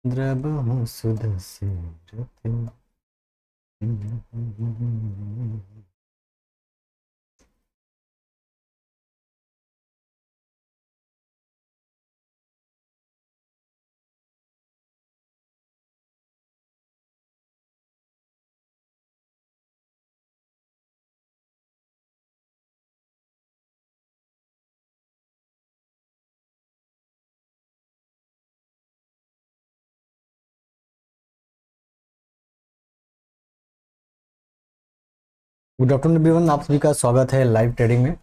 द्रवहु सुदस्य रति। Good afternoon everyone, आप सभी का स्वागत है लाइव ट्रेडिंग में।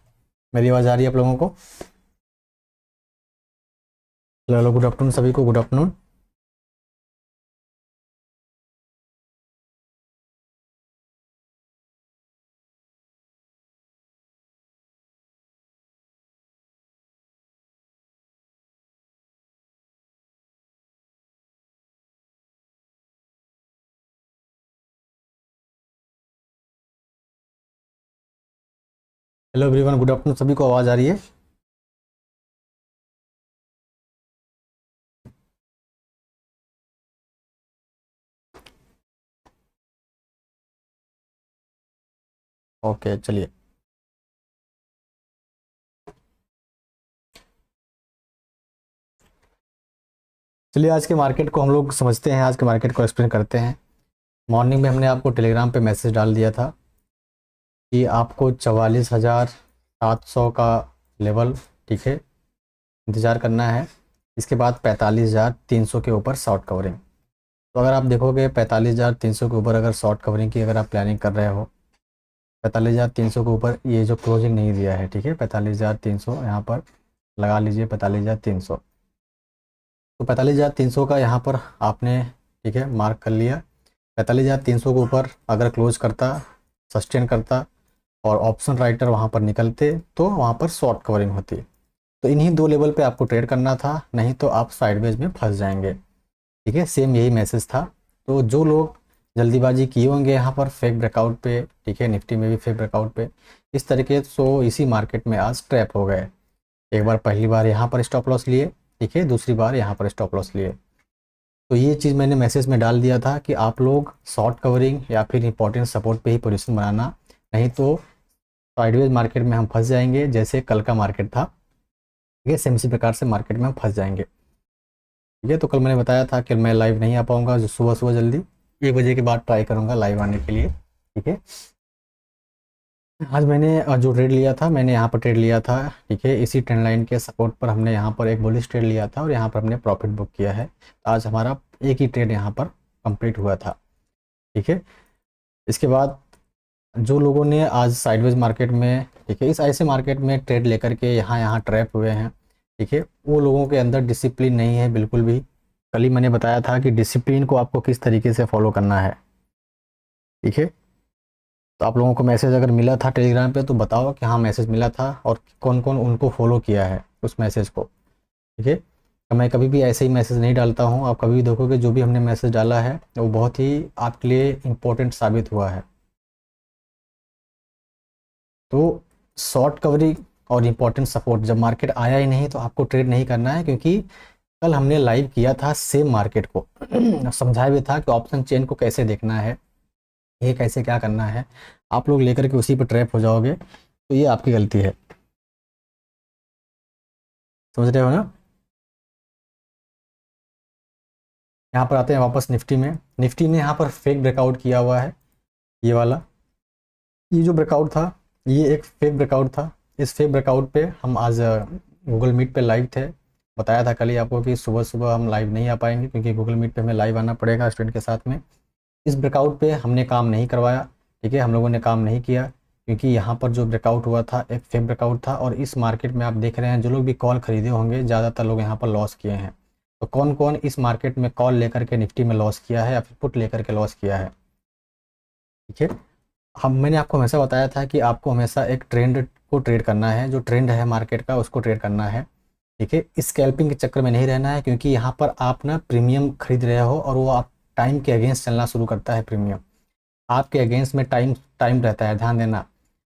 मेरी आवाज़ आ रही है आप लोगों को? हेलो, गुड आफ्टरनून सभी को, good afternoon. Hello everyone, good afternoon सभी को, आवाज़ आ रही है? ओके, चलिए। चलिए आज के मार्केट को हम लोग समझते हैं, आज के मार्केट को एक्सप्लेन करते हैं। मॉर्निंग में हमने आपको टेलीग्राम पे मैसेज डाल दिया था कि आपको 44,700 का लेवल, ठीक है, इंतज़ार करना है। इसके बाद 45,300 के ऊपर शॉर्ट कवरिंग। तो अगर आप देखोगे 45,300 के ऊपर अगर शॉर्ट कवरिंग की अगर आप प्लानिंग कर रहे हो, 45,300 के ऊपर ये जो क्लोजिंग नहीं दिया है, ठीक है, 45,300 यहाँ पर लगा लीजिए, 45,300। तो 45,300 का यहाँ पर आपने, ठीक है, मार्क कर लिया। 45,300 के ऊपर अगर क्लोज करता, सस्टेन करता और ऑप्शन राइटर वहाँ पर निकलते तो वहाँ पर शॉर्ट कवरिंग होती। तो इन्हीं दो लेवल पे आपको ट्रेड करना था, नहीं तो आप साइडवेज में फंस जाएंगे, ठीक है। सेम यही मैसेज था। तो जो लोग जल्दीबाजी किए होंगे यहाँ पर फेक ब्रेकआउट पे, ठीक है, निफ्टी में भी फेक ब्रेकआउट पे, इस तरीके सो इसी मार्केट में आज ट्रैप हो गए। एक बार पहली बार यहाँ पर स्टॉप लॉस लिए, ठीक है, दूसरी बार यहाँ पर स्टॉप लॉस लिए। तो ये चीज़ मैंने मैसेज में डाल दिया था कि आप लोग शॉर्ट कवरिंग या फिर इंपॉर्टेंट सपोर्ट पे ही पोजीशन बनाना, नहीं तो साइडवेज मार्केट में हम फंस जाएंगे, जैसे कल का मार्केट था, ठीक है, सेम इसी प्रकार से मार्केट में हम फंस जाएंगे, ठीक है। तो कल मैंने बताया था कि मैं लाइव नहीं आ पाऊँगा, जो सुबह सुबह जल्दी 1 बजे के बाद ट्राई करूँगा लाइव आने के लिए, ठीक है। आज मैंने जो ट्रेड लिया था, मैंने यहाँ पर ट्रेड लिया था, ठीक है, इसी ट्रेंड लाइन के सपोर्ट पर हमने यहाँ पर एक बुलिश ट्रेड लिया था और यहाँ पर हमने प्रॉफिट बुक किया है। तो आज हमारा एक ही ट्रेड यहाँ पर कंप्लीट हुआ था, ठीक है। इसके बाद जो लोगों ने आज साइडवेज मार्केट में, ठीक है, इस ऐसे मार्केट में ट्रेड लेकर के यहाँ यहाँ ट्रैप हुए हैं, ठीक है, वो लोगों के अंदर डिसिप्लिन नहीं है बिल्कुल भी। कल ही मैंने बताया था कि डिसिप्लिन को आपको किस तरीके से फॉलो करना है, ठीक है। तो आप लोगों को मैसेज अगर मिला था टेलीग्राम पे तो बताओ कि हाँ मैसेज मिला था और कौन कौन उनको फॉलो किया है उस मैसेज को, ठीक है। तो मैं कभी भी ऐसे ही मैसेज नहीं डालता हूँ, आप कभी भी देखोगे जो भी हमने मैसेज डाला है वो बहुत ही आपके लिए इम्पोर्टेंट साबित हुआ है। तो शॉर्ट कवरिंग और इम्पोर्टेंट सपोर्ट, जब मार्केट आया ही नहीं तो आपको ट्रेड नहीं करना है, क्योंकि कल हमने लाइव किया था सेम मार्केट को समझाया भी था कि ऑप्शन चेन को कैसे देखना है, ये कैसे क्या करना है। आप लोग लेकर के उसी पर ट्रैप हो जाओगे तो ये आपकी गलती है, समझ रहे हो ना। यहाँ पर आते हैं वापस निफ्टी में। निफ्टी ने यहाँ पर फेक ब्रेकआउट किया हुआ है, ये वाला, ये जो ब्रेकआउट था ये एक फेक ब्रेकआउट था। इस फेक ब्रेकआउट पे हम आज गूगल मीट पे लाइव थे। बताया था कल ही आपको कि सुबह सुबह हम लाइव नहीं आ पाएंगे, क्योंकि गूगल मीट पे हमें लाइव आना पड़ेगा स्टूडेंट के साथ में। इस ब्रेकआउट पे हमने काम नहीं करवाया, ठीक है, हम लोगों ने काम नहीं किया, क्योंकि यहाँ पर जो ब्रेकआउट हुआ था एक फेक ब्रेकआउट था। और इस मार्केट में आप देख रहे हैं जो लोग भी कॉल खरीदे होंगे ज़्यादातर लोग यहाँ पर लॉस किए हैं। तो कौन कौन इस मार्केट में कॉल लेकर के निफ्टी में लॉस किया है या फिर पुट लेकर के लॉस किया है, ठीक है। हम मैंने आपको हमेशा बताया था कि आपको हमेशा एक ट्रेंड को ट्रेड करना है, जो ट्रेंड है मार्केट का उसको ट्रेड करना है, ठीक है। स्कैल्पिंग के चक्कर में नहीं रहना है, क्योंकि यहाँ पर आप ना प्रीमियम खरीद रहे हो और वो आप टाइम के अगेंस्ट चलना शुरू करता है। प्रीमियम आपके अगेंस्ट में टाइम टाइम रहता है, ध्यान देना।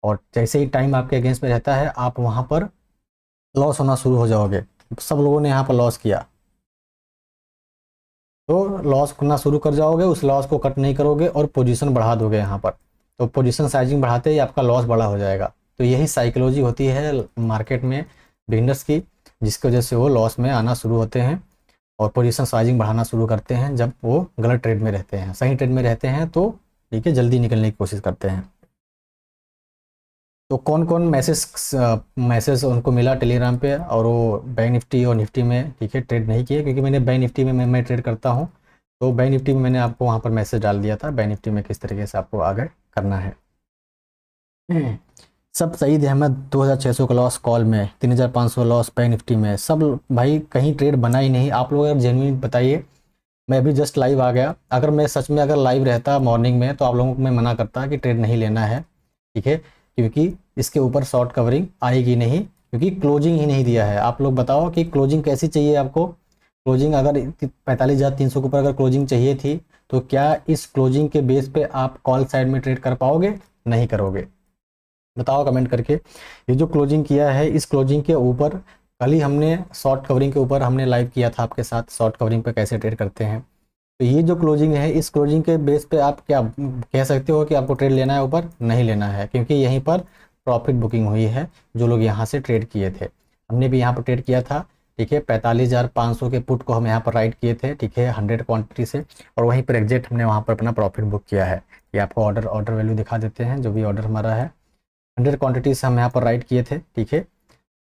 और जैसे ही टाइम आपके अगेंस्ट में रहता है आप वहाँ पर लॉस होना शुरू हो जाओगे। सब लोगों ने यहाँ पर लॉस किया। तो लॉस करना शुरू कर जाओगे, उस लॉस को कट नहीं करोगे और पोजीशन बढ़ा दोगे यहाँ पर, तो पोजीशन साइजिंग बढ़ाते ही आपका लॉस बड़ा हो जाएगा। तो यही साइकोलॉजी होती है मार्केट में बिगिनर्स की, जिसकी वजह से वो लॉस में आना शुरू होते हैं और पोजीशन साइजिंग बढ़ाना शुरू करते हैं जब वो गलत ट्रेड में रहते हैं। सही ट्रेड में रहते हैं तो ठीक है, जल्दी निकलने की कोशिश करते हैं। तो कौन कौन मैसेज उनको मिला टेलीग्राम पे और वो बैंक निफ्टी और निफ्टी में ठीक है ट्रेड नहीं किए, क्योंकि मैंने बैंक निफ्टी में मैं ट्रेड करता हूँ, तो बैंक निफ्टी में मैंने आपको वहाँ पर मैसेज डाल दिया था बैंक निफ्टी में किस तरीके से आपको आगे करना है। सब सईद अहमद 2600 का लॉस कॉल में, 3500 लॉस बैंक निफ्टी में, सब भाई कहीं ट्रेड बना ही नहीं। आप लोग अगर जेन्युइन बताइए, मैं अभी जस्ट लाइव आ गया, अगर मैं सच में अगर लाइव रहता मॉर्निंग में तो आप लोगों को मैं मना करता कि ट्रेड नहीं लेना है, ठीक है, क्योंकि इसके ऊपर शॉर्ट कवरिंग आएगी नहीं, क्योंकि क्लोजिंग ही नहीं दिया है। आप लोग बताओ कि क्लोजिंग कैसी चाहिए आपको। क्लोजिंग अगर 45,300 के ऊपर अगर क्लोजिंग चाहिए थी तो क्या इस क्लोजिंग के बेस पे आप कॉल साइड में ट्रेड कर पाओगे? नहीं करोगे। बताओ कमेंट करके। ये जो क्लोजिंग किया है, इस क्लोजिंग के ऊपर कल ही हमने शॉर्ट कवरिंग के ऊपर हमने लाइव किया था आपके साथ, शॉर्ट कवरिंग पे कैसे ट्रेड करते हैं। तो ये जो क्लोजिंग है, इस क्लोजिंग के बेस पे आप क्या कह सकते हो कि आपको ट्रेड लेना है ऊपर? नहीं लेना है, क्योंकि यहीं पर प्रॉफिट बुकिंग हुई है। जो लोग यहाँ से ट्रेड किए थे, हमने भी यहाँ पर ट्रेड किया था, ठीक है, 45,500 के पुट को हम यहाँ पर राइट किए थे, ठीक है, 100 क्वांटिटी से, और वहीं पर एग्जैक्ट हमने वहाँ पर अपना प्रॉफिट बुक किया है। ये आपको ऑर्डर वैल्यू दिखा देते हैं, जो भी ऑर्डर हमारा है 100 क्वांटिटी से हम यहाँ पर राइट किए थे, ठीक है,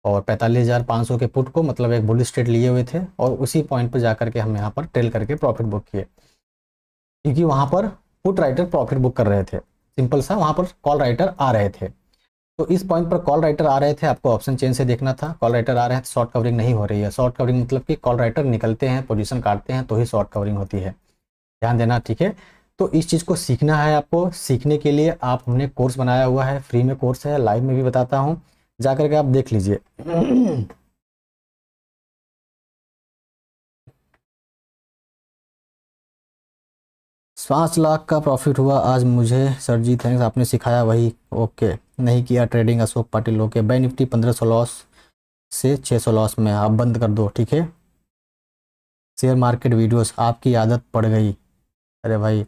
और 45,500 के पुट को मतलब एक बुलिश ट्रेड लिए हुए थे, और उसी पॉइंट पर जाकर के हम यहाँ पर ट्रेल करके प्रॉफिट बुक किए, क्योंकि वहाँ पर पुट राइटर प्रॉफिट बुक कर रहे थे। सिंपल सा, वहाँ पर कॉल राइटर आ रहे थे। तो इस पॉइंट पर कॉल राइटर आ रहे थे, आपको ऑप्शन चेन से देखना था। कॉल राइटर आ रहे हैं तो शॉर्ट कवरिंग नहीं हो रही है। शॉर्ट कवरिंग मतलब कि कॉल राइटर निकलते हैं, पोजीशन काटते हैं, तो ही शॉर्ट कवरिंग होती है, ध्यान देना, ठीक है। तो इस चीज़ को सीखना है आपको। सीखने के लिए आप हमने कोर्स बनाया हुआ है, फ्री में कोर्स है, लाइव में भी बताता हूँ, जा करके आप देख लीजिए। 5 लाख का प्रॉफिट हुआ आज मुझे सर जी, थैंक्स, आपने सिखाया वही। ओके, नहीं किया trading Ashok Patil. Okay, bank Nifty 1500 loss से 600 लॉस में, आप बंद कर दो, ठीक है। शेयर मार्केट वीडियोस आपकी आदत पड़ गई। अरे भाई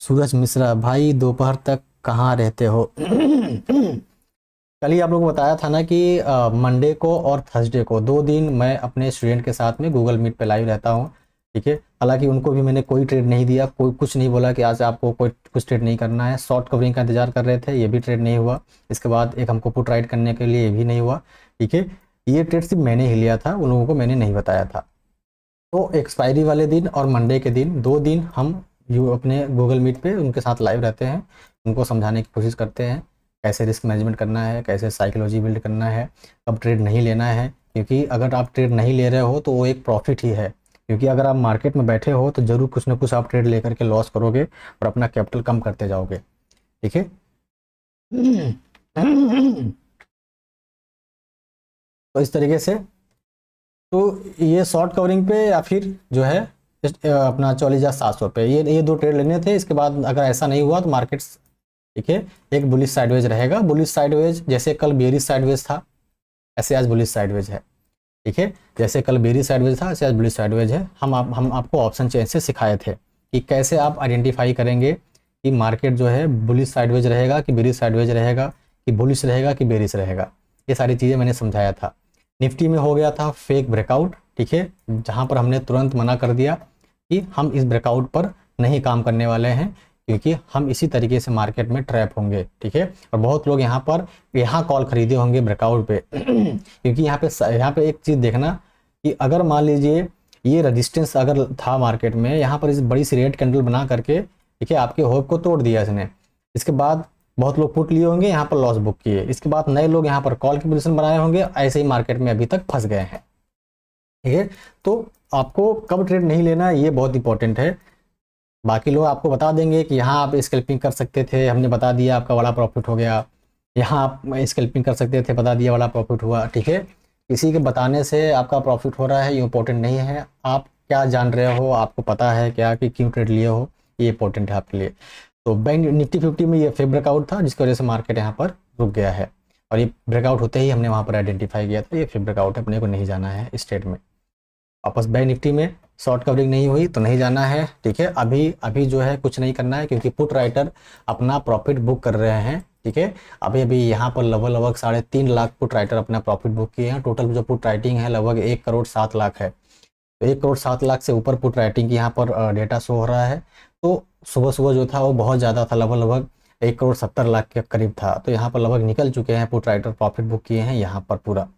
सूरज मिश्रा, भाई दोपहर तक कहाँ रहते हो? कल ही आप लोगों को बताया था ना कि मंडे को और थर्सडे को 2 दिन मैं अपने स्टूडेंट के साथ में गूगल मीट पे लाइव रहता हूँ, ठीक है। हालांकि उनको भी मैंने कोई ट्रेड नहीं दिया, कोई कुछ नहीं बोला कि आज आपको कोई कुछ ट्रेड नहीं करना है। शॉर्ट कवरिंग का इंतजार कर रहे थे, ये भी ट्रेड नहीं हुआ। इसके बाद एक हमको पुट राइट करने के लिए, ये भी नहीं हुआ, ठीक है। ये ट्रेड सिर्फ मैंने ही लिया था, उन लोगों को मैंने नहीं बताया था। तो एक्सपायरी वाले दिन और मंडे के दिन 2 दिन हम अपने गूगल मीट पे उनके साथ लाइव रहते हैं, उनको समझाने की कोशिश करते हैं कैसे रिस्क मैनेजमेंट करना है, कैसे साइकोलॉजी बिल्ड करना है, कब ट्रेड नहीं लेना है। क्योंकि अगर आप ट्रेड नहीं ले रहे हो तो वो एक प्रॉफिट ही है, क्योंकि अगर आप मार्केट में बैठे हो तो ज़रूर कुछ ना कुछ आप ट्रेड लेकर के लॉस करोगे और अपना कैपिटल कम करते जाओगे, ठीक है। तो इस तरीके से, तो ये शॉर्ट कवरिंग पे या फिर जो है अपना 44,700 पे, ये 2 ट्रेड लेने थे। इसके बाद अगर ऐसा नहीं हुआ तो मार्केट्स, ठीक है, एक बुलिश साइडवेज रहेगा। बुलिश साइडवेज जैसे कल बेरिश साइडवेज था, ऐसे आज बुलिश साइडवेज है, ठीक है। जैसे कल बेरिश साइडवेज था, ऐसे आज बुलिश साइडवेज है। हम आपको ऑप्शन चेन से सिखाए थे कि कैसे आप आइडेंटिफाई करेंगे कि मार्केट जो है बुलिश साइडवेज रहेगा कि बेरिश साइडवेज रहेगा, कि बुलिश रहेगा कि बेरिश रहेगा। ये सारी चीज़ें मैंने समझाया था। निफ्टी में हो गया था फेक ब्रेकआउट, ठीक है, जहाँ पर हमने तुरंत मना कर दिया कि हम इस ब्रेकआउट पर नहीं काम करने वाले हैं, क्योंकि हम इसी तरीके से मार्केट में ट्रैप होंगे, ठीक है। और बहुत लोग यहाँ कॉल खरीदे होंगे ब्रेकआउट पे। क्योंकि यहाँ पे एक चीज़ देखना कि अगर मान लीजिए ये रेजिस्टेंस अगर था मार्केट में, यहाँ पर इस बड़ी सी रेड कैंडल बना करके, ठीक है, आपके होप को तोड़ दिया इसने। इसके बाद बहुत लोग पुट लिए होंगे, यहाँ पर लॉस बुक किए। इसके बाद नए लोग यहाँ पर कॉल की पोजीशन बनाए होंगे, ऐसे ही मार्केट में अभी तक फंस गए हैं, ठीक है। तो आपको कब ट्रेड नहीं लेना है ये बहुत इंपॉर्टेंट है। बाकी लोग आपको बता देंगे कि यहाँ आप स्कैल्पिंग कर सकते थे, हमने बता दिया आपका बड़ा प्रॉफिट हो गया। यहाँ आप स्कैल्पिंग कर सकते थे, बता दिया बड़ा प्रॉफिट हुआ, ठीक है। किसी के बताने से आपका प्रॉफिट हो रहा है ये इंपॉर्टेंट नहीं है। आप क्या जान रहे हो, आपको पता है क्या कि क्यों ट्रेड लिए हो, ये इंपॉर्टेंट है आपके लिए। तो बैंक निफ्टी 50 में ये फेक ब्रेकआउट था, जिसकी वजह से मार्केट यहाँ पर रुक गया है। और ये ब्रेकआउट होते ही हमने वहाँ पर आइडेंटिफाई किया था ये फेक ब्रेकआउट है, अपने को नहीं जाना है इस ट्रेड में। वापस बैंक निफ्टी में शॉर्ट कवरिंग नहीं हुई तो नहीं जाना है, ठीक है। अभी अभी जो है कुछ नहीं करना है, क्योंकि पुट राइटर अपना प्रॉफिट बुक कर रहे हैं, ठीक है। अभी अभी यहाँ पर लगभग 3.5 लाख पुट राइटर अपना प्रॉफिट बुक किए हैं। टोटल जो पुट राइटिंग है लगभग 1,07,00,000 है। तो 1,07,00,000 से ऊपर पुट राइटिंग की यहाँ पर डेटा शो हो रहा है। तो सुबह सुबह जो था वो बहुत ज़्यादा था, लगभग 1,70,00,000 के करीब था। तो यहाँ पर लगभग निकल चुके हैं, पुट राइटर प्रॉफिट बुक किए हैं यहाँ पर पूरा।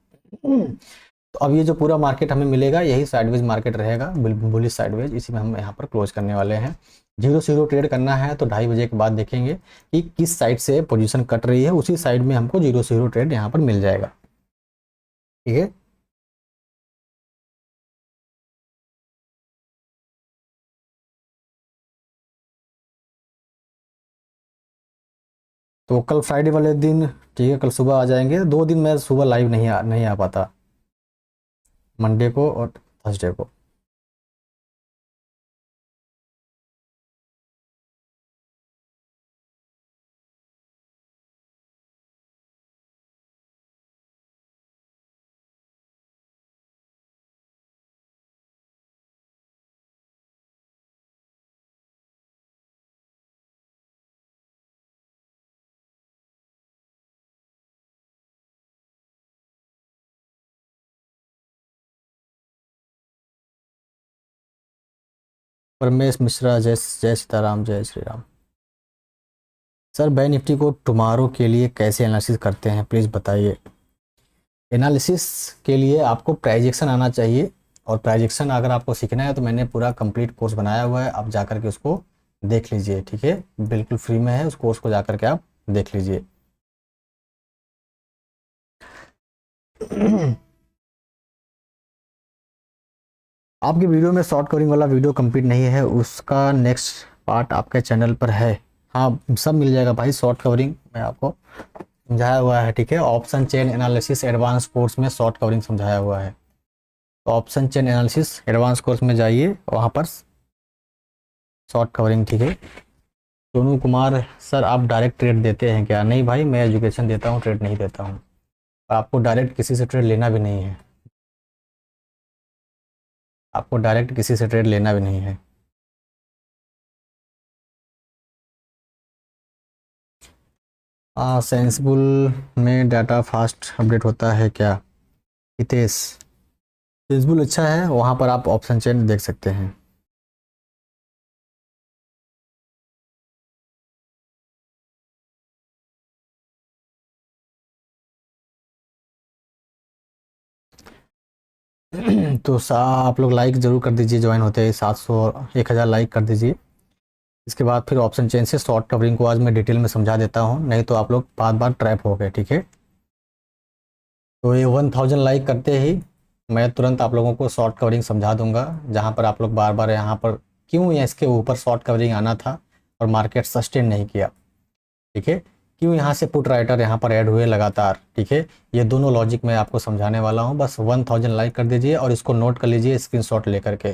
तो अब ये जो पूरा मार्केट हमें मिलेगा यही साइडवेज मार्केट रहेगा, बुलिश साइडवेज, इसी में हम यहाँ पर क्लोज करने वाले हैं। 0 ट्रेड करना है तो 2:30 बजे के बाद देखेंगे कि किस साइड से पोजीशन कट रही है, उसी साइड में हमको 0 ट्रेड यहाँ पर मिल जाएगा, ठीक है। तो कल फ्राइडे वाले दिन, ठीक है, कल सुबह आ जाएंगे। 2 दिन मैं सुबह लाइव नहीं आ पाता, मंडे को और थर्सडे को। परमेश मिश्रा, जय जय सीताराम, जय Shri Ram. Sir bank Nifty को टुमारो के लिए कैसे एनालिसिस करते हैं, प्लीज़ बताइए। एनालिसिस के लिए आपको प्राइजेक्शन आना चाहिए, और प्राइजेक्शन अगर आपको सीखना है तो मैंने पूरा कंप्लीट कोर्स बनाया हुआ है, आप जा कर के उसको देख लीजिए, ठीक है। बिल्कुल फ्री में है, उस कोर्स को जा कर के आप देख लीजिए। आपकी वीडियो में शॉर्ट कवरिंग वाला वीडियो कंप्लीट नहीं है, उसका नेक्स्ट पार्ट आपके चैनल पर है। हाँ, सब मिल जाएगा भाई, शॉर्ट कवरिंग मैं आपको समझाया हुआ है, ठीक है। Option chain analysis advance course में शॉर्ट कवरिंग समझाया हुआ है। तो option chain analysis advance course में जाइए, वहाँ पर शॉर्ट कवरिंग, ठीक है। सोनू कुमार, सर आप डायरेक्ट ट्रेड देते हैं क्या? नहीं भाई, मैं एजुकेशन देता हूँ, ट्रेड नहीं देता हूँ। आपको डायरेक्ट किसी से ट्रेड लेना भी नहीं है, आपको डायरेक्ट किसी से ट्रेड लेना भी नहीं है। सेंसिबल में डाटा फास्ट अपडेट होता है क्या? हितेश, सेंसिबल अच्छा है, वहाँ पर आप ऑप्शन चेन देख सकते हैं। तो आप लोग लाइक ज़रूर कर दीजिए, ज्वाइन होते हैं 700 1000 लाइक कर दीजिए। इसके बाद फिर ऑप्शन चेन से शॉर्ट कवरिंग को आज मैं डिटेल में समझा देता हूँ, नहीं तो आप लोग बार बार ट्रैप हो गए, ठीक है। तो ये 1000 लाइक करते ही मैं तुरंत आप लोगों को शॉर्ट कवरिंग समझा दूंगा, जहाँ पर आप लोग बार बार यहाँ पर क्यों या इसके ऊपर शॉर्ट कवरिंग आना था और मार्केट सस्टेन नहीं किया, ठीक है। क्यों यहाँ से पुट राइटर यहाँ पर ऐड हुए लगातार, ठीक है। ये दोनों लॉजिक मैं आपको समझाने वाला हूँ। बस 1000 लाइक कर दीजिए और इसको नोट कर लीजिए स्क्रीनशॉट लेकर के।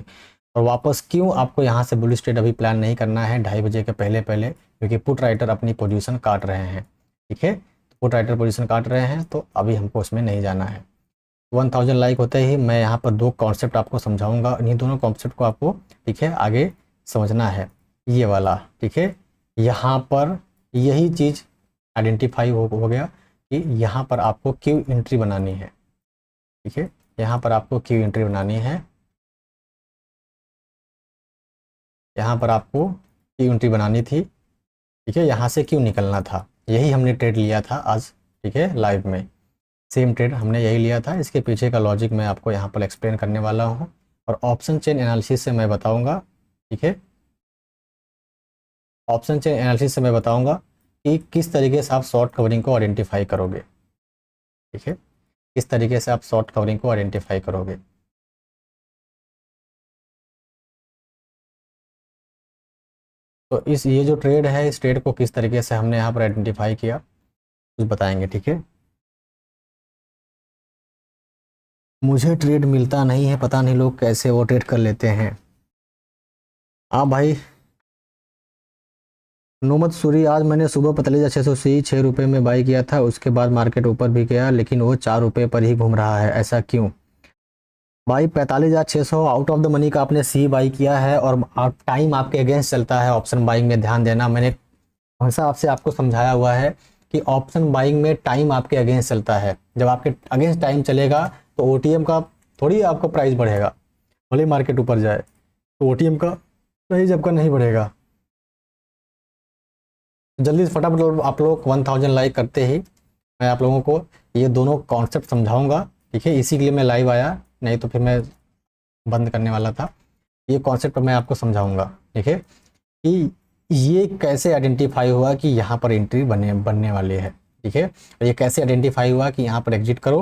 और वापस क्यों आपको यहाँ से बुलिश ट्रेड अभी प्लान नहीं करना है 2:30 बजे के पहले पहले, क्योंकि पुट राइटर अपनी पोजीशन काट रहे हैं, ठीक है। पुट राइटर पोजीशन काट रहे हैं तो अभी हमको उसमें नहीं जाना है। 1000 लाइक होते ही मैं यहाँ पर 2 कॉन्सेप्ट आपको समझाऊंगा, इन्हीं दोनों कॉन्सेप्ट को आपको, ठीक है, आगे समझना है। ये वाला, ठीक है, यहाँ पर यही चीज़ आइडेंटिफाई हो गया कि यहाँ पर आपको क्यू एंट्री बनानी है, ठीक है। यहाँ पर आपको क्यू एंट्री बनानी है, यहाँ पर आपको क्यू एंट्री बनानी थी, ठीक है। यहाँ से क्यों निकलना था, यही हमने ट्रेड लिया था आज, ठीक है, लाइव में सेम ट्रेड हमने यही लिया था। इसके पीछे का लॉजिक मैं आपको यहाँ पर एक्सप्लेन करने वाला हूँ, और ऑप्शन चेन एनालिसिस से मैं बताऊँगा, ठीक है। ऑप्शन चेन एनालिसिस से मैं बताऊँगा कि किस तरीके से आप शॉर्ट कवरिंग को आइडेंटिफाई करोगे, ठीक है, किस तरीके से आप शॉर्ट कवरिंग को आइडेंटिफाई करोगे। तो ये जो ट्रेड है, इस ट्रेड को किस तरीके से हमने यहाँ पर आइडेंटिफाई किया कुछ बताएंगे, ठीक है। मुझे ट्रेड मिलता नहीं है, पता नहीं लोग कैसे वो ट्रेड कर लेते हैं। हाँ भाई, नोमत सूरी, आज मैंने सुबह पतलेजा 600 6 रुपये में बाई किया था, उसके बाद मार्केट ऊपर भी गया लेकिन वो 4 रुपये पर ही घूम रहा है, ऐसा क्यों? भाई 45,600 आउट ऑफ द मनी का आपने सी बाई किया है और टाइम आपके अगेंस्ट चलता है ऑप्शन बाइंग में। ध्यान देना, मैंने हमेशा आपसे आपको समझाया हुआ है कि ऑप्शन बाइंग में टाइम आपके अगेंस्ट चलता है। जब आपके अगेंस्ट टाइम चलेगा तो ओटीएम का थोड़ी आपका प्राइस बढ़ेगा, भले मार्केट ऊपर जाए तो ओटीएम का प्राइस आपका नहीं बढ़ेगा। जल्दी से फटाफट आप लोग 1000 लाइक करते ही मैं आप लोगों को ये दोनों कॉन्सेप्ट समझाऊंगा, ठीक है। इसी के लिए मैं लाइव आया, नहीं तो फिर मैं बंद करने वाला था। ये कॉन्सेप्ट मैं आपको समझाऊंगा, ठीक है, कि ये कैसे आइडेंटिफाई हुआ कि यहाँ पर एंट्री बनने वाली है, ठीक है। और ये कैसे आइडेंटिफाई हुआ कि यहाँ पर एग्जिट करो,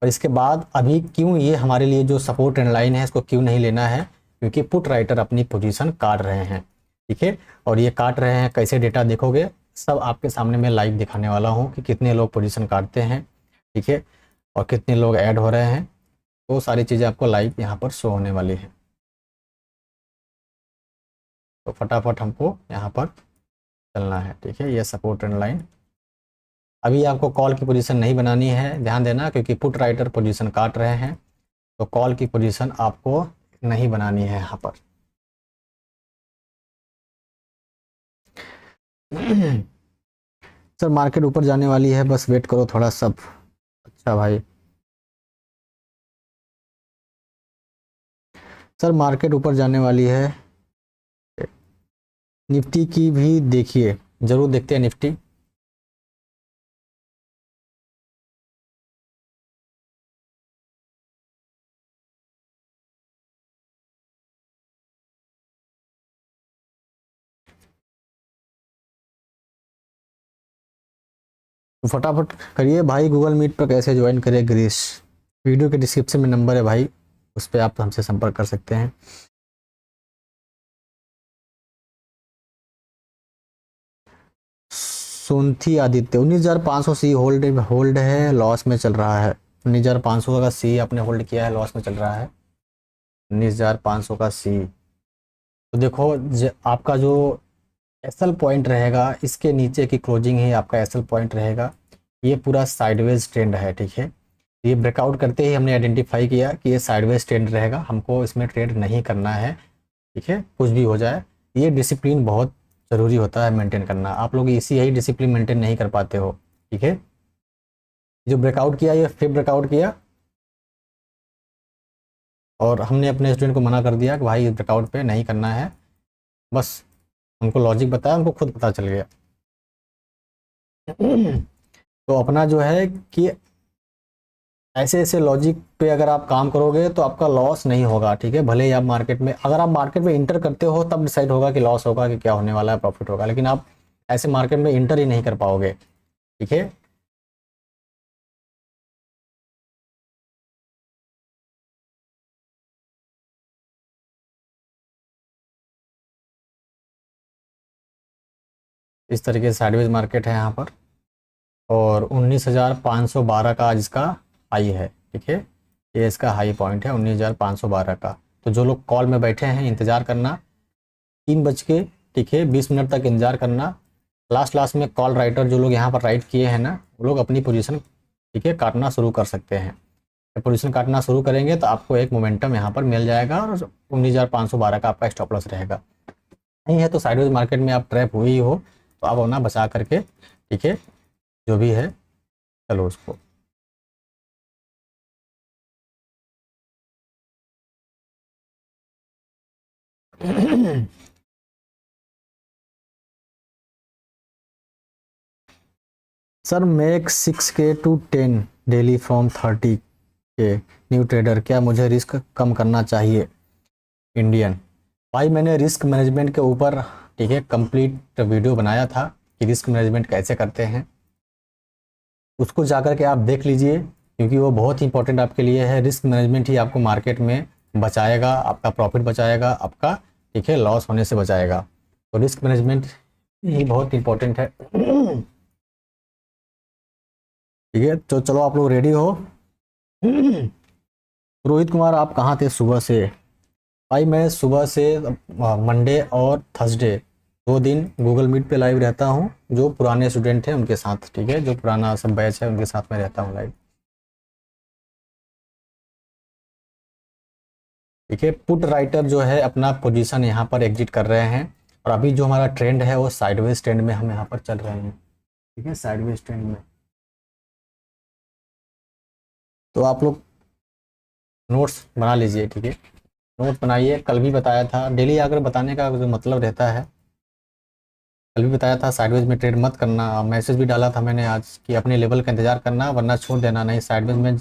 और इसके बाद अभी क्यों ये हमारे लिए जो सपोर्ट ट्रेंड लाइन है इसको क्यों नहीं लेना है, क्योंकि पुट राइटर अपनी पोजीशन काट रहे हैं, ठीक है। और ये काट रहे हैं, कैसे डेटा देखोगे सब आपके सामने मैं लाइव दिखाने वाला हूँ कि कितने लोग पोजीशन काटते हैं, ठीक है, और कितने लोग ऐड हो रहे हैं। तो सारी चीज़ें आपको लाइव यहाँ पर शो होने वाली है। तो फटाफट हमको यहाँ पर चलना है, ठीक है। ये सपोर्ट ट्रेंड लाइन, अभी आपको कॉल की पोजीशन नहीं बनानी है, ध्यान देना, क्योंकि पुट राइटर पोजीशन काट रहे हैं, तो कॉल की पोजीशन आपको नहीं बनानी है यहाँ पर। सर मार्केट ऊपर जाने वाली है, बस वेट करो थोड़ा सब। अच्छा भाई, सर मार्केट ऊपर जाने वाली है, निफ्टी की भी देखिए, जरूर देखते हैं निफ्टी। तो फटाफट करिए भाई, गूगल मीट पर कैसे ज्वाइन करें ग्रीस, वीडियो के डिस्क्रिप्शन में नंबर है भाई, उस पर आप हमसे संपर्क कर सकते हैं। सोनथी आदित्य 19,500 सी होल्ड है, लॉस में चल रहा है। 19,500 का सी आपने होल्ड किया है, लॉस में चल रहा है। 19,500 का सी, तो देखो आपका जो एसएल पॉइंट रहेगा, इसके नीचे की क्लोजिंग ही आपका एसएल पॉइंट रहेगा। ये पूरा साइडवेज ट्रेंड है, ठीक है। ये ब्रेकआउट करते ही हमने आइडेंटिफाई किया कि ये साइडवेज ट्रेंड रहेगा, हमको इसमें ट्रेड नहीं करना है, ठीक है, कुछ भी हो जाए। ये डिसिप्लिन बहुत ज़रूरी होता है मेंटेन करना, आप लोग इसी यही डिसिप्लिन मेंटेन नहीं कर पाते हो, ठीक है। जो ब्रेकआउट किया ये फिर ब्रेकआउट किया, और हमने अपने स्टूडेंट को मना कर दिया कि भाई ब्रेकआउट पे नहीं करना है, बस उनको लॉजिक बताया, उनको खुद पता चल गया। तो अपना जो है कि ऐसे ऐसे लॉजिक पे अगर आप काम करोगे तो आपका लॉस नहीं होगा, ठीक है। भले ही आप मार्केट में, अगर आप मार्केट में इंटर करते हो तब डिसाइड होगा कि लॉस होगा कि क्या होने वाला है, प्रॉफिट होगा, लेकिन आप ऐसे मार्केट में इंटर ही नहीं कर पाओगे, ठीक है। इस तरीके से साइडवेज मार्केट है यहाँ पर, और 19,512 का आज इसका हाई है, ठीक है। ये इसका हाई पॉइंट है 19,512 का। तो जो लोग कॉल में बैठे हैं इंतज़ार करना, 3 बज के, ठीक है, 20 मिनट तक इंतजार करना। लास्ट में कॉल राइटर जो लोग यहाँ पर राइट किए हैं ना, वो लोग अपनी पोजीशन, ठीक है, काटना शुरू कर सकते हैं। जब पोजीशन काटना शुरू करेंगे तो आपको एक मोमेंटम यहाँ पर मिल जाएगा, और 19,512 का आपका स्टॉप लॉस रहेगा। नहीं है तो साइडवेज मार्केट में आप ट्रैप हुए ही हो, तो आप अपना बचा करके, ठीक है, जो भी है चलो उसको। Sir make 6K to 10 daily from 30K new trader, क्या मुझे रिस्क कम करना चाहिए? इंडियन भाई, मैंने रिस्क मैनेजमेंट के ऊपर, ठीक है, कंप्लीट वीडियो बनाया था कि रिस्क मैनेजमेंट कैसे करते हैं, उसको जाकर के आप देख लीजिए, क्योंकि वो बहुत ही इंपॉर्टेंट आपके लिए है। रिस्क मैनेजमेंट ही आपको मार्केट में बचाएगा, आपका प्रॉफिट बचाएगा, आपका, ठीक है, लॉस होने से बचाएगा। तो रिस्क मैनेजमेंट ही बहुत इंपॉर्टेंट है, ठीक है। तो चलो आप लोग रेडी हो। रोहित कुमार आप कहाँ थे सुबह से? भाई मैं सुबह से मंडे और थर्सडे 2 दिन गूगल मीट पे लाइव रहता हूँ, जो पुराने स्टूडेंट हैं उनके साथ, ठीक है, जो पुराना सब बैच है उनके साथ में रहता हूँ लाइव। ठीक है। पुट राइटर जो है अपना पोजीशन यहाँ पर एग्जिट कर रहे हैं और अभी जो हमारा ट्रेंड है वो साइडवेज ट्रेंड में हम यहाँ पर चल रहे हैं। ठीक है, साइडवेज ट्रेंड में। तो आप लोग नोट्स बना लीजिए। ठीक है, नोट बनाइए। कल भी बताया था, डेली आकर बताने का जो मतलब रहता है, कल भी बताया था साइडवेज में ट्रेड मत करना। मैसेज भी डाला था मैंने आज कि अपने लेवल का इंतजार करना वरना छोड़ देना, नहीं साइडवेज में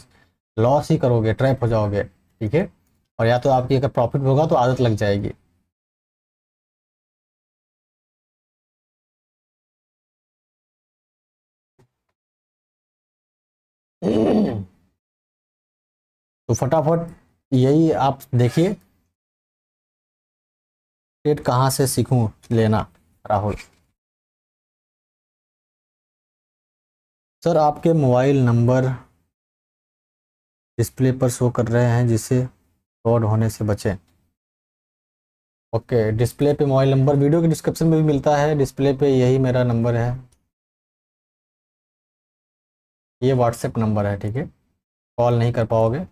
लॉस ही करोगे, ट्रैप हो जाओगे। ठीक है, और या तो आपकी अगर प्रॉफिट होगा तो आदत लग जाएगी। तो फटाफट यही आप देखिए, ट्रेड कहाँ से सीखूं लेना। राहुल सर, आपके मोबाइल नंबर डिस्प्ले पर शो कर रहे हैं, जिससे फ्रॉड होने से बचें। ओके, डिस्प्ले पे मोबाइल नंबर वीडियो के डिस्क्रिप्शन में भी मिलता है, डिस्प्ले पे यही मेरा नंबर है, ये व्हाट्सएप नंबर है। ठीक है, कॉल नहीं कर पाओगे,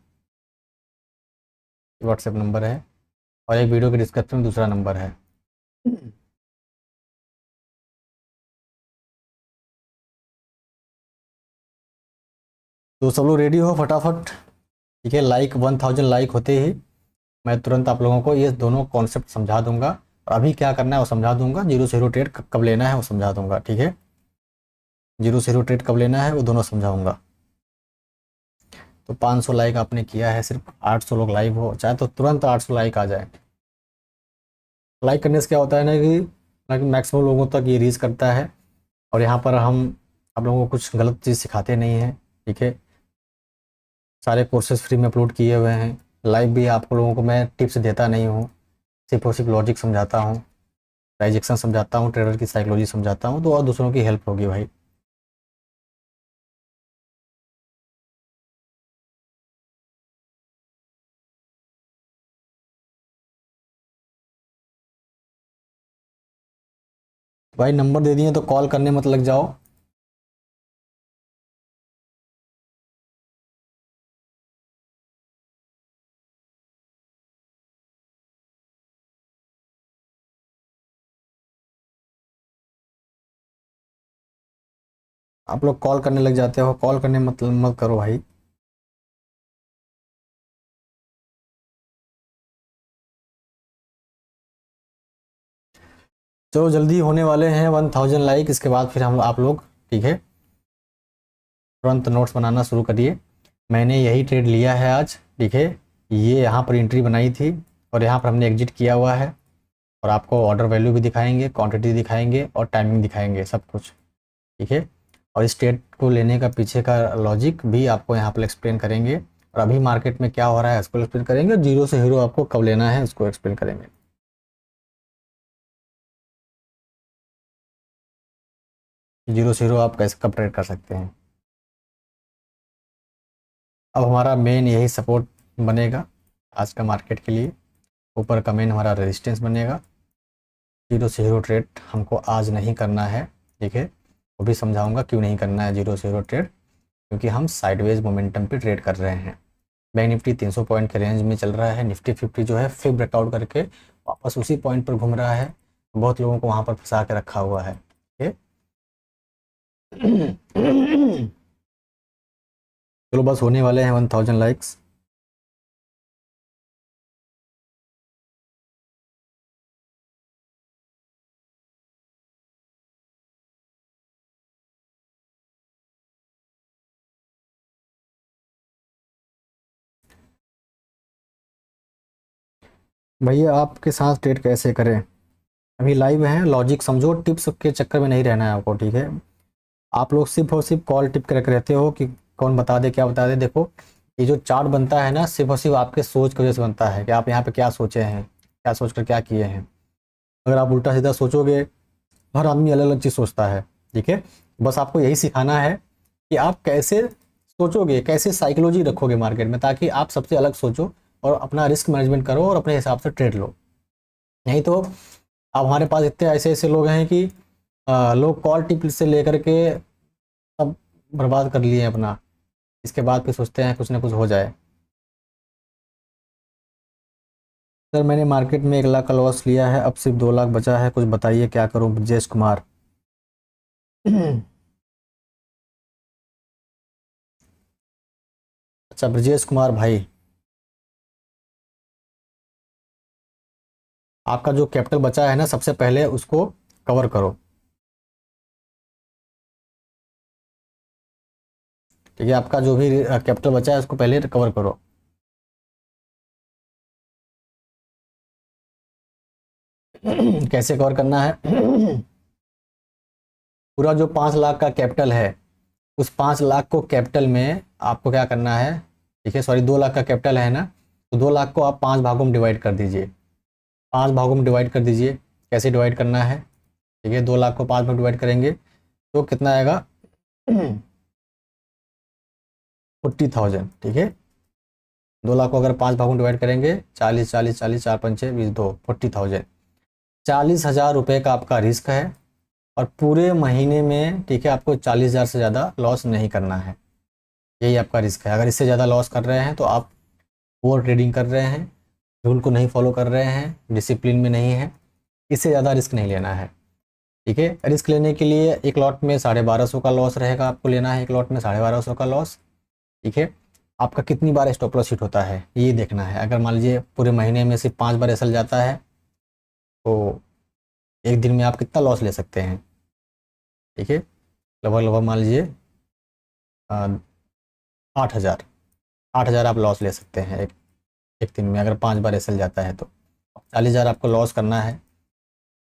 व्हाट्सएप नंबर है, और एक वीडियो के डिस्क्रिप्शन में दूसरा नंबर है। तो सब लोग रेडी हो फटाफट। ठीक है, लाइक 1000 लाइक होते ही मैं तुरंत आप लोगों को ये दोनों कॉन्सेप्ट समझा दूंगा, और अभी क्या करना है वो समझा दूंगा, जीरो से हीरो ट्रेड कब लेना है वो समझा दूंगा। ठीक है, जीरो से हीरो ट्रेड कब लेना है वो दोनों समझाऊंगा। तो 500 लाइक आपने किया है, सिर्फ 800 लोग लाइव हो, चाहे तो तुरंत 800 लाइक आ जाए। लाइक करने से क्या होता है ना कि मैक्सिमम लोगों तक ये रीच करता है, और यहाँ पर हम आप लोगों को कुछ गलत चीज़ सिखाते नहीं हैं। ठीक है, सारे कोर्सेज फ्री में अपलोड किए हुए हैं, लाइव भी आप लोगों को मैं टिप्स देता नहीं हूँ, सिर्फ और सिर्फ लॉजिक समझाता हूँ, ट्रांजेक्शन समझाता हूँ, ट्रेडर की साइकोलॉजी समझाता हूँ, तो और दूसरों की हेल्प होगी भाई। भाई नंबर दे दिए तो कॉल करने मत लग जाओ। आप लोग कॉल करने लग जाते हो, कॉल करने मत करो भाई। चलो जल्दी होने वाले हैं 1000 लाइक, इसके बाद फिर हम आप लोग, ठीक है, तुरंत नोट्स बनाना शुरू करिए। मैंने यही ट्रेड लिया है आज। ठीक है, ये यहाँ पर एंट्री बनाई थी और यहाँ पर हमने एग्जिट किया हुआ है, और आपको ऑर्डर वैल्यू भी दिखाएंगे, क्वांटिटी दिखाएंगे और टाइमिंग दिखाएंगे, सब कुछ। ठीक है, और इस ट्रेड को लेने का पीछे का लॉजिक भी आपको यहाँ पर एक्सप्लेन करेंगे, और अभी मार्केट में क्या हो रहा है उसको एक्सप्लेन करेंगे, और जीरो से हीरो आपको कब लेना है उसको एक्सप्लेन करेंगे। जीरो से हीरो आप कैसे कब ट्रेड कर सकते हैं। अब हमारा मेन यही सपोर्ट बनेगा आज का मार्केट के लिए, ऊपर का मेन हमारा रेजिस्टेंस बनेगा। जीरो से हीरो ट्रेड हमको आज नहीं करना है। ठीक है, वो भी समझाऊंगा क्यों नहीं करना है जीरो से हीरो ट्रेड, क्योंकि हम साइडवेज मोमेंटम पे ट्रेड कर रहे हैं। बैंक निफ्टी 300 पॉइंट के रेंज में चल रहा है, निफ्टी 50 जो है फिर ब्रेकआउट करके वापस उसी पॉइंट पर घूम रहा है, बहुत लोगों को वहाँ पर फंसा के रखा हुआ है। ठीक है। चलो बस होने वाले हैं 1000 लाइक्स। भैया आपके साथ ट्रेड कैसे करें, अभी लाइव है, लॉजिक समझो, टिप्स के चक्कर में नहीं रहना है आपको। ठीक है, आप लोग सिर्फ और सिर्फ कॉल टिप करके रहते हो कि कौन बता दे क्या बता दे। देखो ये जो चार्ट बनता है ना, सिर्फ और सिर्फ आपके सोच की वजह से बनता है कि आप यहाँ पे क्या सोचे हैं, क्या सोच कर क्या किए हैं। अगर आप उल्टा सीधा सोचोगे, हर आदमी अलग अलग चीज़ सोचता है। ठीक है, बस आपको यही सिखाना है कि आप कैसे सोचोगे, कैसे साइकोलॉजी रखोगे मार्केट में, ताकि आप सबसे अलग सोचो और अपना रिस्क मैनेजमेंट करो और अपने हिसाब से ट्रेड लो। नहीं तो अब हमारे पास इतने ऐसे ऐसे लोग हैं कि लोग कॉल टिप से लेकर के सब बर्बाद कर लिए अपना, इसके बाद फिर सोचते हैं कुछ ना कुछ हो जाए। सर मैंने मार्केट में 1 लाख का लॉस लिया है, अब सिर्फ 2 लाख बचा है, कुछ बताइए क्या करूं। ब्रजेश कुमार। अच्छा ब्रजेश कुमार भाई, आपका जो कैपिटल बचा है ना, सबसे पहले उसको कवर करो। ठीक है, आपका जो भी कैपिटल बचा है उसको पहले कवर करो। कैसे कवर करना है? पूरा जो 5 लाख का कैपिटल है, उस 5 लाख को कैपिटल में आपको क्या करना है? ठीक है, सॉरी 2 लाख का कैपिटल है ना, तो 2 लाख को आप 5 भागों में डिवाइड कर दीजिए। 5 भागों में डिवाइड कर दीजिए। कैसे डिवाइड करना है? ठीक है, 2 लाख को 5 में डिवाइड करेंगे तो कितना आएगा? 40,000। ठीक है, 2 लाख को अगर 5 भागों में डिवाइड करेंगे, 40 40 40, 4 5 6 20, 2 40,000। 40,000 रुपये का आपका रिस्क है, और पूरे महीने में ठीक है आपको 40,000 से ज़्यादा लॉस नहीं करना है। यही आपका रिस्क है। अगर इससे ज़्यादा लॉस कर रहे हैं तो आप ओवर ट्रेडिंग कर रहे हैं, रूल को नहीं फॉलो कर रहे हैं, डिसिप्लिन में नहीं है। इससे ज़्यादा रिस्क नहीं लेना है। ठीक है, रिस्क लेने के लिए एक लॉट में 1250 का लॉस रहेगा, आपको लेना है एक लॉट में 1250 का लॉस। ठीक है, आपका कितनी बार स्टॉप लॉस हिट होता है ये देखना है। अगर मान लीजिए पूरे महीने में सिर्फ 5 बार एसल जाता है, तो एक दिन में आप कितना लॉस ले सकते हैं? ठीक है, लगभग लगभग मान लीजिए 8,000। 8,000 आप लॉस ले सकते हैं एक दिन में, अगर 5 बार एसल जाता है तो 40,000 आपको लॉस करना है।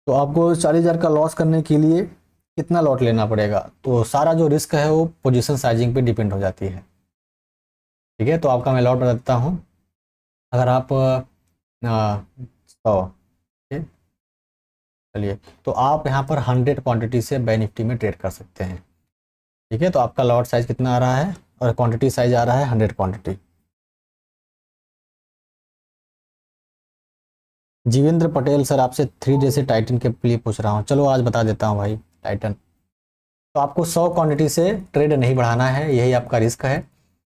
तो आपको 40,000 का लॉस करने के लिए कितना लॉट लेना पड़ेगा? तो सारा जो रिस्क है वो पोजीशन साइजिंग पे डिपेंड हो जाती है। ठीक है, तो आपका मैं लॉट बता देता हूँ। अगर आप 100, ठीक है, चलिए, तो आप यहाँ पर 100 क्वांटिटी से बैंक निफ्टी में ट्रेड कर सकते हैं। ठीक है, तो आपका लॉट साइज कितना आ रहा है और क्वांटिटी साइज आ रहा है 100 क्वांटिटी। जीवेंद्र पटेल सर, आपसे 3 डे से टाइटन के लिए पूछ रहा हूँ। चलो आज बता देता हूँ भाई। टाइटन, तो आपको 100 क्वांटिटी से ट्रेड नहीं बढ़ाना है, यही आपका रिस्क है।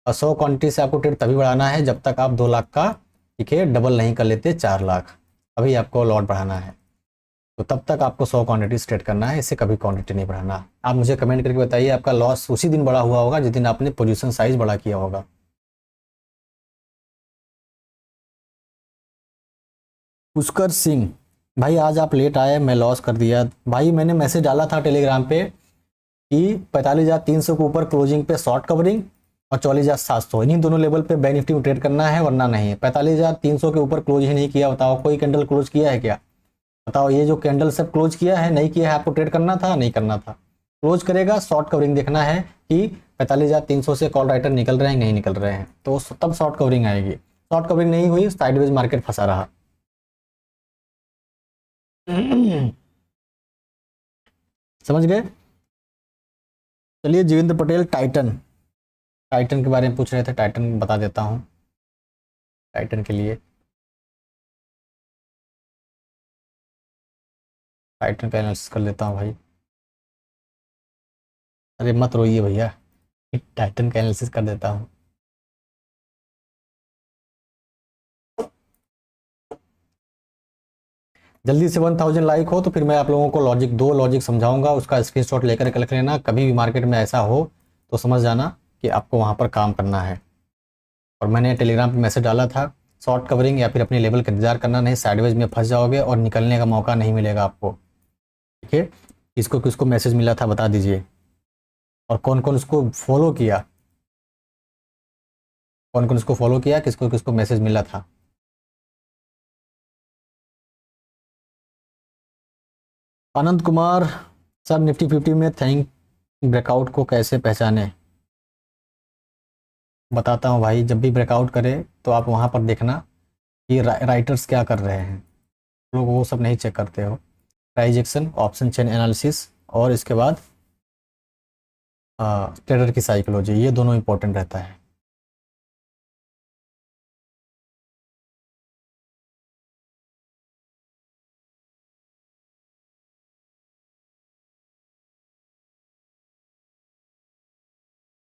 और 100 क्वांटिटी से आपको ट्रेड तभी बढ़ाना है जब तक आप 2 लाख का, ठीक है, डबल नहीं कर लेते 4 लाख, अभी आपको लॉट बढ़ाना है। तो तब तक आपको 100 क्वांटिटी ट्रेड करना है, इससे कभी क्वांटिटी नहीं बढ़ाना। आप मुझे कमेंट करके बताइए आपका लॉस उसी दिन बड़ा हुआ होगा जिस दिन आपने पोजीशन साइज बड़ा किया होगा। पुष्कर सिंह भाई, आज आप लेट आए, मैं लॉस कर दिया भाई। मैंने मैसेज डाला था टेलीग्राम पे कि 45,300 के ऊपर क्लोजिंग पे शॉर्ट कवरिंग, और 44,700 इन्हीं दोनों लेवल पे बैंक निफ्टी में ट्रेड करना है, वरना नहीं है। 45,300 के ऊपर क्लोज ही नहीं किया, बताओ कोई कैंडल क्लोज किया है क्या? बताओ, ये जो कैंडल सब क्लोज किया है, नहीं किया है, आपको ट्रेड करना था नहीं करना था? क्लोज करेगा, शॉर्ट कवरिंग देखना है कि 45,300 से कॉल राइटर निकल रहे हैं नहीं निकल रहे हैं, तो तब शॉर्ट कवरिंग आएगी। शॉर्ट कवरिंग नहीं हुई, साइडवेज मार्केट फंसा रहा। समझ गए? चलिए, जीवेंद्र पटेल टाइटन, टाइटन के बारे में पूछ रहे थे, टाइटन बता देता हूँ। टाइटन के लिए, टाइटन का एनालिसिस कर लेता हूँ भाई। अरे मत रोइए भैया, टाइटन का एनालिसिस कर देता हूँ। जल्दी से 1,000 लाइक हो तो फिर मैं आप लोगों को दो लॉजिक समझाऊंगा, उसका स्क्रीनशॉट लेकर के रख लेना। कभी भी मार्केट में ऐसा हो तो समझ जाना कि आपको वहाँ पर काम करना है। और मैंने टेलीग्राम पे मैसेज डाला था, शॉर्ट कवरिंग या फिर अपने लेवल का इंतजार करना, नहीं साइडवेज में फंस जाओगे और निकलने का मौका नहीं मिलेगा आपको। ठीक है, किसको किसको मैसेज मिला था बता दीजिए, और कौन कौन उसको फॉलो किया, कौन कौन उसको फॉलो किया, किसको किसको मैसेज मिला था। आनंद कुमार सर, निफ्टी 50 में थैंक ब्रेकआउट को कैसे पहचाने? बताता हूँ भाई। जब भी ब्रेकआउट करे तो आप वहाँ पर देखना कि राइटर्स क्या कर रहे हैं। लोग वो सब नहीं चेक करते हो। Price action, option chain analysis, और इसके बाद ट्रेडर की साइकोलॉजी, ये दोनों इंपॉर्टेंट रहता है।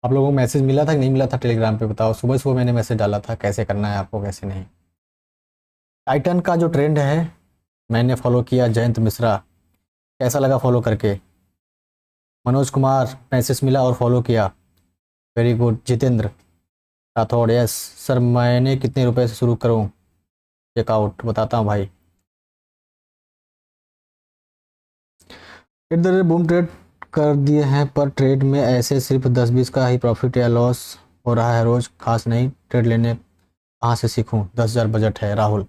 आप लोगों को मैसेज मिला था कि नहीं मिला था टेलीग्राम पे? बताओ, सुबह सुबह मैंने मैसेज डाला था कैसे करना है आपको, कैसे नहीं। टाइटन का जो ट्रेंड है मैंने फॉलो किया, जयंत मिश्रा, कैसा लगा फॉलो करके? मनोज कुमार मैसेज मिला और फॉलो किया, very good. Jitendra Rathore, yes sir, मैंने कितने रुपए से शुरू करूं चेकआउट? बताता हूं भाई। इधर बूम ट्रेड कर दिए हैं, पर ट्रेड में ऐसे सिर्फ 10-20 का ही प्रॉफिट या लॉस हो रहा है रोज, खास नहीं। ट्रेड लेने कहाँ से सीखूं? 10,000 बजट है। राहुल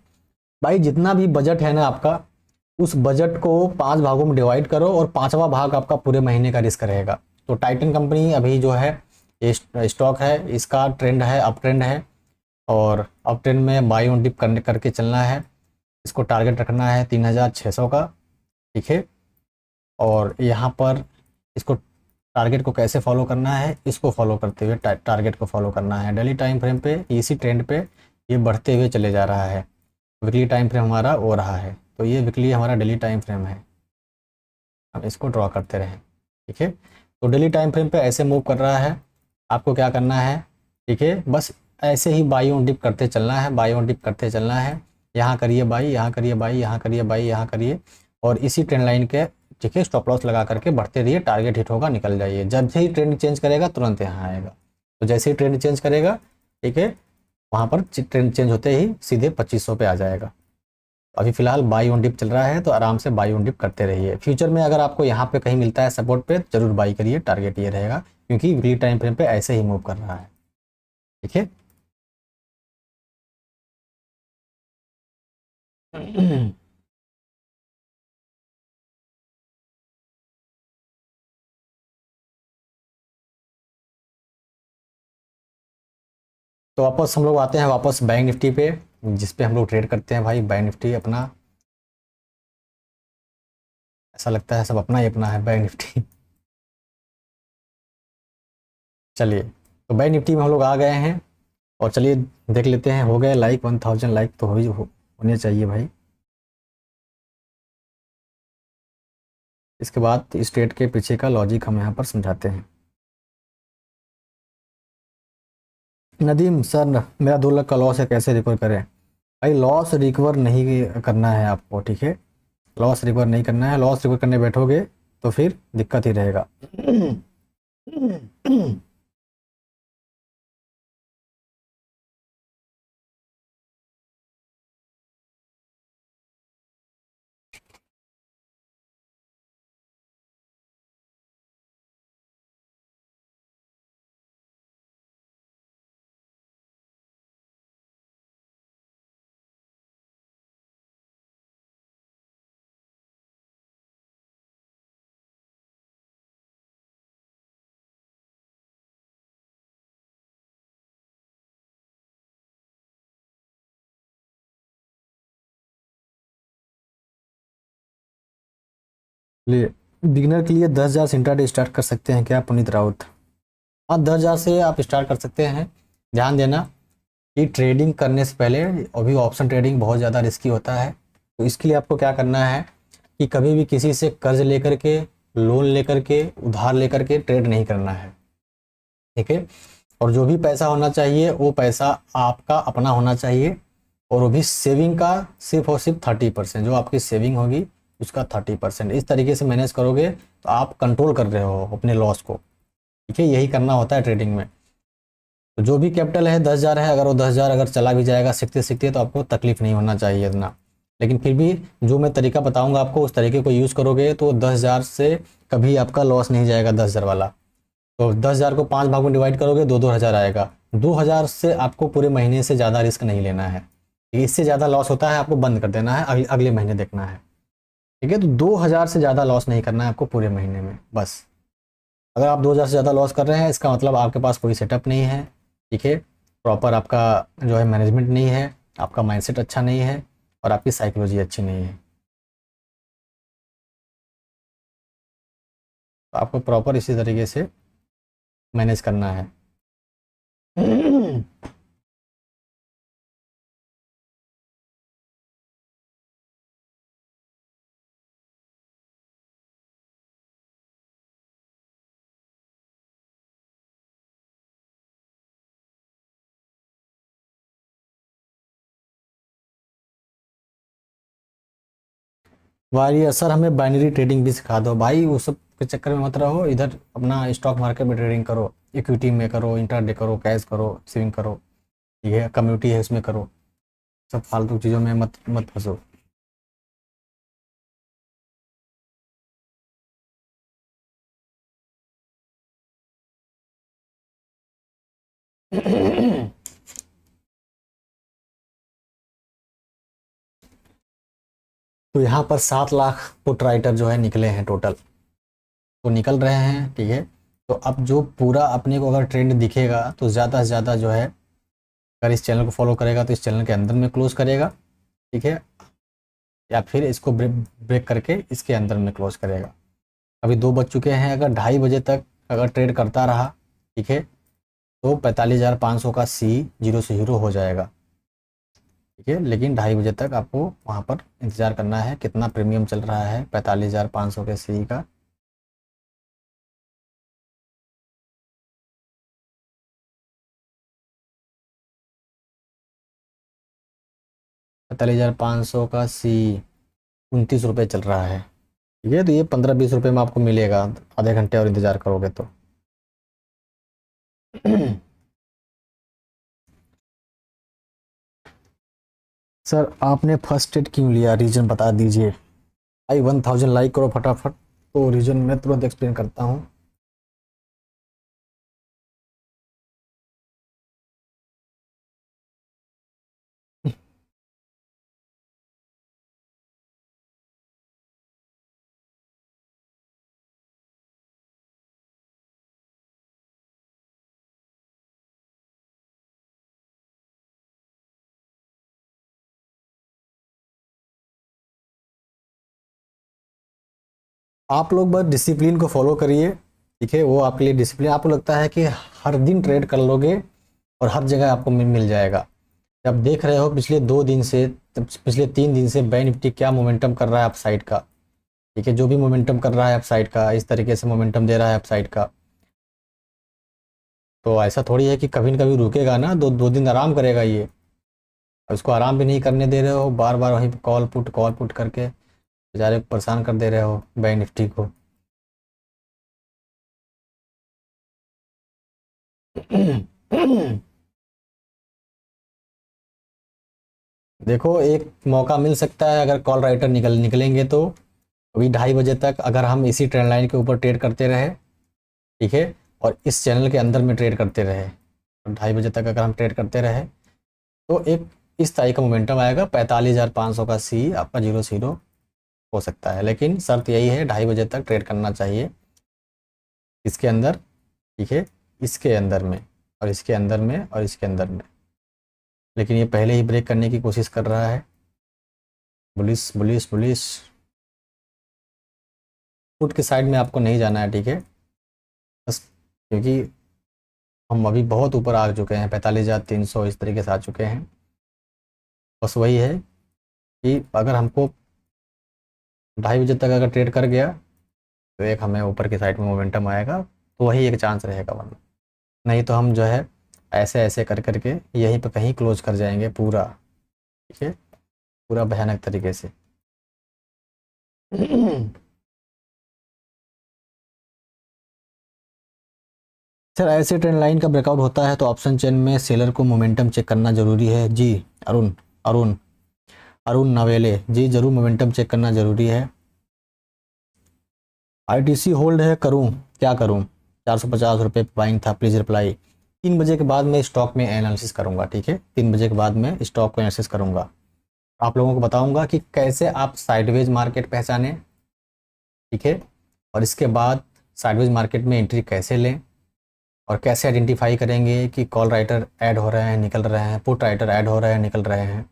भाई, जितना भी बजट है ना आपका, उस बजट को 5 भागों में डिवाइड करो और 5वां भाग आपका पूरे महीने का रिस्क रहेगा। तो टाइटन कंपनी अभी जो है ये स्टॉक है, इसका ट्रेंड है, अप ट्रेंड है, और अप ट्रेंड में बाई ऑन डिप करने करके चलना है। इसको टारगेट रखना है 3,600 का, ठीक है। और यहाँ पर इसको टारगेट को कैसे फॉलो करना है, इसको फॉलो करते हुए टारगेट को फॉलो करना है। डेली टाइम फ्रेम पे इसी ट्रेंड पे ये बढ़ते हुए चले जा रहा है। वीकली टाइम फ्रेम हमारा हो रहा है, तो ये वीकली हमारा डेली टाइम फ्रेम है, हम इसको ड्रॉ करते रहें, ठीक है। तो डेली टाइम फ्रेम पे ऐसे मूव कर रहा है, आपको क्या करना है, ठीक है, बस ऐसे ही बाई ऑन डिप करते चलना है, बाई ऑन डिप करते चलना है। यहाँ करिए बाई, यहाँ करिए बाई, यहाँ करिए बाई, यहाँ करिए, और इसी ट्रेंड लाइन के, ठीक है, स्टॉप लॉस लगा करके बढ़ते रहिए। टारगेट हिट होगा, निकल जाइए। जब ही ट्रेंड चेंज करेगा तुरंत यहाँ आएगा। तो जैसे ही ट्रेंड चेंज करेगा, ठीक है, वहाँ पर ट्रेंड चेंज होते ही सीधे 2500 पे आ जाएगा। अभी फिलहाल बाई ऑन डिप चल रहा है, तो आराम से बाई ऑन डिप करते रहिए। फ्यूचर में अगर आपको यहाँ पे कहीं मिलता है सपोर्ट पे, जरूर बाई करिए, टारगेट ये रहेगा, क्योंकि वीकली टाइम फ्रेम पे ऐसे ही मूव कर रहा है, ठीक है। तो वापस हम लोग आते हैं वापस बैंक निफ्टी पे, जिस पे हम लोग ट्रेड करते हैं भाई। बैंक निफ्टी अपना, ऐसा लगता है सब अपना ही अपना है बैंक निफ्टी। चलिए, तो बैंक निफ्टी में हम लोग आ गए हैं, और चलिए देख लेते हैं। हो गए लाइक, 1000 लाइक तो होने चाहिए भाई। इसके बाद इस ट्रेड के पीछे का लॉजिक हम यहाँ पर समझाते हैं। नदीम सर, मेरा 2 लाख का लॉस है, कैसे रिकवर करें? भाई लॉस रिकवर नहीं करना है आपको, ठीक है। लॉस रिकवर नहीं करना है। लॉस रिकवर करने बैठोगे तो फिर दिक्कत ही रहेगा। लिए बिगिनर के लिए 10,000 से इंट्राडे स्टार्ट कर सकते हैं क्या पुनीत राउत? हाँ, 10,000 से आप स्टार्ट कर सकते हैं। ध्यान देना कि ट्रेडिंग करने से पहले, अभी ऑप्शन ट्रेडिंग बहुत ज़्यादा रिस्की होता है, तो इसके लिए आपको क्या करना है कि कभी भी किसी से कर्ज लेकर के, लोन लेकर के, उधार लेकर के ट्रेड नहीं करना है, ठीक है। और जो भी पैसा होना चाहिए वो पैसा आपका अपना होना चाहिए, और वो भी सेविंग का सिर्फ और सिर्फ 30%, जो आपकी सेविंग होगी उसका 30%। इस तरीके से मैनेज करोगे तो आप कंट्रोल कर रहे हो अपने लॉस को, ठीक है। यही करना होता है ट्रेडिंग में। तो जो भी कैपिटल है 10,000 है, अगर वो 10,000 अगर चला भी जाएगा सीखते सीखते, तो आपको तकलीफ नहीं होना चाहिए इतना। लेकिन फिर भी जो मैं तरीका बताऊंगा आपको, उस तरीके को यूज़ करोगे तो 10,000 से कभी आपका लॉस नहीं जाएगा, 10,000 वाला। तो 10,000 को 5 भागों में डिवाइड करोगे, 2-2 हज़ार आएगा। 2,000 से आपको पूरे महीने से ज़्यादा रिस्क नहीं लेना है। इससे ज़्यादा लॉस होता है आपको बंद कर देना है, अगले महीने देखना है, ठीक है। तो 2,000 से ज़्यादा लॉस नहीं करना है आपको पूरे महीने में, बस। अगर आप 2,000 से ज़्यादा लॉस कर रहे हैं, इसका मतलब आपके पास कोई सेटअप नहीं है, ठीक है। प्रॉपर आपका जो है मैनेजमेंट नहीं है, आपका माइंडसेट अच्छा नहीं है, और आपकी साइकोलॉजी अच्छी नहीं है। तो आपको प्रॉपर इसी तरीके से मैनेज करना है। वाही सर हमें बाइनरी ट्रेडिंग भी सिखा दो भाई, वो सब के चक्कर में मत रहो, इधर अपना स्टॉक मार्केट में ट्रेडिंग करो, इक्विटी में करो, इंट्राडे करो, कैश करो, सेविंग करो, ठीक है, कम्युनिटी है उसमें करो, सब फालतू चीज़ों में मत मत फंसो। तो यहाँ पर 7 लाख पुट राइटर जो है निकले हैं टोटल, तो निकल रहे हैं, ठीक है। तो अब जो पूरा अपने को अगर ट्रेंड दिखेगा तो ज़्यादा से ज़्यादा जो है, अगर इस चैनल को फॉलो करेगा तो इस चैनल के अंदर में क्लोज करेगा, ठीक है, या फिर इसको ब्रेक करके इसके अंदर में क्लोज करेगा। अभी 2 बज चुके हैं, अगर 2:30 बजे तक अगर ट्रेड करता रहा, ठीक है, तो 45,500 का सी जीरो से हीरो हो जाएगा, ठीक है। लेकिन 2:30 बजे तक आपको वहाँ पर इंतज़ार करना है, कितना प्रीमियम चल रहा है 45,500 के सी का। ₹45,500 का सी 29 रुपये चल रहा है, ठीक है। तो ये 15-20 रुपये में आपको मिलेगा, आधे घंटे और इंतज़ार करोगे तो। सर आपने फर्स्ट एड क्यों लिया, रीज़न बता दीजिए। भाई 1000 लाइक करो फटाफट, तो रीज़न मैं तुरंत एक्सप्लेन करता हूँ। आप लोग बस डिसिप्लिन को फॉलो करिए, ठीक है, वो आपके लिए डिसिप्लिन, आपको लगता है कि हर दिन ट्रेड कर लोगे और हर जगह आपको मिल जाएगा। जब देख रहे हो पिछले 2 दिन से, पिछले 3 दिन से बैंक निफ्टी क्या मोमेंटम कर रहा है अप साइड का, ठीक है, जो भी मोमेंटम कर रहा है अप साइड का, इस तरीके से मोमेंटम दे रहा है अप साइड का। तो ऐसा थोड़ी है कि कभी न कभी रुकेगा ना, 2 दिन आराम करेगा ये। उसको आराम भी नहीं करने दे रहे हो, बार बार वहीं कॉल पुट करके बेचारे को परेशान कर दे रहे हो बैंक निफ्टी को। देखो एक मौका मिल सकता है, अगर कॉल राइटर निकलेंगे तो अभी 2:30 बजे तक अगर हम इसी ट्रेंड लाइन के ऊपर ट्रेड करते रहे, ठीक है, और इस चैनल के अंदर में ट्रेड करते रहे, तो 2:30 बजे तक अगर हम ट्रेड करते रहे तो एक इस तारीख का मोमेंटम आएगा, 45,500 का सी आपका जीरो जीरो हो सकता है। लेकिन शर्त यही है 2:30 बजे तक ट्रेड करना चाहिए इसके अंदर, ठीक है, इसके अंदर में और इसके अंदर में और इसके अंदर में। लेकिन ये पहले ही ब्रेक करने की कोशिश कर रहा है, बुलिस बुलिस बुलिस। पुट के साइड में आपको नहीं जाना है, ठीक है, बस, क्योंकि हम अभी बहुत ऊपर आ चुके हैं, 45,300 इस तरीके से आ चुके हैं। बस वही है कि अगर हमको 2:30 बजे तक अगर ट्रेड कर गया तो एक हमें ऊपर की साइड में मोमेंटम आएगा, तो वही एक चांस रहेगा, वरना नहीं तो हम जो है ऐसे ऐसे कर करके यहीं पर कहीं क्लोज कर जाएंगे पूरा, ठीक है, पूरा भयानक तरीके से। सर ऐसे ट्रेंड लाइन का ब्रेकआउट होता है तो ऑप्शन चेन में सेलर को मोमेंटम चेक करना ज़रूरी है जी। अरुण अरुण अरुण नवेले जी, ज़रूर मोमेंटम चेक करना ज़रूरी है। आईटीसी होल्ड है, करूं क्या करूं, 450 रुपये बाइंग था, प्लीज़ रिप्लाई। 3 बजे के बाद मैं स्टॉक में एनालिसिस करूंगा, ठीक है, 3 बजे के बाद मैं स्टॉक को एनालिसिस करूंगा, आप लोगों को बताऊंगा कि कैसे आप साइडवेज मार्केट पहचानें, ठीक है, और इसके बाद साइडवेज मार्केट में एंट्री कैसे लें, और कैसे आइडेंटिफाई करेंगे कि कॉल राइटर ऐड हो रहे हैं निकल रहे हैं, पुट राइटर ऐड हो रहे हैं निकल रहे हैं।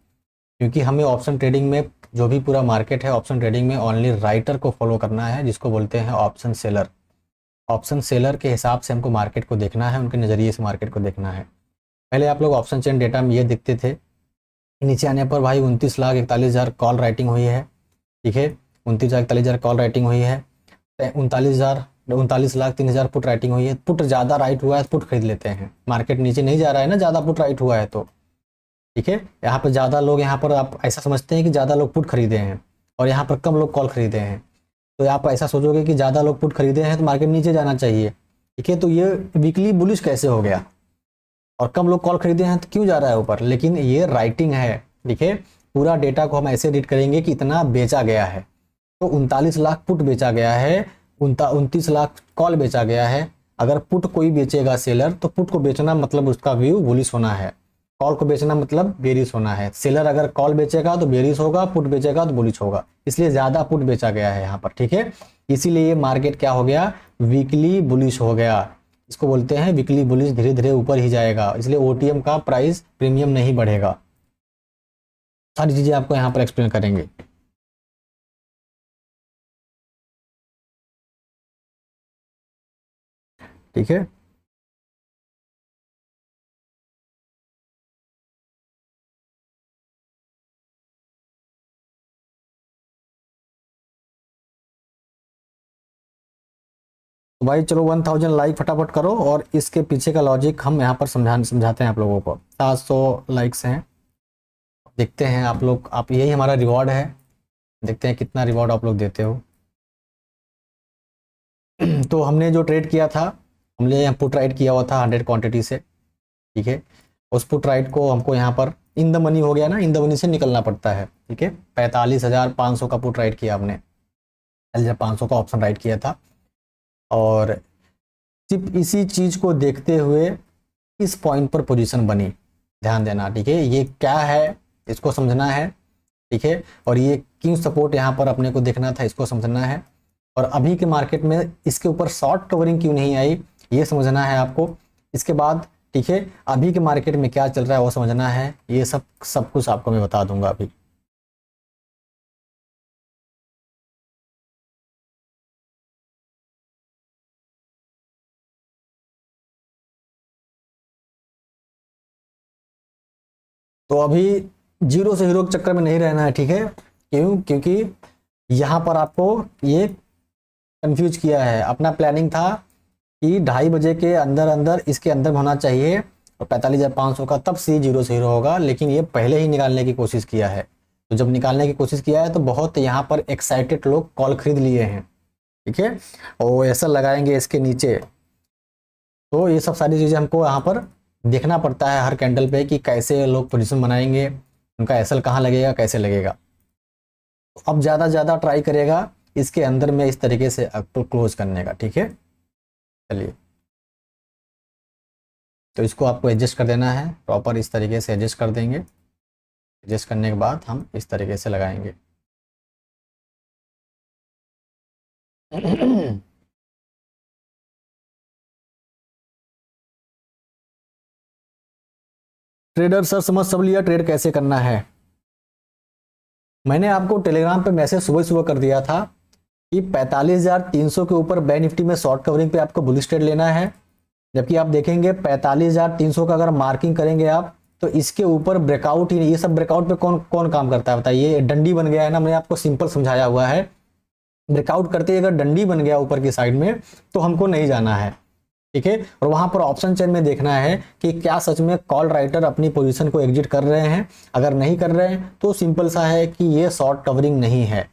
क्योंकि हमें ऑप्शन ट्रेडिंग में जो भी पूरा मार्केट है, ऑप्शन ट्रेडिंग में ओनली राइटर को फॉलो करना है, जिसको बोलते हैं ऑप्शन सेलर। ऑप्शन सेलर के हिसाब से हमको मार्केट को देखना है, उनके नज़रिए से मार्केट को देखना है। पहले आप लोग ऑप्शन चेन डेटा में ये देखते थे, नीचे आने पर भाई 29,41,000 कॉल राइटिंग हुई है, ठीक है, 29,41,000 कॉल राइटिंग हुई है, 39,03,000 पुट राइटिंग हुई है। पुट ज़्यादा राइट हुआ है तो पुट खरीद लेते हैं, मार्केट नीचे नहीं जा रहा है ना, ज़्यादा पुट राइट हुआ है तो, ठीक है, यहाँ पर ज़्यादा लोग, यहाँ पर आप ऐसा समझते हैं कि ज़्यादा लोग पुट खरीदे हैं और यहाँ पर कम लोग कॉल खरीदे हैं, तो आप ऐसा सोचोगे कि ज़्यादा लोग पुट खरीदे हैं तो मार्केट नीचे जाना चाहिए। ठीक है, तो ये वीकली बुलिश कैसे हो गया, और कम लोग कॉल खरीदे हैं तो क्यों जा रहा है ऊपर। लेकिन ये राइटिंग है। देखिए पूरा डेटा को हम ऐसे रीड करेंगे कि इतना बेचा गया है, तो 39 लाख पुट बेचा गया है, 29 लाख कॉल बेचा गया है। अगर पुट कोई बेचेगा सेलर, तो पुट को बेचना मतलब उसका व्यू बुलिश होना है, कॉल को बेचना मतलब बेरिश होना है। सेलर अगर कॉल बेचेगा तो बेरिश होगा, पुट बेचेगा तो बुलिश होगा, इसलिए ज्यादा पुट बेचा गया है यहाँ पर। ठीक है, इसीलिए ये मार्केट क्या हो गया, वीकली बुलिश हो गया। इसको बोलते हैं वीकली बुलिश, धीरे धीरे ऊपर ही जाएगा, इसलिए ओटीएम का प्राइस प्रीमियम नहीं बढ़ेगा। सारी चीजें आपको यहाँ पर एक्सप्लेन करेंगे। ठीक है, तो भाई चलो 1000 लाइक फटाफट करो, और इसके पीछे का लॉजिक हम यहाँ पर समझाते हैं आप लोगों को। 700 लाइक्स हैं, देखते हैं आप लोग, आप यही हमारा रिवॉर्ड है, देखते हैं कितना रिवॉर्ड आप लोग देते हो। तो हमने जो ट्रेड किया था, हमने पुट राइट किया हुआ था 100 क्वांटिटी से। ठीक है, उस पुट राइट को हमको यहाँ पर इन द मनी हो गया ना, इन द मनी से निकलना पड़ता है। ठीक है, 45,500 का पुट राइट किया हमने, 500 का ऑप्शन राइट किया था, और सिर्फ इसी चीज को देखते हुए इस पॉइंट पर पोजीशन बनी। ध्यान देना, ठीक है, ये क्या है इसको समझना है। ठीक है, और ये क्यों सपोर्ट यहाँ पर अपने को देखना था, इसको समझना है। और अभी के मार्केट में इसके ऊपर शॉर्ट कवरिंग क्यों नहीं आई, ये समझना है आपको। इसके बाद ठीक है, अभी के मार्केट में क्या चल रहा है वो समझना है। ये सब कुछ आपको मैं बता दूंगा अभी। तो अभी जीरो से हीरो के चक्कर में नहीं रहना है। ठीक है, क्योंकि यहाँ पर आपको ये कंफ्यूज किया है। अपना प्लानिंग था कि 2:30 बजे के अंदर अंदर इसके अंदर होना चाहिए, और 45,500 का तब से जीरो से हीरो होगा, लेकिन ये पहले ही निकालने की कोशिश किया है। तो जब निकालने की कोशिश किया है तो बहुत यहाँ पर एक्साइटेड लोग कॉल खरीद लिए हैं। ठीक है, और ऐसा लगाएंगे इसके नीचे, तो ये सब सारी चीज़ें हमको यहाँ पर देखना पड़ता है हर कैंडल पे कि कैसे लोग पोजीशन बनाएंगे, उनका एसएल कहाँ लगेगा, कैसे लगेगा। तो अब ज़्यादा ट्राई करेगा इसके अंदर में इस तरीके से आपको क्लोज करने का। ठीक है, चलिए, तो इसको आपको एडजस्ट कर देना है प्रॉपर, इस तरीके से एडजस्ट कर देंगे। एडजस्ट करने के बाद हम इस तरीके से लगाएंगे। ट्रेडर सर समझ सब लिया, ट्रेड कैसे करना है। मैंने आपको टेलीग्राम पे मैसेज सुबह सुबह कर दिया था कि 45,300 के ऊपर बैंक निफ्टी में शॉर्ट कवरिंग पे आपको बुलिश ट्रेड लेना है। जबकि आप देखेंगे 45,300 का अगर मार्किंग करेंगे आप, तो इसके ऊपर ब्रेकआउट ही नहीं। ये सब ब्रेकआउट पे कौन कौन काम करता है बताइए। डंडी बन गया है ना, मैंने आपको सिंपल समझाया हुआ है। ब्रेकआउट करते ही अगर डंडी बन गया ऊपर की साइड में, तो हमको नहीं जाना है। ठीक है, और वहां पर ऑप्शन चेन में देखना है कि क्या सच में कॉल राइटर अपनी पोजीशन को एग्जिट कर रहे हैं। अगर नहीं कर रहे हैं तो सिंपल सा है कि ये शॉर्ट कवरिंग नहीं है।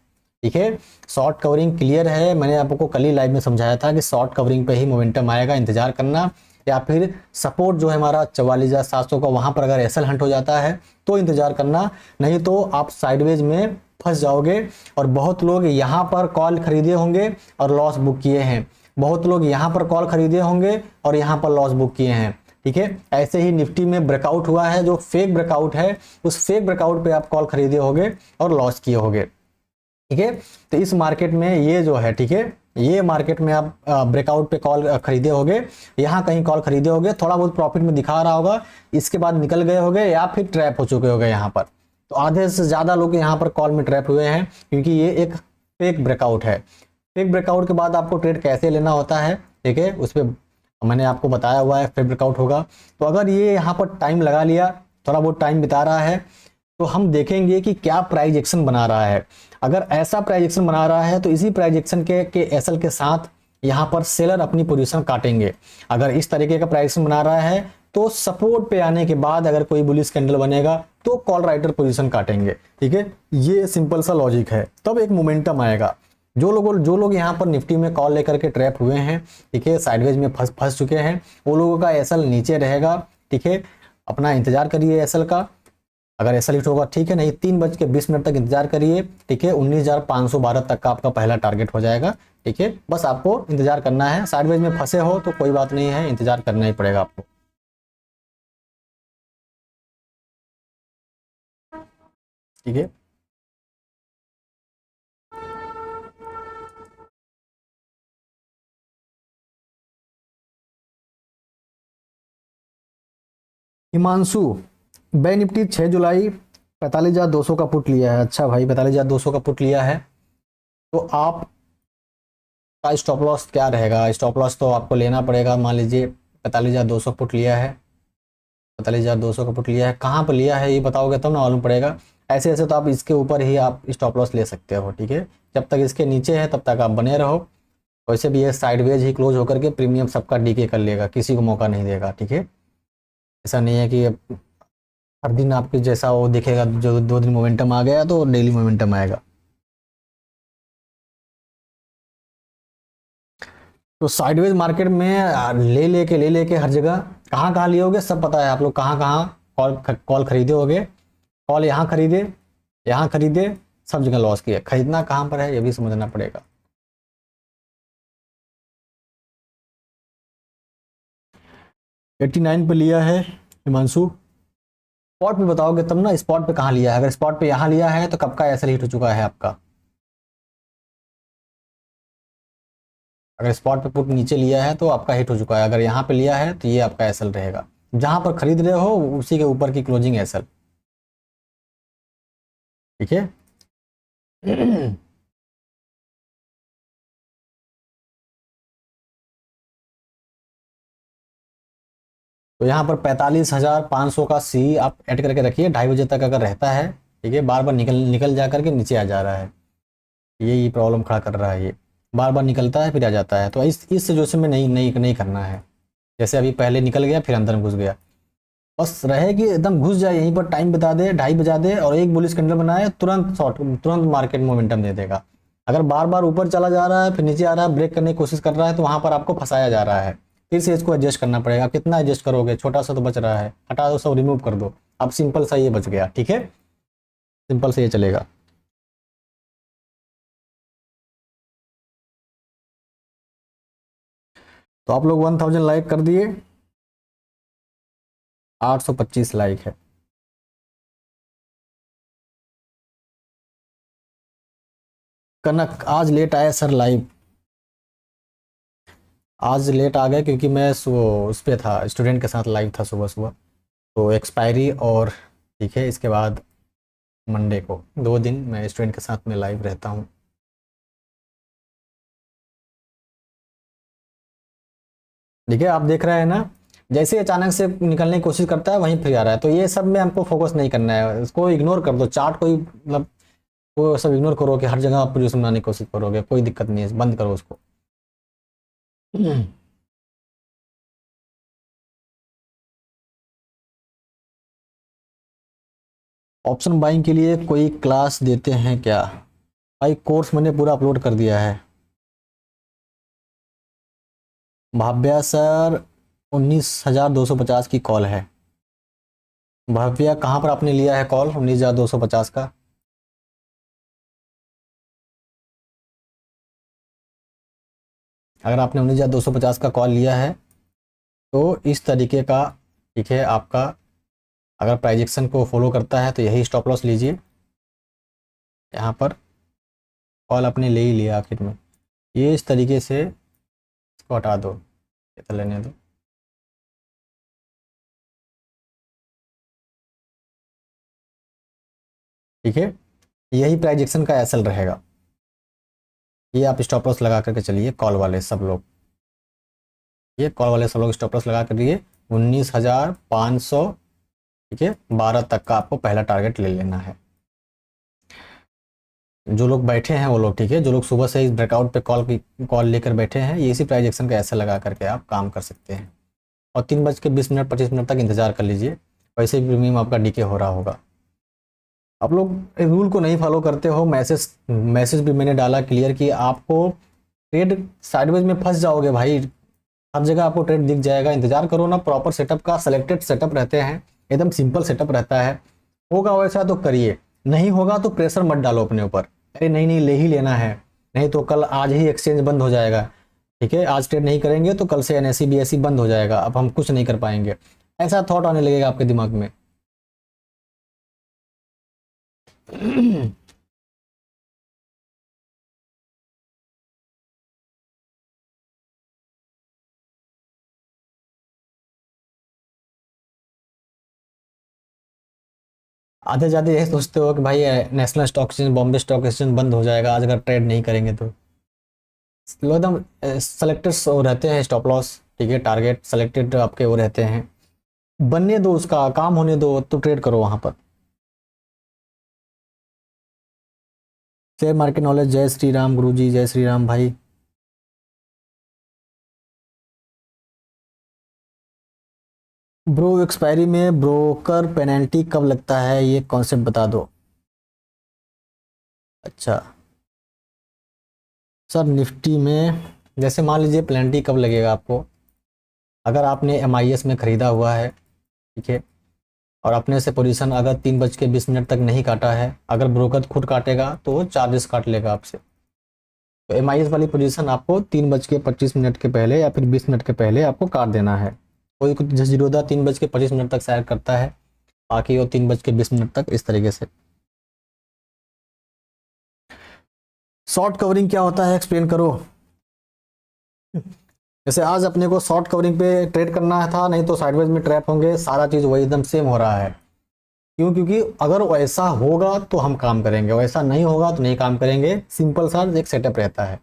ठीक है, शॉर्ट कवरिंग क्लियर है। मैंने आपको कल ही लाइव में समझाया था कि शॉर्ट कवरिंग पे ही मोमेंटम आएगा, इंतजार करना। या फिर सपोर्ट जो है हमारा 44,700 का, वहां पर अगर एसएल हंट हो जाता है तो इंतजार करना, नहीं तो आप साइडवेज में फंस जाओगे। और बहुत लोग यहाँ पर कॉल खरीदे होंगे और लॉस बुक किए हैं, बहुत लोग यहाँ पर कॉल खरीदे होंगे और यहाँ पर लॉस बुक किए हैं। ठीक है, ऐसे ही निफ्टी में ब्रेकआउट हुआ है, जो फेक ब्रेकआउट है, उस फेक ब्रेकआउट पे आप कॉल खरीदे होंगे और लॉस किए होंगे। ठीक है, तो इस मार्केट में ये जो है, ठीक है, ये मार्केट में आप ब्रेकआउट पे कॉल खरीदे होंगे, यहाँ कहीं कॉल खरीदे होंगे, थोड़ा बहुत प्रॉफिट में दिखा रहा होगा, इसके बाद निकल गए होंगे या फिर ट्रैप हो चुके होंगे यहाँ पर। तो आधे से ज़्यादा लोग यहाँ पर कॉल में ट्रैप हुए हैं, क्योंकि ये एक फेक ब्रेकआउट है। फेक ब्रेकआउट के बाद आपको ट्रेड कैसे लेना होता है, ठीक है, उस पर मैंने आपको बताया हुआ है। फेक ब्रेकआउट होगा तो अगर ये यहाँ पर टाइम लगा लिया, थोड़ा बहुत टाइम बिता रहा है, तो हम देखेंगे कि क्या प्राइस एक्शन बना रहा है। अगर ऐसा प्राइस एक्शन बना रहा है तो इसी प्राइस एक्शन के एसएल के साथ यहाँ पर सेलर अपनी पोजीशन काटेंगे। अगर इस तरीके का प्राइस एक्शन बना रहा है तो सपोर्ट पे आने के बाद अगर कोई बुलिश कैंडल बनेगा तो कॉल राइटर पोजीशन काटेंगे। ठीक है, ये सिंपल सा लॉजिक है, तब एक मोमेंटम आएगा। जो लोग यहाँ पर निफ्टी में कॉल लेकर के ट्रैप हुए हैं, ठीक है, साइडवेज में फंस चुके हैं, वो लोगों का एसएल नीचे रहेगा। ठीक है, अपना इंतजार करिए एसएल का, अगर एसएल हिट होगा ठीक है, नहीं 3:20 तक इंतजार करिए। ठीक है, 19,512 तक का आपका पहला टारगेट हो जाएगा। ठीक है, बस आपको इंतजार करना है। साइडवेज में फंसे हो तो कोई बात नहीं है, इंतजार करना ही पड़ेगा आपको। ठीक है, हिमांशु, बैंक निफ्टी 6 जुलाई 45,200 का पुट लिया है। अच्छा भाई, 45,200 का पुट लिया है, तो आप का स्टॉप लॉस क्या रहेगा? स्टॉप लॉस तो आपको लेना पड़ेगा। मान लीजिए 45,200 पुट लिया है, 45,200 का पुट लिया है, कहाँ पर लिया है ये बताओगे तब ना मालूम पड़ेगा। ऐसे ऐसे तो आप इसके ऊपर ही आप स्टॉप लॉस ले सकते हो। ठीक है, जब तक इसके नीचे है तब तक आप बने रहो। वैसे भी ये साइडवेज ही क्लोज होकर के प्रीमियम सबका डीके कर लेगा, किसी को मौका नहीं देगा। ठीक है, ऐसा नहीं है कि हर दिन आपके जैसा वो दिखेगा, जो 2 दिन मोमेंटम आ गया तो डेली मोमेंटम आएगा। तो साइडवेज मार्केट में ले लेके हर जगह कहाँ कहाँ लिए होगे सब पता है आप लोग, कहाँ कहाँ कॉल खरीदे होगे। कॉल यहाँ खरीदे, सब जगह लॉस किया। खरीदना कहाँ पर है ये भी समझना पड़ेगा। $89 पे लिया है हिमांशु। स्पॉट पे बताओगे तब ना, स्पॉट पे कहाँ लिया है? अगर स्पॉट पे यहाँ लिया है तो कब का एसएल हिट हो चुका है आपका। अगर स्पॉट पे पुट नीचे लिया है तो आपका हिट हो चुका है, अगर यहाँ पे लिया है तो ये आपका एसएल रहेगा। जहां पर खरीद रहे हो उसी के ऊपर की क्लोजिंग एसएल। ठीक है तो यहाँ पर 45,500 का सी आप ऐड करके रखिए। 2:30 बजे तक अगर रहता है, ठीक है, बार बार निकल जा करके नीचे आ जा रहा है, ये प्रॉब्लम खड़ा कर रहा है। ये बार बार निकलता है फिर आ जाता है, तो इस सिचुएशन में नहीं करना है। जैसे अभी पहले निकल गया फिर अंदर घुस गया, बस रहे कि एकदम घुस जाए, यहीं पर टाइम बता दे, 2:30 बजा दे और एक बुलिश कैंडल बनाए, तुरंत मार्केट मोमेंटम दे देगा। अगर बार बार ऊपर चला जा रहा है फिर नीचे आ रहा है, ब्रेक करने की कोशिश कर रहा है, तो वहां पर आपको फंसाया जा रहा है। फिर से इसको एडजस्ट करना पड़ेगा। कितना एडजस्ट करोगे? छोटा सा तो बच रहा है, हटा दो, सब रिमूव कर दो। अब सिंपल सा ये बच गया। ठीक है, सिंपल से ये चलेगा। तो आप लोग 1000 लाइक कर दिए, 825 लाइक है। कनक आज लेट आया सर लाइव, आज लेट आ गए क्योंकि मैं उस पर था, स्टूडेंट के साथ लाइव था सुबह सुबह, तो एक्सपायरी और ठीक है इसके बाद मंडे को 2 दिन मैं स्टूडेंट के साथ में लाइव रहता हूँ। ठीक है, आप देख रहे हैं ना, जैसे ही अचानक से निकलने की कोशिश करता है वहीं फिर आ रहा है। तो ये सब में हमको फोकस नहीं करना है, इसको इग्नोर कर दो। चार्ट कोई मतलब वो सब इग्नोर करो कि हर जगह आप पोजीशन बनाने की कोशिश करोगे, कोई दिक्कत नहीं है, बंद करो उसको। ऑप्शन बाइंग के लिए कोई क्लास देते हैं क्या? भाई कोर्स मैंने पूरा अपलोड कर दिया है। भाव्या सर 19,250 की कॉल है। भाव्या कहाँ पर आपने लिया है कॉल 19,250 का? अगर आपने 19,250 का कॉल लिया है तो इस तरीके का, ठीक है, आपका अगर प्राइजेक्शन को फॉलो करता है तो यही स्टॉप लॉस लीजिए। यहाँ पर कॉल आपने ले ही लिया आखिर में, ये इस तरीके से इसको हटा दो, ये तो लेने दो। ठीक है, यही प्राइजेक्शन का एसएल रहेगा। ये आप स्टॉप लॉस लगा करके चलिए, कॉल वाले सब लोग, ये कॉल वाले सब लोग स्टॉप लॉस लगा कर दिए 19,500। ठीक है, 12 तक का आपको पहला टारगेट ले लेना है। जो लोग बैठे हैं वो लोग, ठीक है, जो लोग सुबह से इस ब्रेकआउट पे कॉल लेकर बैठे हैं, ये इसी प्राइजेक्शन का ऐसा लगा करके आप काम कर सकते हैं। और 3:20 25 मिनट तक इंतजार कर लीजिए, वैसे भी प्रीमियम आपका डीके हो रहा होगा। आप लोग रूल को नहीं फॉलो करते हो। मैसेज मैसेज भी मैंने डाला क्लियर कि आपको ट्रेड साइडवेज में फंस जाओगे भाई, हर जगह आपको ट्रेड दिख जाएगा। इंतजार करो ना प्रॉपर सेटअप का, सिलेक्टेड सेटअप रहते हैं, एकदम सिंपल सेटअप रहता है। होगा वैसा तो करिए, नहीं होगा तो प्रेशर मत डालो अपने ऊपर, अरे नहीं नहीं ले ही लेना है, नहीं तो कल आज ही एक्सचेंज बंद हो जाएगा। ठीक है, आज ट्रेड नहीं करेंगे तो कल से एनएससी बीएससी बंद हो जाएगा, अब हम कुछ नहीं कर पाएंगे, ऐसा थॉट आने लगेगा आपके दिमाग में। आधे ज्यादा यही सोचते हो कि भाई national stock exchange, Bombay stock exchange बंद हो जाएगा आज अगर ट्रेड नहीं करेंगे तो। लोग एकदम सेलेक्टेड रहते हैं स्टॉप लॉस, ठीक है, टारगेट सेलेक्टेड आपके वो रहते हैं, बनने दो, उसका काम होने दो तो ट्रेड करो वहां पर। शेयर मार्केट नॉलेज, जय श्री राम गुरु जी, जय श्री राम भाई। ब्रो एक्सपायरी में ब्रोकर पेनल्टी कब लगता है, ये कॉन्सेप्ट बता दो। अच्छा सर, निफ्टी में जैसे मान लीजिए पेनल्टी कब लगेगा आपको, अगर आपने एमआईएस में ख़रीदा हुआ है, ठीक है, और अपने से पोजीशन अगर 3:20 तक नहीं काटा है, अगर ब्रोकर खुद काटेगा तो वो चार्जेस काट लेगा आपसे। तो एमआईएस वाली पोजीशन आपको 3:25 के पहले या फिर 20 मिनट के पहले आपको काट देना है। कोई कुछ जीरोधा 3:25 तक सैर करता है, बाकी वो 3:20 तक, इस तरीके से। शॉर्ट कवरिंग क्या होता है एक्सप्लेन करो। जैसे आज अपने को शॉर्ट कवरिंग पे ट्रेड करना था, नहीं तो साइडवेज में ट्रैप होंगे, सारा चीज वही एकदम सेम हो रहा है। क्यों? क्योंकि अगर वैसा होगा तो हम काम करेंगे, वैसा नहीं होगा तो नहीं काम करेंगे, सिंपल सा एक सेटअप रहता है।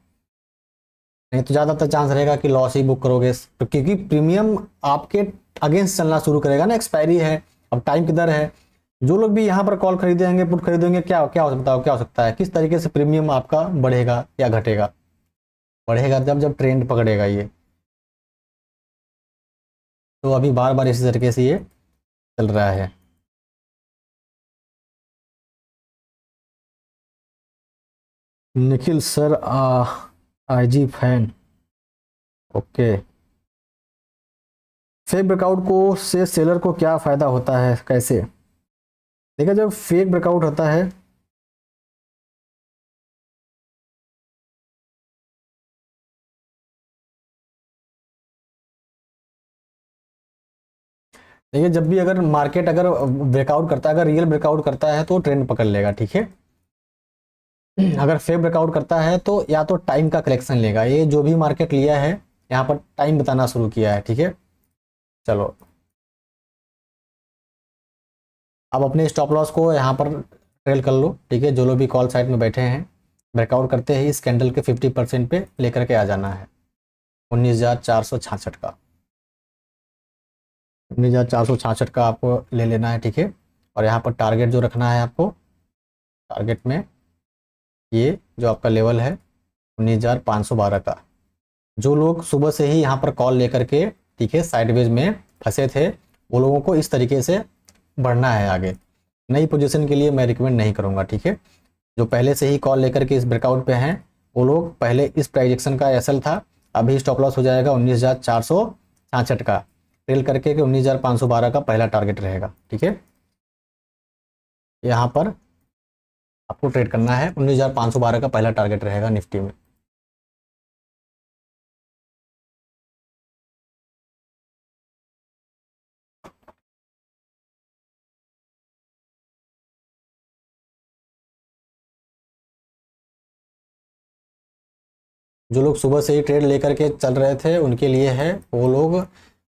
नहीं तो ज्यादातर चांस रहेगा कि लॉस ही बुक करोगे, तो क्योंकि प्रीमियम आपके अगेंस्ट चलना शुरू करेगा ना, एक्सपायरी है, अब टाइम किधर है। जो लोग भी यहाँ पर कॉल खरीदेंगे, पुट खरीदेंगे, क्या क्या हो सकता है, क्या हो सकता है, किस तरीके से प्रीमियम आपका बढ़ेगा या घटेगा। बढ़ेगा जब जब ट्रेंड पकड़ेगा ये। तो अभी बार बार इसी तरीके से ये चल रहा है। Nikhil sir, IG fan, okay. Fake breakout को से सेलर को क्या फ़ायदा होता है, कैसे? देखा, जब फेक ब्रेकआउट होता है, देखिए जब भी अगर मार्केट अगर ब्रेकआउट करता है, अगर रियल ब्रेकआउट करता है तो ट्रेंड पकड़ लेगा, ठीक है। अगर फेक ब्रेकआउट करता है तो या तो टाइम का कलेक्शन लेगा, ये जो भी मार्केट लिया है यहाँ पर टाइम बताना शुरू किया है, ठीक है। चलो, अब अपने स्टॉप लॉस को यहाँ पर ट्रेल कर लो, ठीक है। जो लोग भी कॉल साइड में बैठे हैं, ब्रेकआउट करते ही इस कैंडल के 50% पे लेकर के आ जाना है 19,466 का, 19,466 का आपको ले लेना है, ठीक है। और यहाँ पर टारगेट जो रखना है आपको, टारगेट में ये जो आपका लेवल है 19,512 का। जो लोग सुबह से ही यहाँ पर कॉल लेकर के, ठीक है, साइडवेज में फंसे थे, वो लोगों को इस तरीके से बढ़ना है आगे। नई पोजीशन के लिए मैं रिकमेंड नहीं करूँगा, ठीक है। जो पहले से ही कॉल लेकर के इस ब्रेकआउट पे हैं, वो लोग पहले इस प्राइजेक्शन का एसएल था, अभी स्टॉप लॉस हो जाएगा 19,466 का, ट्रेल करके 19,512 का पहला टारगेट रहेगा, ठीक है। यहाँ पर आपको ट्रेड करना है, 19,512 का पहला टारगेट रहेगा निफ्टी में। जो लोग सुबह से ही ट्रेड लेकर के चल रहे थे उनके लिए है, वो लोग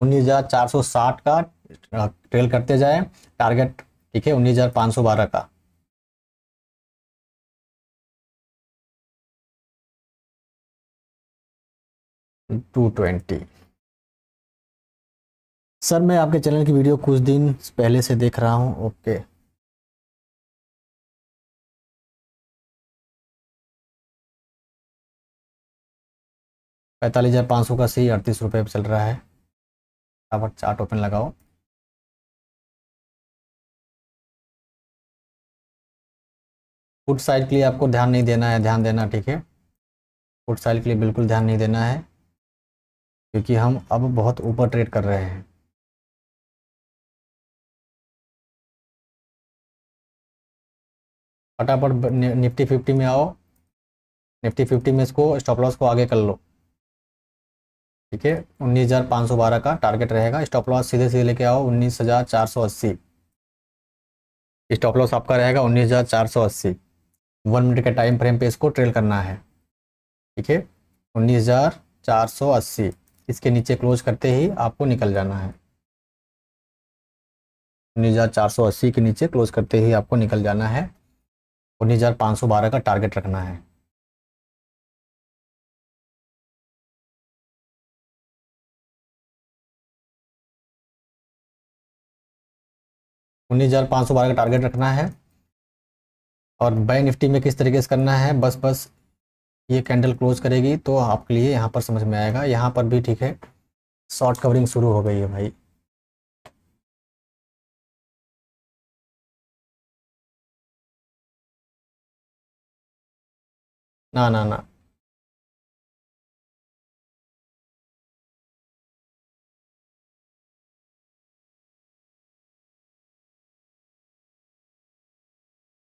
19,460 का ट्रेल करते जाए, टारगेट, ठीक है, 19,512 का। $220। सर मैं आपके चैनल की वीडियो कुछ दिन पहले से देख रहा हूँ, ओके। 45,500 का सही 38 रुपये चल रहा है। फटाफट चार्ट ओपन लगाओ। पुट साइड के लिए आपको ध्यान नहीं देना है, ध्यान देना, ठीक है। पुट साइड के लिए बिल्कुल ध्यान नहीं देना है, क्योंकि हम अब बहुत ऊपर ट्रेड कर रहे हैं। फटाफट निफ्टी 50 में आओ, निफ्टी 50 में इसको स्टॉप लॉस को आगे कर लो, ठीक है। 19,512 का टारगेट रहेगा। स्टॉप लॉस सीधे सीधे लेके आओ 19,480। स्टॉप लॉस आपका रहेगा 19,480। 1 मिनट के टाइम फ्रेम पे इसको ट्रेल करना है, ठीक है। 19,480 इसके नीचे क्लोज करते ही आपको निकल जाना है। 19,480 के नीचे क्लोज करते ही आपको निकल जाना है। 19,512 का टारगेट रखना है। $19,512 का टारगेट रखना है। और बैंक निफ्टी में किस तरीके से करना है, बस ये कैंडल क्लोज करेगी तो आपके लिए यहाँ पर समझ में आएगा। यहाँ पर भी ठीक है, शॉर्ट कवरिंग शुरू हो गई है भाई। ना ना ना,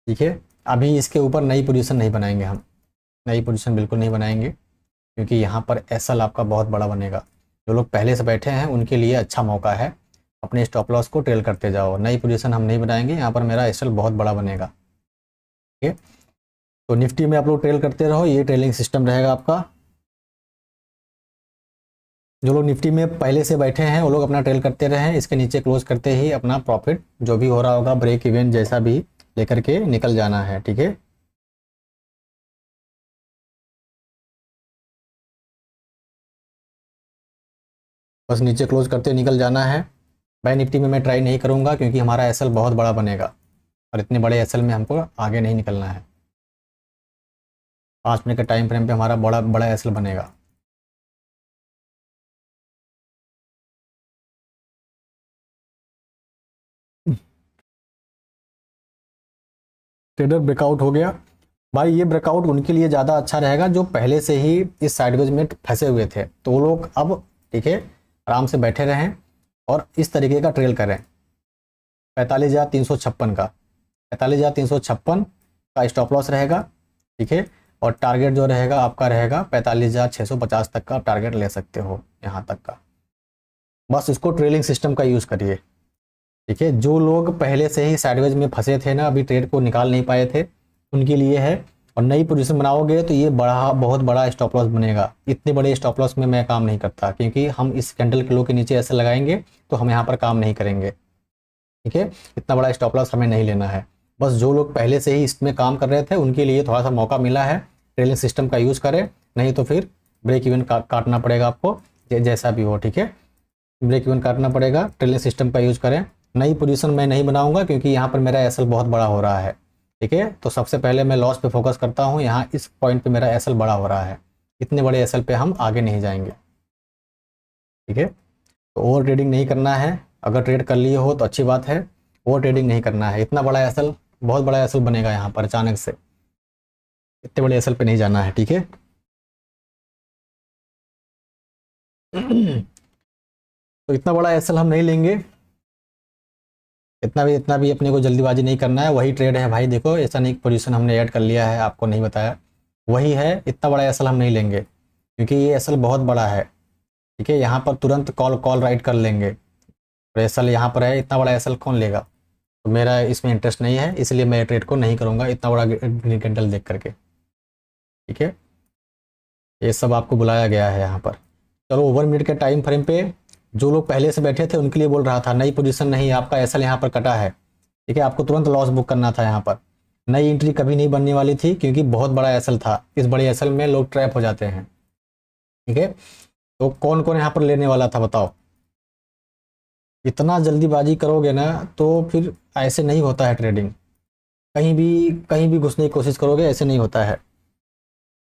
ठीक है। अभी इसके ऊपर नई पोजीशन नहीं बनाएंगे हम, नई पोजीशन बिल्कुल नहीं बनाएंगे, क्योंकि यहाँ पर एसएल आपका बहुत बड़ा बनेगा। जो लोग पहले से बैठे हैं उनके लिए अच्छा मौका है, अपने स्टॉप लॉस को ट्रेल करते जाओ। नई पोजीशन हम नहीं बनाएंगे, यहाँ पर मेरा एसएल बहुत बड़ा बनेगा, ठीक है। तो निफ्टी में आप लोग ट्रेल करते रहो, ये ट्रेलिंग सिस्टम रहेगा आपका। जो लोग निफ्टी में पहले से बैठे हैं वो लोग अपना ट्रेल करते रहें, इसके नीचे क्लोज करते ही अपना प्रॉफिट जो भी हो रहा होगा, ब्रेक इवन जैसा भी लेकर के निकल जाना है, ठीक है। बस नीचे क्लोज करते निकल जाना है। बैंक निफ्टी में मैं ट्राई नहीं करूंगा, क्योंकि हमारा एसएल बहुत बड़ा बनेगा और इतने बड़े एसएल में हमको आगे नहीं निकलना है। 5 मिनट के टाइम फ्रेम पे हमारा बड़ा बड़ा एसएल बनेगा। ट्रेडर ब्रेकआउट हो गया भाई। ये ब्रेकआउट उनके लिए ज़्यादा अच्छा रहेगा जो पहले से ही इस साइडवेज में फंसे हुए थे, तो वो लोग अब ठीक है आराम से बैठे रहें और इस तरीके का ट्रेल करें। 45,356 का, 45,356 का स्टॉप लॉस रहेगा, ठीक है। और टारगेट जो रहेगा आपका रहेगा 45,650 तक का, टारगेट ले सकते हो यहाँ तक का। बस इसको ट्रेलिंग सिस्टम का यूज़ करिए, ठीक है। जो लोग पहले से ही साइडवेज में फंसे थे ना, अभी ट्रेड को निकाल नहीं पाए थे, उनके लिए है। और नई पोजीशन बनाओगे तो ये बड़ा बहुत बड़ा स्टॉप लॉस बनेगा। इतने बड़े स्टॉप लॉस में मैं काम नहीं करता, क्योंकि हम इस कैंडल के लो के नीचे ऐसे लगाएंगे तो हम यहाँ पर काम नहीं करेंगे, ठीक है। इतना बड़ा स्टॉप लॉस हमें नहीं लेना है। बस जो लोग पहले से ही इसमें काम कर रहे थे उनके लिए थोड़ा सा मौका मिला है, ट्रेलिंग सिस्टम का यूज़ करें, नहीं तो फिर ब्रेक इवन काटना पड़ेगा आपको, जैसा भी हो, ठीक है। ब्रेक इवन काटना पड़ेगा, ट्रेलिंग सिस्टम का यूज़ करें। नई पोजीशन मैं नहीं बनाऊंगा, क्योंकि यहाँ पर मेरा एसएल बहुत बड़ा हो रहा है, ठीक है। तो सबसे पहले मैं लॉस पे फोकस करता हूँ। यहाँ इस पॉइंट पे मेरा एसएल बड़ा हो रहा है, इतने बड़े एसएल पे हम आगे नहीं जाएंगे, ठीक है। तो ओवर ट्रेडिंग नहीं करना है। अगर ट्रेड कर लिए हो तो अच्छी बात है, ओवर ट्रेडिंग नहीं करना है। इतना बड़ा एसएल, बहुत बड़ा एसएल बनेगा यहाँ पर अचानक से, इतने बड़े एसएल पे नहीं जाना है, ठीक है। तो इतना बड़ा एसएल हम नहीं लेंगे, इतना भी अपने को जल्दीबाजी नहीं करना है। वही ट्रेड है भाई, देखो ऐसा नहीं पोजीशन हमने ऐड कर लिया है, आपको नहीं बताया, वही है। इतना बड़ा एसएल हम नहीं लेंगे, क्योंकि ये एसएल बहुत बड़ा है, ठीक है। यहाँ पर तुरंत कॉल राइट कर लेंगे। तो एसएल यहाँ पर है, इतना बड़ा एसएल कौन लेगा। तो मेरा इसमें इंटरेस्ट नहीं है, इसलिए मैं ट्रेड को नहीं करूँगा इतना बड़ा ग्रीन कैंडल देख करके, ठीक है। ये सब आपको बुलाया गया है यहाँ पर। चलो ओवर मिनट के टाइम फ्रेम पे जो लोग पहले से बैठे थे उनके लिए बोल रहा था, नई पोजीशन नहीं, आपका एसएल यहाँ पर कटा है, ठीक है। आपको तुरंत लॉस बुक करना था यहाँ पर। नई एंट्री कभी नहीं बनने वाली थी, क्योंकि बहुत बड़ा एसएल था। इस बड़े एसएल में लोग ट्रैप हो जाते हैं, ठीक है। तो कौन कौन यहाँ पर लेने वाला था बताओ। इतना जल्दीबाजी करोगे ना तो फिर ऐसे नहीं होता है ट्रेडिंग। कहीं भी घुसने की कोशिश करोगे, ऐसे नहीं होता है।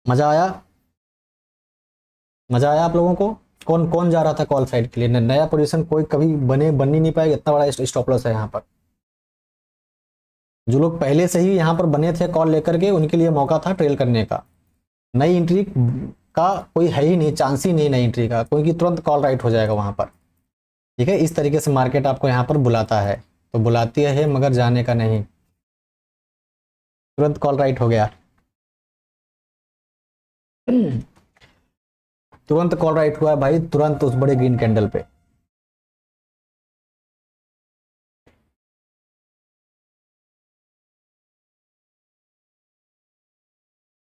मज़ा आया, मज़ा आया आप लोगों को। कौन कौन जा रहा था कॉल साइड के लिए। नया पोजीशन कोई कभी बन ही नहीं पाएगा, इतना बड़ा स्टॉप लॉस है यहाँ पर। जो लोग पहले से ही यहाँ पर बने थे कॉल लेकर के, उनके लिए मौका था ट्रेल करने का। नई एंट्री का कोई है ही नहीं, चांस ही नहीं नई एंट्री का, क्योंकि तुरंत कॉल राइट हो जाएगा वहां पर। ठीक है, इस तरीके से मार्केट आपको यहाँ पर बुलाता है, तो बुलाती है मगर जाने का नहीं। तुरंत कॉल राइट हो गया। तुरंत कॉल राइट हुआ है भाई, तुरंत उस बड़े ग्रीन कैंडल पे।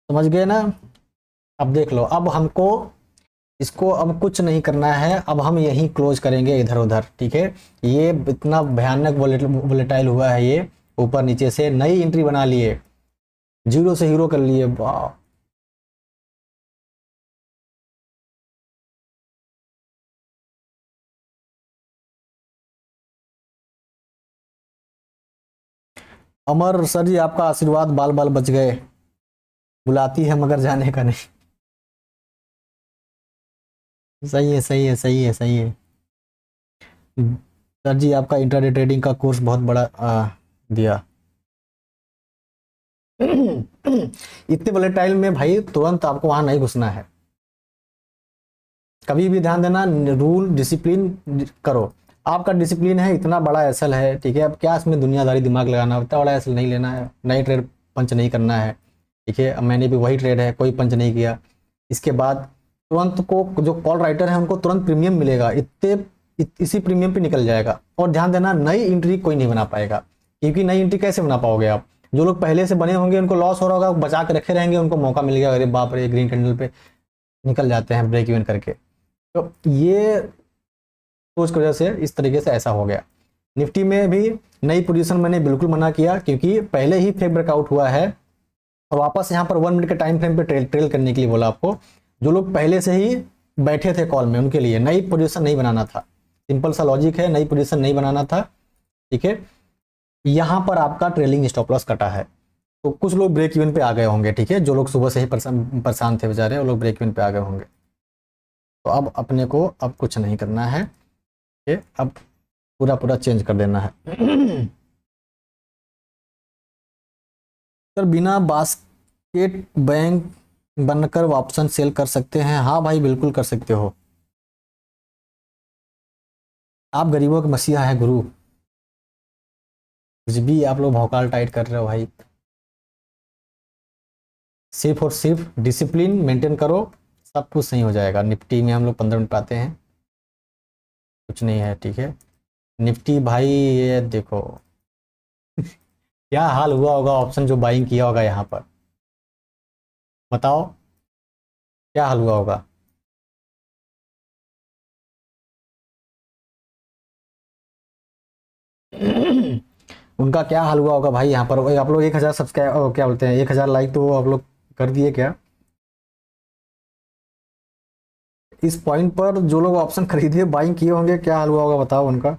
समझ गए ना? अब देख लो, अब हमको इसको अब कुछ नहीं करना है, अब हम यहीं क्लोज करेंगे इधर उधर। ठीक है, ये इतना भयानक वोलेटाइल हुआ है, ये ऊपर नीचे से नई एंट्री बना लिए, जीरो से हीरो कर लिए। वाह, अमर सर जी आपका आशीर्वाद, बाल बाल बच गए। बुलाती है मगर जाने का नहीं। सही है, सही है, सही है, सही है। सर जी आपका इंट्राडे ट्रेडिंग का कोर्स बहुत बड़ा दिया। इतने वोलेटाइल में भाई तुरंत आपको वहां नहीं घुसना है। कभी भी ध्यान देना, रूल डिसिप्लिन करो। आपका डिसिप्लिन है, इतना बड़ा एसल है, ठीक है, अब क्या इसमें दुनियादारी दिमाग लगाना, इतना बड़ा एसल नहीं लेना है, नई ट्रेड पंच नहीं करना है। ठीक है, अब मैंने भी वही ट्रेड है, कोई पंच नहीं किया। इसके बाद तुरंत को जो कॉल राइटर है उनको तुरंत प्रीमियम मिलेगा, इसी प्रीमियम पे निकल जाएगा। और ध्यान देना, नई एंट्री कोई नहीं बना पाएगा, क्योंकि नई एंट्री कैसे बना पाओगे आप? जो लोग पहले से बने होंगे उनको लॉस हो रहा होगा, बचा के रखे रहेंगे, उनको मौका मिल गया, अरे बाप रे ग्रीन कैंडल पे निकल जाते हैं ब्रेक इवन करके। तो ये सोच की वजह से इस तरीके से ऐसा हो गया। निफ्टी में भी नई पोजीशन मैंने बिल्कुल मना किया, क्योंकि पहले ही फेक ब्रेकआउट हुआ है, और वापस यहाँ पर 1 मिनट के टाइम फ्रेम पे ट्रेल करने के लिए बोला आपको। जो लोग पहले से ही बैठे थे कॉल में, उनके लिए नई पोजीशन नहीं बनाना था। सिंपल सा लॉजिक है, नई पोजीशन नहीं बनाना था। ठीक है, यहाँ पर आपका ट्रेलिंग स्टॉप लॉस कटा है, तो कुछ लोग ब्रेक इवन पे आ गए होंगे। ठीक है, जो लोग सुबह से ही परेशान थे बेचारे, वो लोग ब्रेक इवन पे आ गए होंगे। तो अब अपने को अब कुछ नहीं करना है, ये अब पूरा पूरा चेंज कर देना है। सर बिना बास्केट बैंक बनकर ऑप्शन सेल कर सकते हैं? हाँ भाई बिल्कुल कर सकते हो, आप गरीबों के मसीहा है गुरु। कुछ भी आप लोग भौकाल टाइट कर रहे हो भाई, सिर्फ और सिर्फ डिसिप्लिन मेंटेन करो, सब कुछ सही हो जाएगा। निफ्टी में हम लोग 15 मिनट पाते हैं, कुछ नहीं है। ठीक है, निफ्टी भाई ये देखो क्या हाल हुआ होगा, ऑप्शन जो बाइंग किया होगा यहाँ पर, बताओ क्या हाल हुआ होगा। उनका क्या हाल हुआ होगा भाई यहाँ पर। आप लोग 1,000 सब्सक्राइब, क्या बोलते हैं, 1,000 लाइक तो आप लोग कर दिए क्या? इस पॉइंट पर जो लोग ऑप्शन खरीदे बाइंग किए होंगे, क्या हाल हुआ होगा बताओ उनका।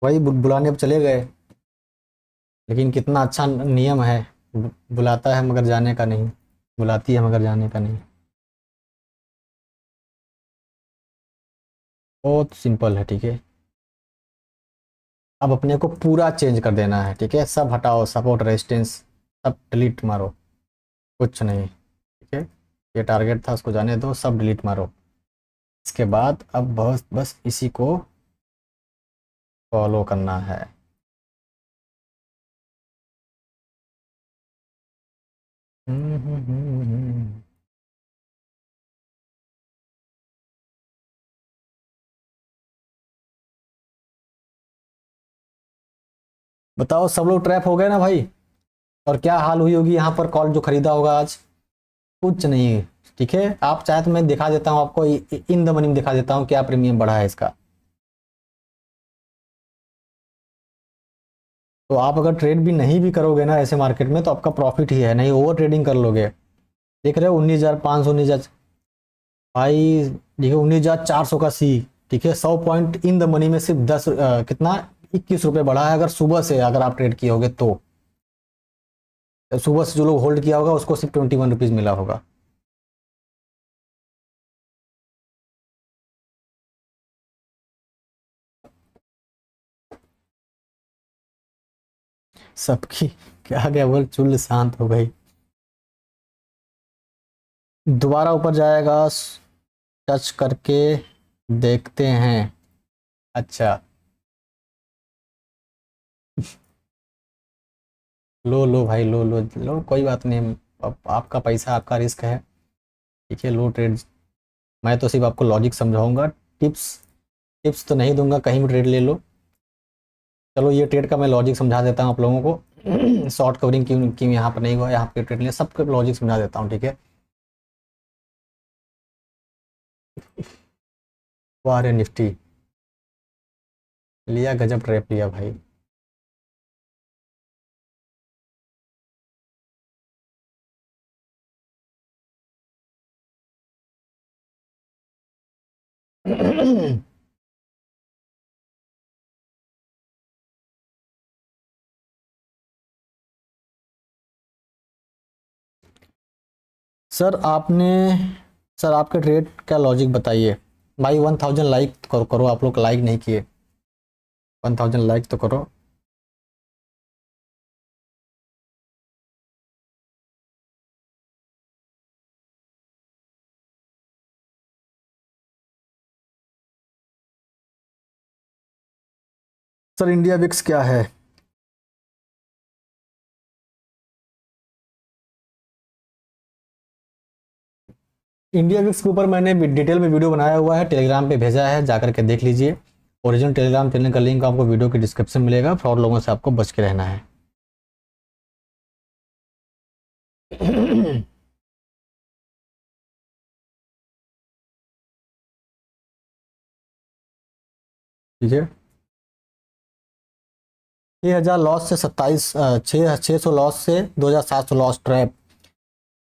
वही बुलाने अब चले गए, लेकिन कितना अच्छा नियम है, बुलाता है मगर जाने का नहीं, बुलाती है मगर जाने का नहीं। बहुत सिंपल है। ठीक है, अब अपने को पूरा चेंज कर देना है। ठीक है, सब हटाओ, सपोर्ट रेजिस्टेंस सब डिलीट मारो, कुछ नहीं। ठीक है, ये टारगेट था, उसको जाने दो, सब डिलीट मारो। इसके बाद अब बस बस इसी को फॉलो करना है। बताओ सब लोग ट्रैप हो गए ना भाई? और क्या हाल हुई होगी यहाँ पर, कॉल जो खरीदा होगा आज, कुछ नहीं। ठीक है, आप चाहे तो मैं दिखा देता हूँ आपको, इन द मनी में दिखा देता हूँ क्या प्रीमियम बढ़ा है इसका। तो आप अगर ट्रेड भी नहीं भी करोगे ना ऐसे मार्केट में, तो आपका प्रॉफिट ही है, नहीं ओवर ट्रेडिंग कर लोगे। देख रहे हो 19,500, 19,000 भाई, देखिए 19,400 का सी। ठीक है, 100 पॉइंट इन द मनी में सिर्फ कितना, 21 रुपये बढ़ा है, अगर सुबह से अगर आप ट्रेड किए होगे तो। सुबह से जो लोग होल्ड किया होगा उसको सिर्फ 21 रुपीज मिला होगा। सबकी क्या गया, बोल चुल शांत हो गई। दोबारा ऊपर जाएगा, टच करके देखते हैं। अच्छा, लो लो भाई, लो लो लो, कोई बात नहीं। अब आपका पैसा, आपका रिस्क है। ठीक है, लो ट्रेड। मैं तो सिर्फ आपको लॉजिक समझाऊंगा, टिप्स टिप्स तो नहीं दूंगा, कहीं भी ट्रेड ले लो। चलो ये ट्रेड का मैं लॉजिक समझा देता हूँ आप लोगों को। शॉर्ट कवरिंग क्यों क्यों यहाँ पर नहीं हुआ, यहाँ पे ट्रेड लिया, सबका लॉजिक समझा देता हूँ, ठीक है। वाह रे निफ्टी, लिया, गजब ट्रैप लिया भाई। सर आपने, सर आपके ट्रेड का लॉजिक बताइए। भाई 1000 लाइक करो, करो, आप लोग लाइक नहीं किए, 1000 लाइक तो करो। सर इंडिया विक्स क्या है? इंडिया विक्स के ऊपर मैंने डिटेल में वीडियो बनाया हुआ है, टेलीग्राम पे भेजा है, जाकर के देख लीजिए। ओरिजिनल टेलीग्राम चैनल का लिंक आपको वीडियो के डिस्क्रिप्शन में मिलेगा। फ्रॉड लोगों से आपको बच के रहना है। ठीक है, 6000 लॉस से 27, 600 लॉस से 2700 लॉस ट्रैप।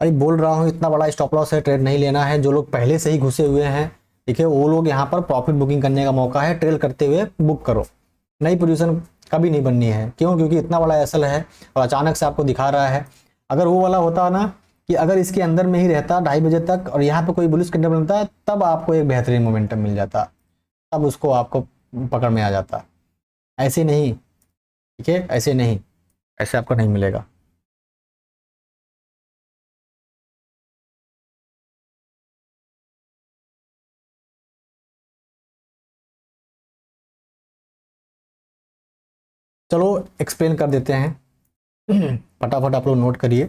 भाई बोल रहा हूँ, इतना बड़ा स्टॉप लॉस है, ट्रेड नहीं लेना है। जो लोग पहले से ही घुसे हुए हैं, ठीक है, वो लोग यहाँ पर प्रॉफिट बुकिंग करने का मौका है, ट्रेल करते हुए बुक करो। नई पोजीशन कभी नहीं बननी है। क्यों? क्योंकि इतना बड़ा एसल है और अचानक से आपको दिखा रहा है। अगर वो वाला होता ना कि अगर इसके अंदर में ही रहता 2:30 बजे तक और यहाँ पे कोई बुलिश कैंडल बनता, तब आपको एक बेहतरीन मोमेंटम मिल जाता, तब उसको आपको पकड़ में आ जाता। ऐसे नहीं, ठीक है, ऐसे नहीं, ऐसे आपको नहीं मिलेगा। चलो एक्सप्लेन कर देते हैं। फटाफट आप लोग नोट करिए,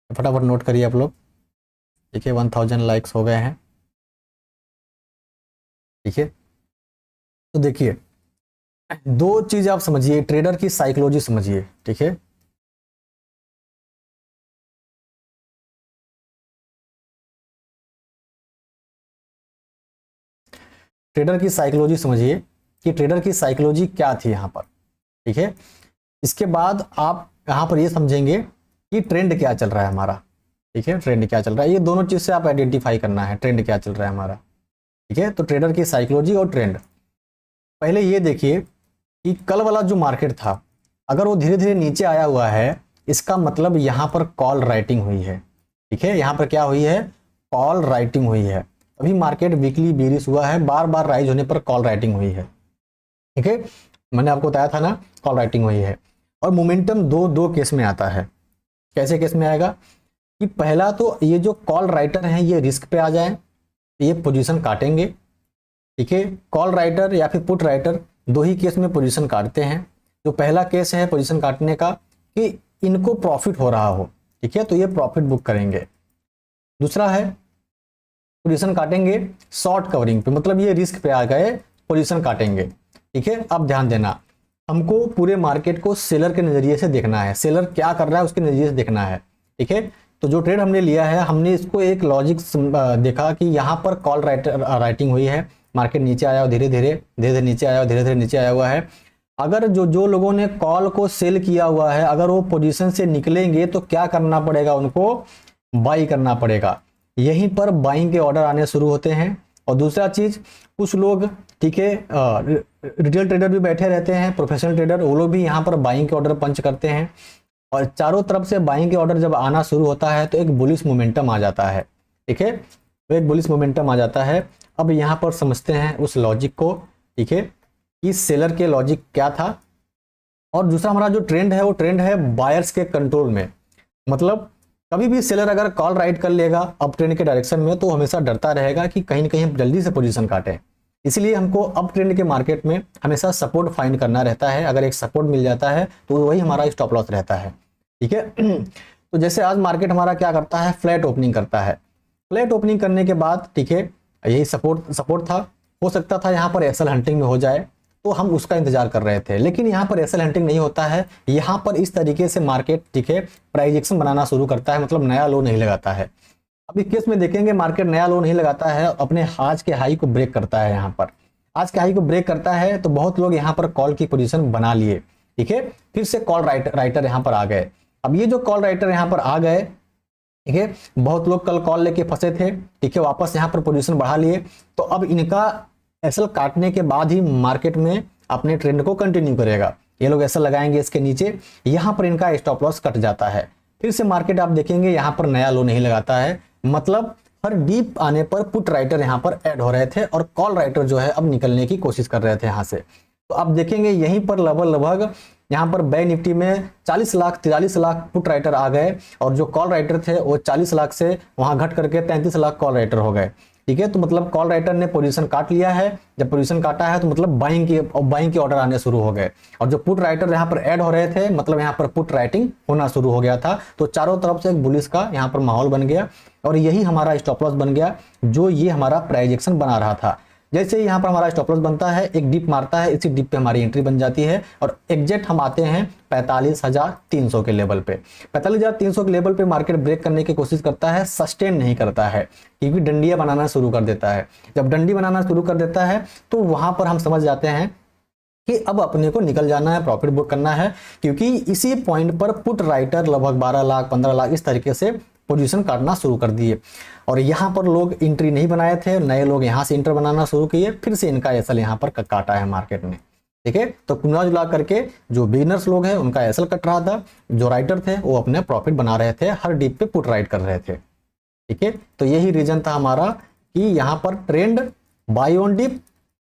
फटाफट नोट करिए आप लोग। ठीक है, 1000 लाइक्स हो गए हैं। ठीक है, तो देखिए, दो चीज आप समझिए, ट्रेडर की साइकोलॉजी समझिए। ठीक है, ट्रेडर की साइकोलॉजी समझिए कि ट्रेडर की साइकोलॉजी क्या थी यहाँ पर। ठीक है, इसके बाद आप यहाँ पर ये समझेंगे कि ट्रेंड क्या चल रहा है हमारा। ठीक है, ट्रेंड क्या चल रहा है, ये दोनों चीज से आप आइडेंटिफाई करना है, ट्रेंड क्या चल रहा है हमारा। ठीक है, तो ट्रेडर की साइकोलॉजी और ट्रेंड। पहले ये देखिए कि कल वाला जो मार्केट था, अगर वो धीरे धीरे नीचे आया हुआ है, इसका मतलब यहाँ पर कॉल राइटिंग हुई है। ठीक है, यहाँ पर क्या हुई है? कॉल राइटिंग हुई है। अभी मार्केट वीकली बेरिश हुआ है, बार बार राइज होने पर कॉल राइटिंग हुई है। ठीक है, मैंने आपको बताया था ना, कॉल राइटिंग हुई है। और मोमेंटम दो दो केस में आता है। कैसे केस में आएगा? कि पहला तो ये जो कॉल राइटर हैं ये रिस्क पे आ जाए, ये पोजीशन काटेंगे। ठीक है, कॉल राइटर या फिर पुट राइटर दो ही केस में पोजीशन काटते हैं। जो पहला केस है पोजीशन काटने का, कि इनको प्रॉफिट हो रहा हो, ठीक है, तो ये प्रॉफिट बुक करेंगे। दूसरा है पोजीशन काटेंगे शॉर्ट कवरिंग पे, मतलब ये रिस्क पे आ गए, पोजीशन काटेंगे। ठीक है, अब ध्यान देना, हमको पूरे मार्केट को सेलर के नजरिए से देखना है, सेलर क्या कर रहा है उसके नजरिए से देखना है। ठीक है, तो जो ट्रेड हमने लिया है, हमने इसको एक लॉजिक देखा कि यहाँ पर कॉल राइटिंग हुई है, मार्केट नीचे आया और धीरे धीरे नीचे आया और धीरे धीरे नीचे आया हुआ है। अगर जो लोगों ने कॉल को सेल किया हुआ है, अगर वो पोजीशन से निकलेंगे तो क्या करना पड़ेगा? उनको बाई करना पड़ेगा। यहीं पर बाइंग के ऑर्डर आने शुरू होते हैं। और दूसरा चीज, कुछ लोग, ठीक है, रिटेल ट्रेडर भी बैठे रहते हैं, प्रोफेशनल ट्रेडर, वो लोग भी यहाँ पर बाइंग के ऑर्डर पंच करते हैं। और चारों तरफ से बाइंग के ऑर्डर जब आना शुरू होता है तो एक बुलिश मोमेंटम आ जाता है। ठीक है, तो एक बुलिश मोमेंटम आ जाता है। अब यहाँ पर समझते हैं उस लॉजिक को। ठीक है, कि सेलर के लॉजिक क्या था, और दूसरा हमारा जो ट्रेंड है वो ट्रेंड है बायर्स के कंट्रोल में। मतलब कभी भी सेलर अगर कॉल राइट कर लेगा अप ट्रेंड के डायरेक्शन में तो हमेशा डरता रहेगा कि कहीं ना कहीं हम जल्दी से पोजीशन काटें। इसलिए हमको अप ट्रेंड के मार्केट में हमेशा सपोर्ट फाइंड करना रहता है। अगर एक सपोर्ट मिल जाता है तो वही हमारा स्टॉप लॉस रहता है, ठीक है। तो जैसे आज मार्केट हमारा क्या करता है, फ्लैट ओपनिंग करता है। फ्लैट ओपनिंग करने के बाद, ठीक है, यही सपोर्ट था, हो सकता था यहाँ पर एसएल हंटिंग में हो जाए, तो हम उसका इंतजार कर रहे थे। लेकिन यहाँ पर एसएल हंटिंग नहीं होता है, यहाँ पर इस तरीके से मार्केट, ठीक है, प्राइस एक्शन बनाना शुरू करता है, मतलब नया लो नहीं लगाता है। अब इस केस में देखेंगे मार्केट नया लो नहीं लगाता है, अपने आज के हाई को ब्रेक करता है। यहाँ पर आज के हाई को ब्रेक करता है तो बहुत लोग यहाँ पर कॉल की पोजीशन बना लिए, ठीक है, फिर से कॉल राइटर यहाँ पर आ गए। अब ये जो कॉल राइटर यहाँ पर आ गए, ठीक है, बहुत लोग कल कॉल लेके फंसे थे, ठीक है, वापस यहाँ पर पोजीशन बढ़ा लिए, तो अब इनका एसएल काटने के बाद ही मार्केट में अपने ट्रेंड को कंटिन्यू करेगा। ये लोग एसएल लगाएंगे इसके नीचे, यहाँ पर इनका स्टॉप लॉस कट जाता है। फिर से मार्केट आप देखेंगे यहाँ पर नया लो नहीं लगाता है, मतलब हर डीप आने पर पुट राइटर यहाँ पर ऐड हो रहे थे और कॉल राइटर जो है अब निकलने की कोशिश कर रहे थे यहाँ से। तो आप देखेंगे यहीं पर लगभग यहाँ पर बैंक निफ्टी में 40 लाख 43 लाख पुट राइटर आ गए, और जो कॉल राइटर थे वो 40 लाख से वहां घट करके 33 लाख कॉल राइटर हो गए, ठीक है। तो मतलब कॉल राइटर ने पोजीशन काट लिया है। जब पोजीशन काटा है तो मतलब बाइंग के ऑर्डर आने शुरू हो गए, और जो पुट राइटर यहाँ पर ऐड हो रहे थे मतलब यहाँ पर पुट राइटिंग होना शुरू हो गया था। तो चारों तरफ से एक बुलिश का यहाँ पर माहौल बन गया, और यही हमारा स्टॉप लॉस बन गया, जो ये हमारा प्राइस एक्शन बना रहा था। जैसे ही यहाँ पर हमारा स्टॉप लॉस बनता है, एक डिप मारता है, इसी डिप पे हमारी एंट्री बन जाती है, और एग्जैक्ट हम आते हैं 45,300 के लेवल पे। 45,300 के लेवल पे मार्केट ब्रेक करने की कोशिश करता है, सस्टेन नहीं करता है, क्योंकि डंडियां बनाना शुरू कर देता है। जब डंडी बनाना शुरू कर देता है तो वहां पर हम समझ जाते हैं कि अब अपने को निकल जाना है, प्रॉफिट बुक करना है, क्योंकि इसी पॉइंट पर पुट राइटर लगभग 12 लाख 15 लाख इस तरीके से पोजीशन काटना शुरू कर दिए, और यहाँ पर लोग एंट्री नहीं बनाए थे, नए लोग यहाँ से इंटर बनाना शुरू किए, फिर से इनका एसएल यहाँ पर काटा है मार्केट ने, ठीक है। तो कुला जुला करके जो बिगिनर्स लोग हैं उनका एसएल कट रहा था, जो राइटर थे वो अपने प्रॉफिट बना रहे थे, हर डीप पे पुट राइट कर रहे थे, ठीक है। तो यही रीजन था हमारा कि यहाँ पर ट्रेंड बाय ऑन डिप,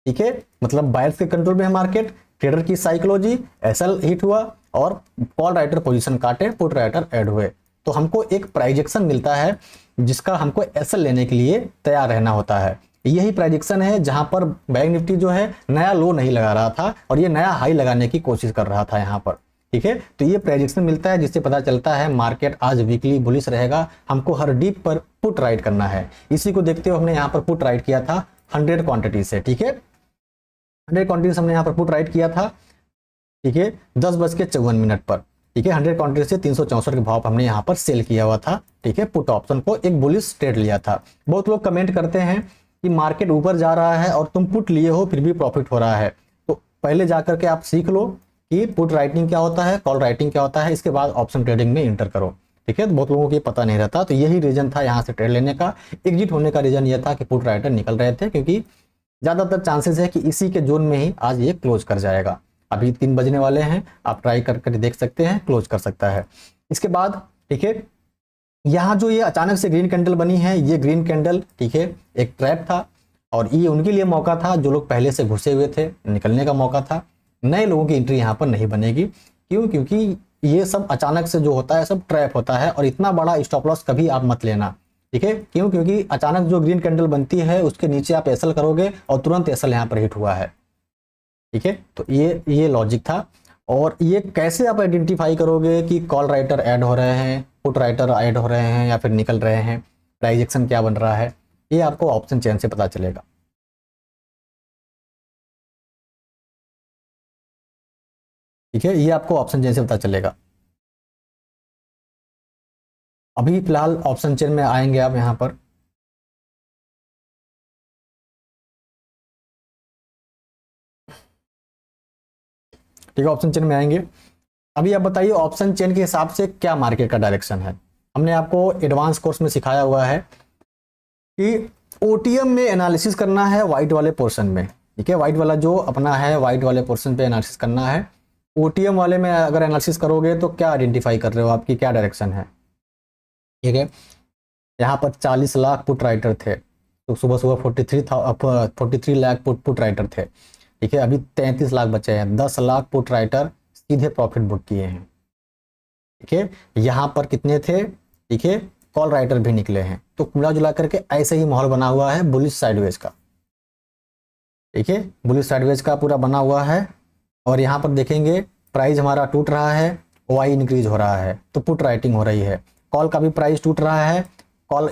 ठीक है, मतलब बायर्स के कंट्रोल में है मार्केट, ट्रेडर की साइकोलॉजी, एसएल हिट हुआ और कॉल राइटर पोजीशन काटे, पुट राइटर ऐड हुए, तो हमको एक प्राइजेक्शन मिलता है जिसका हमको एसएल लेने के लिए तैयार रहना होता है। यही प्राइजेक्शन है जहां पर बैंक निफ्टी जो है नया लो नहीं लगा रहा था और ये नया हाई लगाने की कोशिश कर रहा था यहाँ पर, ठीक है। तो ये प्राइजेक्शन मिलता है जिससे पता चलता है मार्केट आज वीकली बुलिश रहेगा, हमको हर डीप पर पुट राइट करना है। इसी को देखते हुए हमने यहाँ पर पुट राइट किया था 100 क्वांटिटी से, ठीक है, 100 क्वांटिटी से हमने यहाँ पर पुट राइट किया था, ठीक है, 10:54 पर, ठीक है। 100 क्वांटिटी से 364 के भाव पर हमने यहाँ पर सेल किया हुआ था, ठीक है, पुट ऑप्शन को एक बुलिश ट्रेड लिया था। बहुत लोग कमेंट करते हैं कि मार्केट ऊपर जा रहा है और तुम पुट लिए हो फिर भी प्रॉफिट हो रहा है, तो पहले जाकर के आप सीख लो कि पुट राइटिंग क्या होता है, कॉल राइटिंग क्या होता है, इसके बाद ऑप्शन ट्रेडिंग में इंटर करो, ठीक है। तो बहुत लोगों को ये पता नहीं रहता, तो यही रीजन था यहाँ से ट्रेड लेने का। एग्जिट होने का रीजन ये था कि पुट राइटर निकल रहे थे, क्योंकि ज्यादातर चांसेस है कि इसी के जोन में ही आज ये क्लोज कर जाएगा। अभी 3 बजने वाले हैं, आप ट्राई कर देख सकते हैं, क्लोज कर सकता है। इसके बाद, ठीक है, यहाँ जो ये अचानक से ग्रीन कैंडल बनी है, ये ग्रीन कैंडल, ठीक है, एक ट्रैप था, और ये उनके लिए मौका था जो लोग पहले से घुसे हुए थे, निकलने का मौका था। नए लोगों की एंट्री यहाँ पर नहीं बनेगी, क्यों? क्योंकि ये सब अचानक से जो होता है सब ट्रैप होता है, और इतना बड़ा स्टॉप लॉस कभी आप मत लेना, ठीक है। क्यों? क्योंकि अचानक जो ग्रीन कैंडल बनती है उसके नीचे आप एसएल करोगे और तुरंत एसएल यहाँ पर हिट हुआ है, ठीक है। तो ये लॉजिक था। और ये कैसे आप आइडेंटिफाई करोगे कि कॉल राइटर ऐड हो रहे हैं, पुट राइटर ऐड हो रहे हैं या फिर निकल रहे हैं, प्राइस एक्शन क्या बन रहा है, ये आपको ऑप्शन चेन से पता चलेगा, ठीक है। ये आपको ऑप्शन चेन से पता चलेगा। अभी फिलहाल ऑप्शन चेन में आएंगे आप यहाँ पर, ठीक है, ऑप्शन चेन में आएंगे। अभी आप बताइए ऑप्शन चेन के हिसाब से क्या मार्केट का डायरेक्शन है। हमने आपको एडवांस कोर्स में सिखाया हुआ है कि ओटीएम में एनालिसिस करना है व्हाइट वाले पोर्शन में, ठीक है, व्हाइट वाला जो अपना है व्हाइट वाले पोर्शन पे एनालिसिस करना है। ओटीएम वाले में अगर एनालिसिस करोगे तो क्या आइडेंटिफाई कर रहे हो, आपकी क्या डायरेक्शन है, ठीक है। यहाँ पर 40 लाख पुट राइटर थे, तो सुबह सुबह 43 लाख पुट राइटर थे, ठीक है, अभी 33 लाख बचे हैं, 10 लाख पुट राइटर सीधे प्रॉफिट बुक किए हैं। ठीक है, यहाँ पर कितने थे, ठीक है, कॉल राइटर भी निकले हैं। तो मिला जुला करके ऐसे ही माहौल बना हुआ है बुलिश साइडवेज का। ठीक है, बुलिश साइडवेज का पूरा बना हुआ है। और यहाँ पर देखेंगे प्राइस हमारा टूट रहा है, ओआई इंक्रीज हो रहा है, तो पुट राइटिंग हो रही है। कॉल का भी प्राइस टूट रहा है, कॉल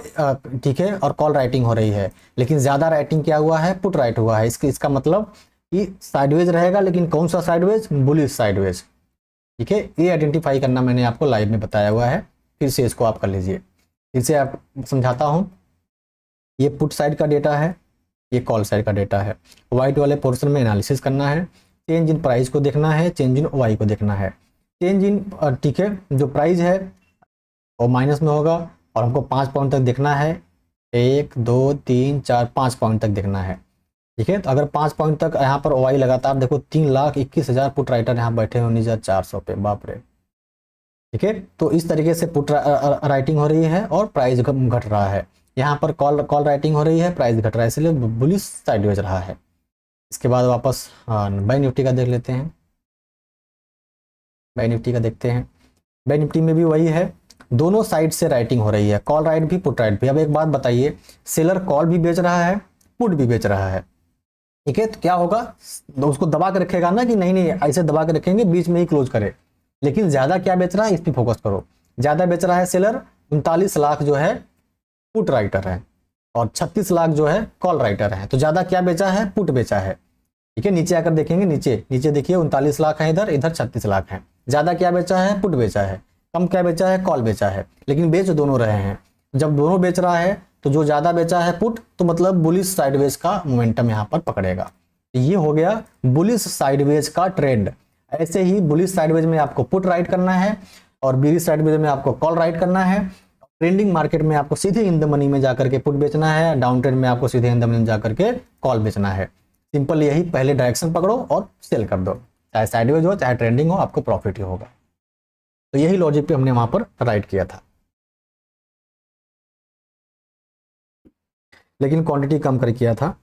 ठीक है, और कॉल राइटिंग हो रही है, लेकिन ज्यादा राइटिंग क्या हुआ है, पुट राइट हुआ है। इसका मतलब कि साइडवेज रहेगा, लेकिन कौन सा साइडवेज, बुलिश साइडवेज। ठीक है, ये आइडेंटिफाई करना मैंने आपको लाइव में बताया हुआ है, फिर से इसको आप कर लीजिए। फिर से आप समझाता हूँ, ये पुट साइड का डेटा है, ये कॉल साइड का डेटा है। व्हाइट वाले पोर्शन में एनालिसिस करना है, चेंज इन प्राइस को देखना है, चेंज इन ओआई को देखना है। चेंज इन ठीक है, जो प्राइस है वो माइनस में होगा, और हमको 5 पॉइंट तक देखना है, 1 2 3 4 5 पॉइंट तक देखना है। ठीक है, तो अगर 5 पॉइंट तक यहाँ पर ओआई लगातार देखो, 3,21,000 पुट राइटर यहाँ बैठे हैं 19,400 पे, बाप रे। ठीक है, तो इस तरीके से पुट राइटिंग हो रही है और प्राइस घट रहा है। यहाँ पर कॉल राइटिंग हो रही है, प्राइस घट रहा है, इसलिए बुलिश साइडवेज रहा है। इसके बाद वापस बैंक निफ्टी का देख लेते हैं। बैंक निफ्टी का देखते हैं। बैंक निफ्टी में भी वही है, दोनों साइड से राइटिंग हो रही है, कॉल राइट भी पुट राइट भी। अब एक बात बताइए, सेलर कॉल भी बेच रहा है, पुट भी बेच रहा है। ठीक है, तो क्या होगा, उसको दबा के रखेगा ना कि नहीं नहीं ऐसे दबा के रखेंगे, बीच में ही क्लोज करे। लेकिन ज्यादा क्या बेच रहा है, इस पर फोकस करो। ज्यादा बेच रहा है सेलर, 39 लाख जो है पुट राइटर है, और 36 लाख जो है कॉल राइटर है। तो ज्यादा क्या बेचा है, पुट बेचा है। ठीक है, नीचे आकर देखेंगे, नीचे नीचे देखिए 39 लाख है इधर, इधर 36 लाख है। ज्यादा क्या बेचा है, पुट बेचा है। कम क्या बेचा है, कॉल बेचा है। लेकिन बेच दोनों रहे हैं। जब दोनों बेच रहा है तो जो ज्यादा बेचा है पुट, तो मतलब बुलिश साइडवेज का मोमेंटम यहाँ पर पकड़ेगा। ये हो गया बुलिश साइडवेज का ट्रेंड। ऐसे ही बुलिश साइडवेज में आपको पुट राइट करना है, और बेरिश साइडवेज में आपको कॉल राइट करना है। ट्रेंडिंग मार्केट में आपको सीधे इन द मनी में जाकर के पुट बेचना है, डाउन ट्रेंड में आपको सीधे इन द मनी में जाकर के कॉल बेचना है। सिंपल यही, पहले डायरेक्शन पकड़ो और सेल कर दो, चाहे साइडवेज हो चाहे ट्रेंडिंग हो, आपको प्रॉफिट ही होगा। तो यही लॉजिक पे हमने वहां पर राइट किया था, लेकिन क्वांटिटी कम कर किया था।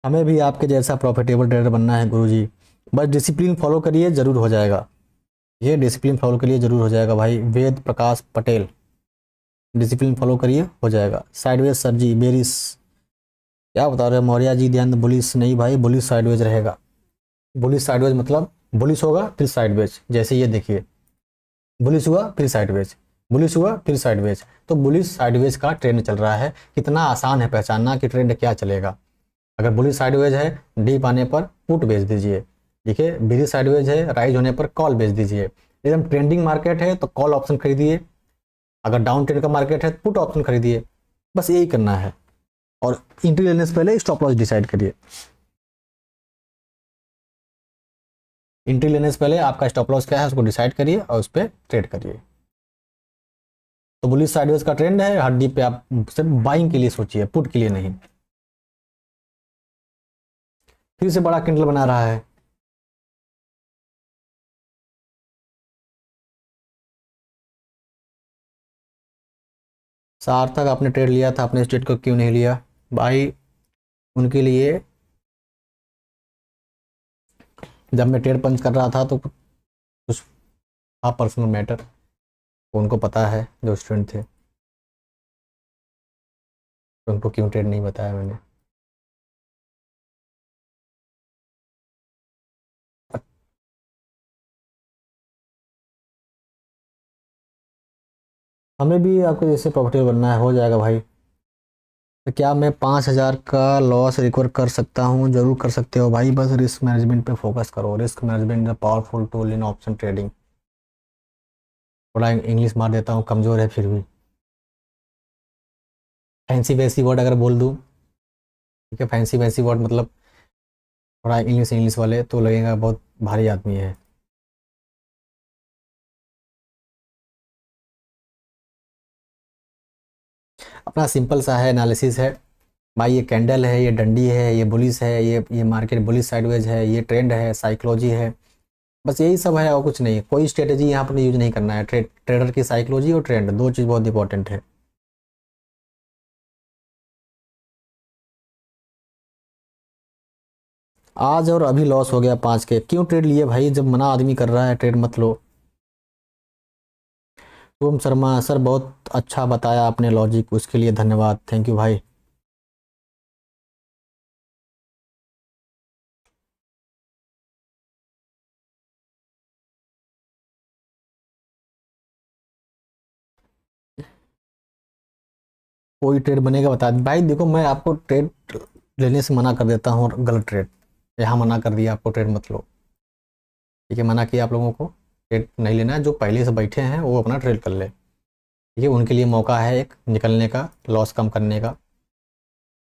हमें भी आपके जैसा प्रॉफिटेबल ट्रेडर बनना है गुरुजी, बस डिसिप्लिन फॉलो करिए, जरूर हो जाएगा। ये डिसिप्लिन फॉलो करिए, जरूर हो जाएगा भाई। वेद प्रकाश पटेल, डिसिप्लिन फॉलो करिए, हो जाएगा। साइडवेज सर जी, बेरिस क्या बता रहे हैं मौर्य जी, ध्यान। बुलिस नहीं भाई, बुलिस साइडवेज रहेगा। बुलिस साइडवेज मतलब बुलिस होगा फिर साइडवेज, जैसे ये देखिए, बुलिस हुआ फिर साइडवेज, बुलिस हुआ फिर साइडवेज। तो बुलिस साइडवेज का ट्रेंड चल रहा है। कितना आसान है पहचानना कि ट्रेंड क्या चलेगा। अगर बुलिस साइडवेज है, डीप आने पर पुट बेच दीजिए। ठीक है, बेरिश साइडवेज है, राइज होने पर कॉल बेच दीजिए। एकदम ट्रेंडिंग मार्केट है तो कॉल ऑप्शन खरीदिए, अगर डाउन ट्रेंड का मार्केट है तो पुट ऑप्शन खरीदिए। बस यही करना है, और एंट्री लेने से पहले स्टॉप लॉस डिसाइड करिए। एंट्री लेने से पहले आपका स्टॉप लॉस क्या है उसको डिसाइड करिए, और उस पर ट्रेड करिए। तो बुलिश साइडवेज का ट्रेंड है, हड्डी पे आप सिर्फ बाइंग के लिए सोचिए, पुट के लिए नहीं। फिर से बड़ा कैंडल बना रहा है। सार्थक आपने ट्रेड लिया था, अपने स्टेट को क्यों नहीं लिया भाई? उनके लिए जब मैं ट्रेड पंच कर रहा था तो कुछ था पर्सनल मैटर, उनको पता है, जो स्टूडेंट थे, तो उनको क्यों ट्रेड नहीं बताया मैंने। हमें भी आपको जैसे प्रॉफिटेबल बनना है, हो जाएगा भाई। तो क्या मैं 5,000 का लॉस रिकवर कर सकता हूँ? जरूर कर सकते हो भाई, बस रिस्क मैनेजमेंट पे फोकस करो। Risk management is powerful tool in option trading. थोड़ा इंग्लिश मार देता हूँ, कमज़ोर है फिर भी। फैंसी वैसी वर्ड अगर बोल दूँ, ठीक है, फैंसी वैसी वर्ड मतलब थोड़ा इंग्लिश इंग्लिश वाले, तो लगेगा बहुत भारी आदमी है। अपना सिंपल सा है, एनालिसिस है भाई। ये कैंडल है, ये डंडी है, ये बुलिस है, ये मार्केट बुलिस साइडवेज है, ये ट्रेंड है, साइकोलॉजी है, बस यही सब है और कुछ नहीं। कोई स्ट्रेटेजी यहाँ पर यूज नहीं करना है। ट्रेडर की साइकोलॉजी और ट्रेंड, दो चीज़ बहुत इंपॉर्टेंट है। आज और अभी लॉस हो गया 5 के। क्यों ट्रेड लिए भाई? जब मना आदमी कर रहा है ट्रेड मत लो। शुभम शर्मा सर, बहुत अच्छा बताया आपने लॉजिक, उसके लिए धन्यवाद, थैंक यू भाई। कोई ट्रेड बनेगा बता भाई। देखो मैं आपको ट्रेड लेने से मना कर देता हूँ, और गलत ट्रेड यहाँ मना कर दिया आपको, ट्रेड मत लो। ठीक है, मना किया आप लोगों को, ट्रेड नहीं लेना है। जो पहले से बैठे हैं वो अपना ट्रेड कर ले, ठीक है, उनके लिए मौका है एक निकलने का, लॉस कम करने का।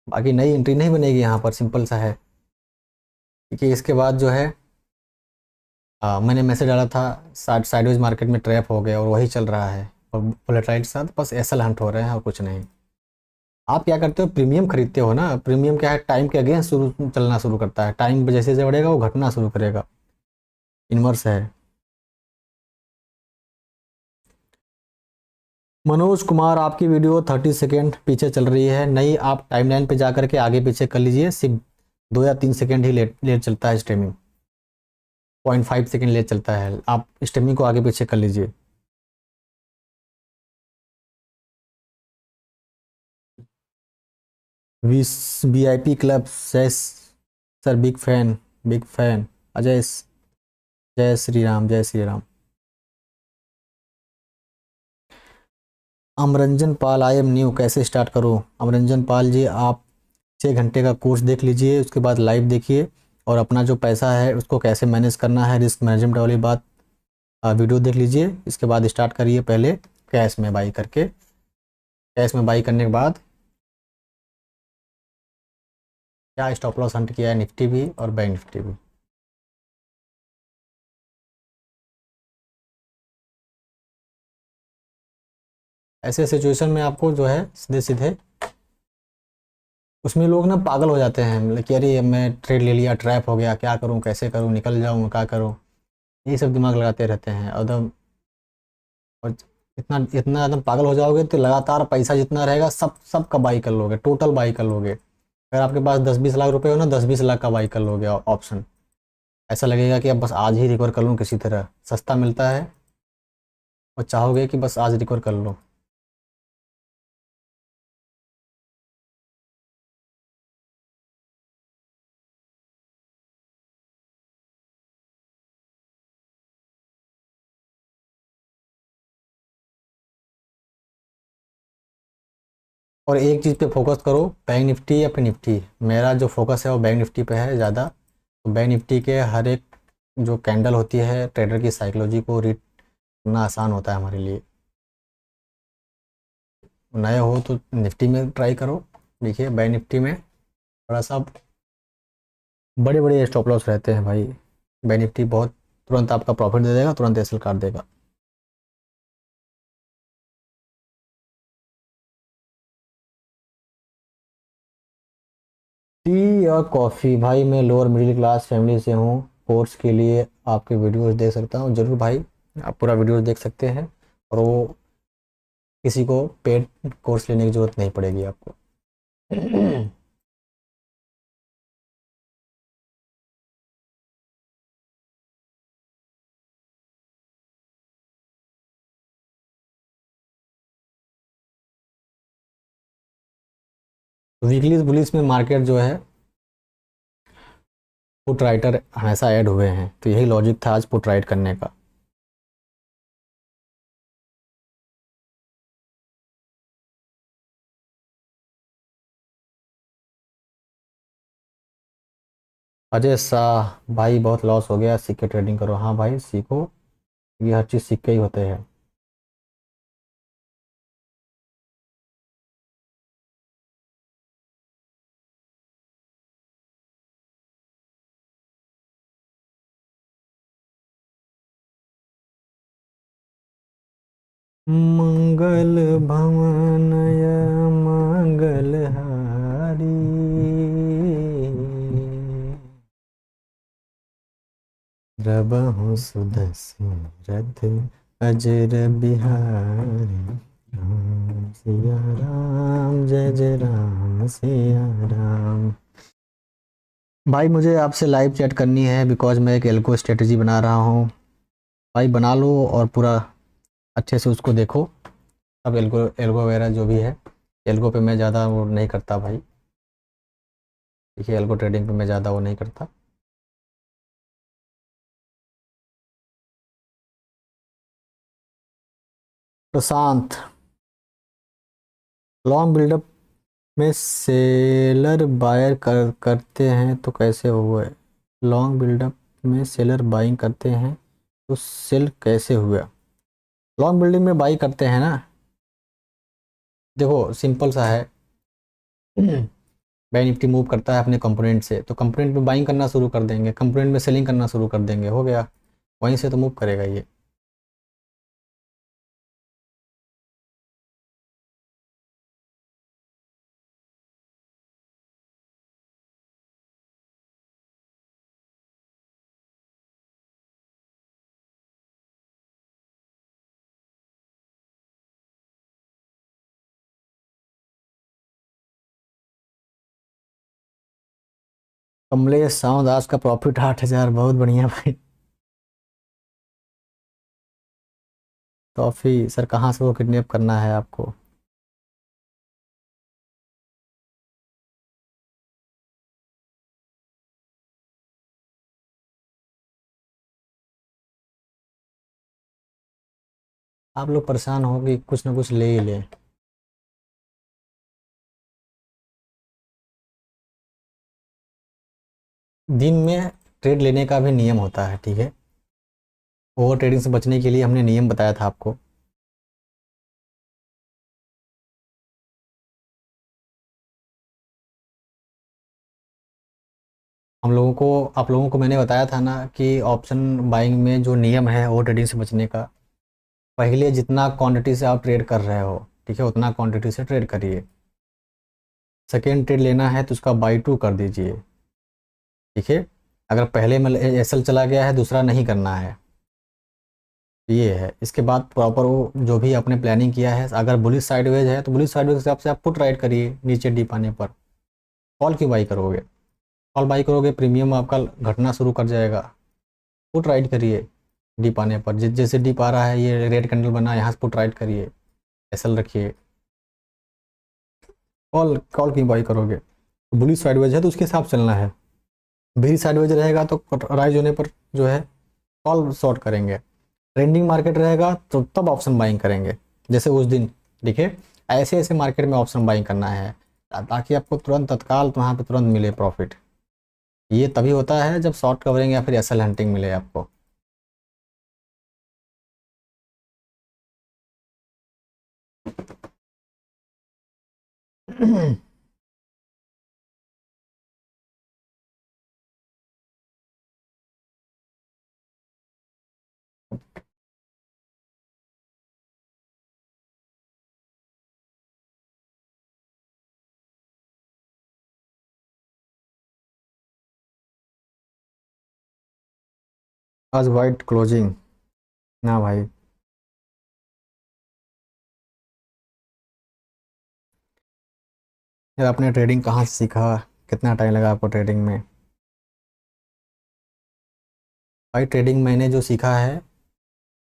बाकी नई एंट्री नहीं बनेगी यहाँ पर, सिंपल सा है। ठीक है, इसके बाद जो है मैंने मैसेज डाला था, साइडवेज मार्केट में ट्रैप हो गया और वही चल रहा है, और वोलेटाइल के साथ बस एसल हंट हो रहे हैं और कुछ नहीं। आप क्या करते हो? प्रीमियम खरीदते हो ना। प्रीमियम क्या है? टाइम के अगेंस्ट शुरू चलना शुरू करता है, टाइम जैसे जैसे बढ़ेगा वो घटना शुरू करेगा, इन्वर्स है। मनोज कुमार, आपकी वीडियो 30 सेकेंड पीछे चल रही है। नहीं, आप टाइमलाइन पे जा करके आगे पीछे कर लीजिए, सिर्फ 2 या 3 सेकेंड ही लेट लेट चलता है स्ट्रीमिंग, 0.5 सेकेंड लेट चलता है। आप स्ट्रीमिंग को आगे पीछे कर लीजिए। VIP क्लब, जय sir, big fan, big fan. Ajay, जय श्री राम, जय श्री राम। अमरंजन पाल, आई एम न्यू, कैसे स्टार्ट करूँ? अमरंजन पाल जी, आप 6 घंटे का कोर्स देख लीजिए, उसके बाद लाइव देखिए, और अपना जो पैसा है उसको कैसे मैनेज करना है, रिस्क मैनेजमेंट वाली बात वीडियो देख लीजिए। इसके बाद स्टार्ट करिए पहले कैश में बाई करके। कैश में बाई करने के बाद क्या स्टॉप लॉस हंट किया है निफ्टी भी और बैंक निफ्टी भी। ऐसे सिचुएशन में आपको जो है सीधे सीधे, उसमें लोग ना पागल हो जाते हैं, मतलब कि अरे मैं ट्रेड ले लिया, ट्रैप हो गया, क्या करूं, कैसे करूं, निकल जाऊं, क्या करूं, ये सब दिमाग लगाते रहते हैं एकदम। और इतना इतना एकदम पागल हो जाओगे तो लगातार पैसा जितना रहेगा सब सब का बाई कर लोगे, टोटल बाई कर लोगे। अगर आपके पास 10-20 लाख रुपए हो ना, 10-20 लाख का बाई कर लोगे ऑप्शन। ऐसा लगेगा कि अब बस आज ही रिकवर कर लूँ, किसी तरह सस्ता मिलता है और चाहोगे कि बस आज रिकवर कर लो। और एक चीज़ पे फोकस करो, बैंक निफ्टी या फिर निफ्टी। मेरा जो फोकस है वो बैंक निफ्टी पे है ज़्यादा। तो बैंक निफ्टी के हर एक जो कैंडल होती है, ट्रेडर की साइकोलॉजी को रीड करना आसान होता है हमारे लिए। नए हो तो निफ्टी में ट्राई करो। देखिए बैंक निफ्टी में थोड़ा सा बड़े बड़े स्टॉप लॉस रहते हैं भाई। बैंक निफ्टी बहुत तुरंत आपका प्रॉफिट दे देगा, तुरंत एसएल काट देगा। टी और कॉफ़ी भाई, मैं लोअर मिडिल क्लास फैमिली से हूँ, कोर्स के लिए आपके वीडियोस देख सकता हूँ जरूर भाई। आप पूरा वीडियोस देख सकते हैं, और वो किसी को पेड कोर्स लेने की ज़रूरत नहीं पड़ेगी आपको। वीकली बुलिस में मार्केट जो है, पुट राइटर हमेशा ऐड हुए हैं, तो यही लॉजिक था आज पुट राइट करने का। अजय शाह भाई, बहुत लॉस हो गया, सिक्के ट्रेडिंग करो। हाँ भाई सीखो, ये हर चीज़ सिक्के ही होते हैं। मंगल भवन रबहु सुदशरथ अजर बिहारी, राम सिया राम, जय जय राम सिया राम। भाई मुझे आपसे लाइव चैट करनी है बिकॉज मैं एक एल्को स्ट्रेटजी बना रहा हूँ। भाई बना लो और पूरा अच्छे से उसको देखो। अब एल्को एल्को वगैरह जो भी है, एल्को पे मैं ज़्यादा वो नहीं करता भाई। देखिए एल्को ट्रेडिंग पे मैं ज़्यादा वो नहीं करता। प्रशांत, लॉन्ग बिल्डअप में सेलर बायर करते हैं तो कैसे हुआ? लॉन्ग बिल्डअप में सेलर बाइंग करते हैं तो सेल कैसे हुआ? लॉन्ग बिल्डिंग में बाई करते हैं ना। देखो सिंपल सा है। बैंक निफ्टी मूव करता है अपने कंपोनेंट से, तो कंपोनेंट में बाइंग करना शुरू कर देंगे, कंपोनेंट में सेलिंग करना शुरू कर देंगे, हो गया। वहीं से तो मूव करेगा ये। कमलेश सावंत, आज का प्रॉफिट 8,000, बहुत बढ़िया भाई। टॉफी सर कहाँ से वो किडनैप करना है आपको? आप लोग परेशान हो कि कुछ ना कुछ ले ही लें। दिन में ट्रेड लेने का भी नियम होता है, ठीक है। ओवर ट्रेडिंग से बचने के लिए हमने नियम बताया था आपको। हम लोगों को आप लोगों को मैंने बताया था ना कि ऑप्शन बाइंग में जो नियम है ओवर ट्रेडिंग से बचने का, पहले जितना क्वांटिटी से आप ट्रेड कर रहे हो, ठीक है, उतना क्वांटिटी से ट्रेड करिए। सेकेंड ट्रेड लेना है तो उसका बाई टू कर दीजिए, ठीक है। अगर पहले में एसएल चला गया है, दूसरा नहीं करना है। ये है। इसके बाद प्रॉपर वो जो भी आपने प्लानिंग किया है, अगर बुलिश साइडवेज है तो बुलिश साइडवेज के हिसाब से आप पुट राइट करिए नीचे डीप आने पर। कॉल क्यों बाई करोगे? कॉल बाई करोगे प्रीमियम आपका घटना शुरू कर जाएगा। पुट राइट करिए डीप आने पर। जैसे डीप आ रहा है, ये रेड कैंडल बना, यहाँ से पुट राइट करिए, एसएल रखिए। कॉल कॉल क्यों बाई करोगे? बुलिश साइडवेज है तो उसके हिसाब से चलना है। बेरी साइडवेज रहेगा तो राइज होने पर जो है कॉल शॉर्ट करेंगे। ट्रेंडिंग मार्केट रहेगा तो तब ऑप्शन बाइंग करेंगे, जैसे उस दिन। देखिए ऐसे ऐसे मार्केट में ऑप्शन बाइंग करना है ताकि आपको तुरंत तत्काल तो वहाँ पे तुरंत मिले प्रॉफिट। ये तभी होता है जब शॉर्ट कवरिंग या फिर एसएल हंटिंग मिले आपको। आज वाइट क्लोजिंग ना भाई। यार आपने ट्रेडिंग कहाँ से सीखा? कितना टाइम लगा आपको ट्रेडिंग में? भाई ट्रेडिंग मैंने जो सीखा है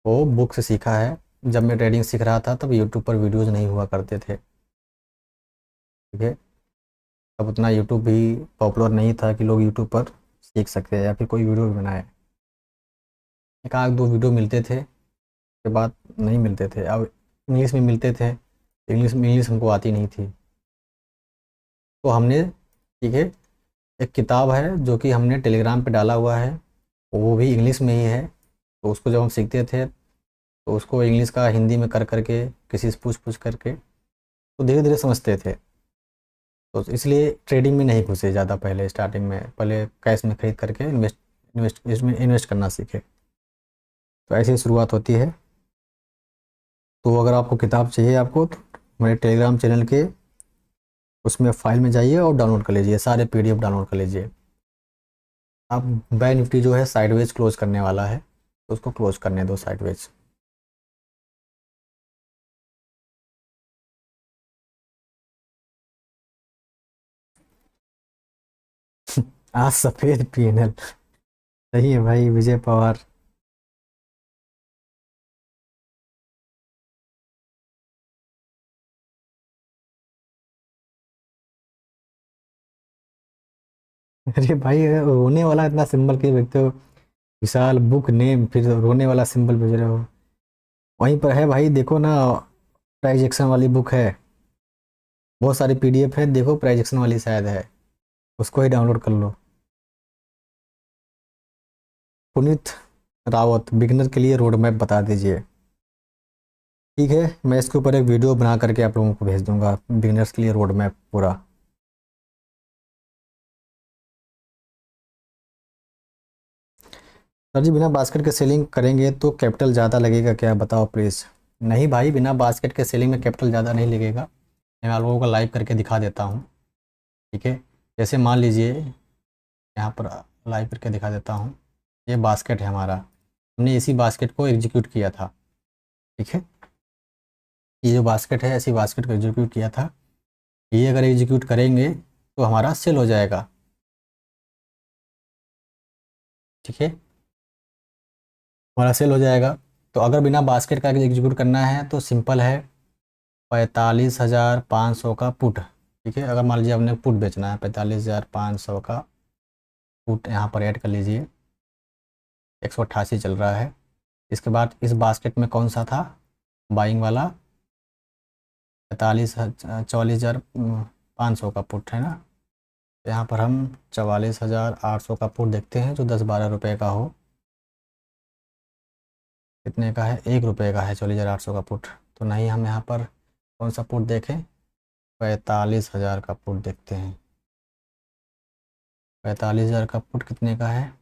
वो बुक से सीखा है। जब मैं ट्रेडिंग सीख रहा था तब यूट्यूब पर वीडियोज़ नहीं हुआ करते थे, ठीक है। तब उतना यूट्यूब भी पॉपुलर नहीं था कि लोग यूट्यूब पर सीख सकते हैं या फिर कोई वीडियो भी बनाए। एक आध दो वीडियो मिलते थे, के बाद नहीं मिलते थे। अब इंग्लिश में मिलते थे, इंग्लिश हमको आती नहीं थी। तो हमने, ठीक है, एक किताब है जो कि हमने टेलीग्राम पे डाला हुआ है, वो भी इंग्लिश में ही है। तो उसको जब हम सीखते थे तो उसको इंग्लिश का हिंदी में कर करके, किसी से पूछ पूछ करके, तो धीरे धीरे समझते थे। तो इसलिए ट्रेडिंग में नहीं घुसे ज़्यादा पहले, स्टार्टिंग में पहले कैश में खरीद करके इन्वेस्ट करना सीखे। तो ऐसे ही शुरुआत होती है। तो अगर आपको किताब चाहिए आपको तो मेरे टेलीग्राम चैनल के उसमें फाइल में जाइए और डाउनलोड कर लीजिए, सारे पीडीएफ डाउनलोड कर लीजिए। अब बैंक निफ्टी जो है साइडवेज क्लोज करने वाला है, तो उसको क्लोज करने दो साइडवेज। आज सफेद पीएनएल, सही है भाई विजय पवार। अरे भाई रोने वाला इतना सिंबल क्यों देखते हो? विशाल बुक नेम, फिर रोने वाला सिंबल भेज रहे हो। वहीं पर है भाई, देखो ना, प्राइजेक्शन वाली बुक है। बहुत सारी पीडीएफ है, देखो प्राइजेक्शन वाली शायद है, उसको ही डाउनलोड कर लो। पुनीत रावत, बिगनर के लिए रोड मैप बता दीजिए। ठीक है, मैं इसके ऊपर एक वीडियो बना करके आप लोगों को भेज दूंगा, बिगनर्स के लिए रोड मैप पूरा। सर जी, बिना बास्केट के सेलिंग करेंगे तो कैपिटल ज़्यादा लगेगा क्या, बताओ प्लीज़। नहीं भाई, बिना बास्केट के सेलिंग में कैपिटल ज़्यादा नहीं लगेगा। मैं आप लोगों को लाइव करके दिखा देता हूँ। ठीक है, जैसे मान लीजिए यहाँ पर लाइव करके दिखा देता हूँ। ये बास्केट है हमारा, हमने इसी बास्केट को एग्जीक्यूट किया था। ठीक है, ये जो बास्केट है, ऐसी बास्केट को एग्जीक्यूट किया था। ये अगर एग्जीक्यूट करेंगे तो हमारा सेल हो जाएगा। ठीक है, हमारा सेल हो जाएगा। तो अगर बिना बास्केट का एग्जीक्यूट करना है तो सिंपल है, 45,500 का पुट। ठीक है, अगर मान लीजिए आपने पुट बेचना है, 45,500 का पुट यहाँ पर ऐड कर लीजिए। 188 चल रहा है। इसके बाद इस बास्केट में कौन सा था, बाइंग वाला, 44,500 का पुट है ना। तो यहाँ पर हम 44,800 का पुट देखते हैं, जो 10-12 रुपये का हो। कितने का है, 1 रुपये का है 44,800 का पुट। तो नहीं, हम यहाँ पर कौन सा पुट देखें, 45,000 का पुट देखते हैं। 45,000 का पुट कितने का है,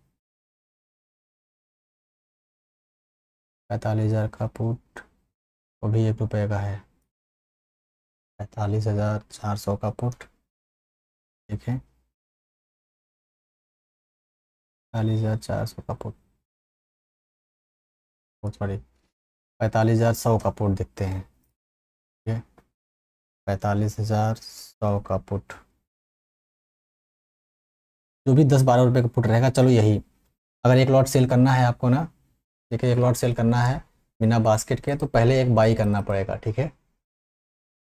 45,000 का पुट, वो भी 1 रुपये का है। 45,400 का पुट। ठीक है, 45,400 का पुट, बहुत सॉरी, 45,100 का पुट देखते हैं। ठीक है, 45,100 का पुट, जो भी 10-12 रुपये का पुट रहेगा, चलो यही। अगर एक लॉट सेल करना है आपको ना, देखिए, एक लॉट सेल करना है बिना बास्केट के, तो पहले एक बाई करना पड़ेगा। ठीक है,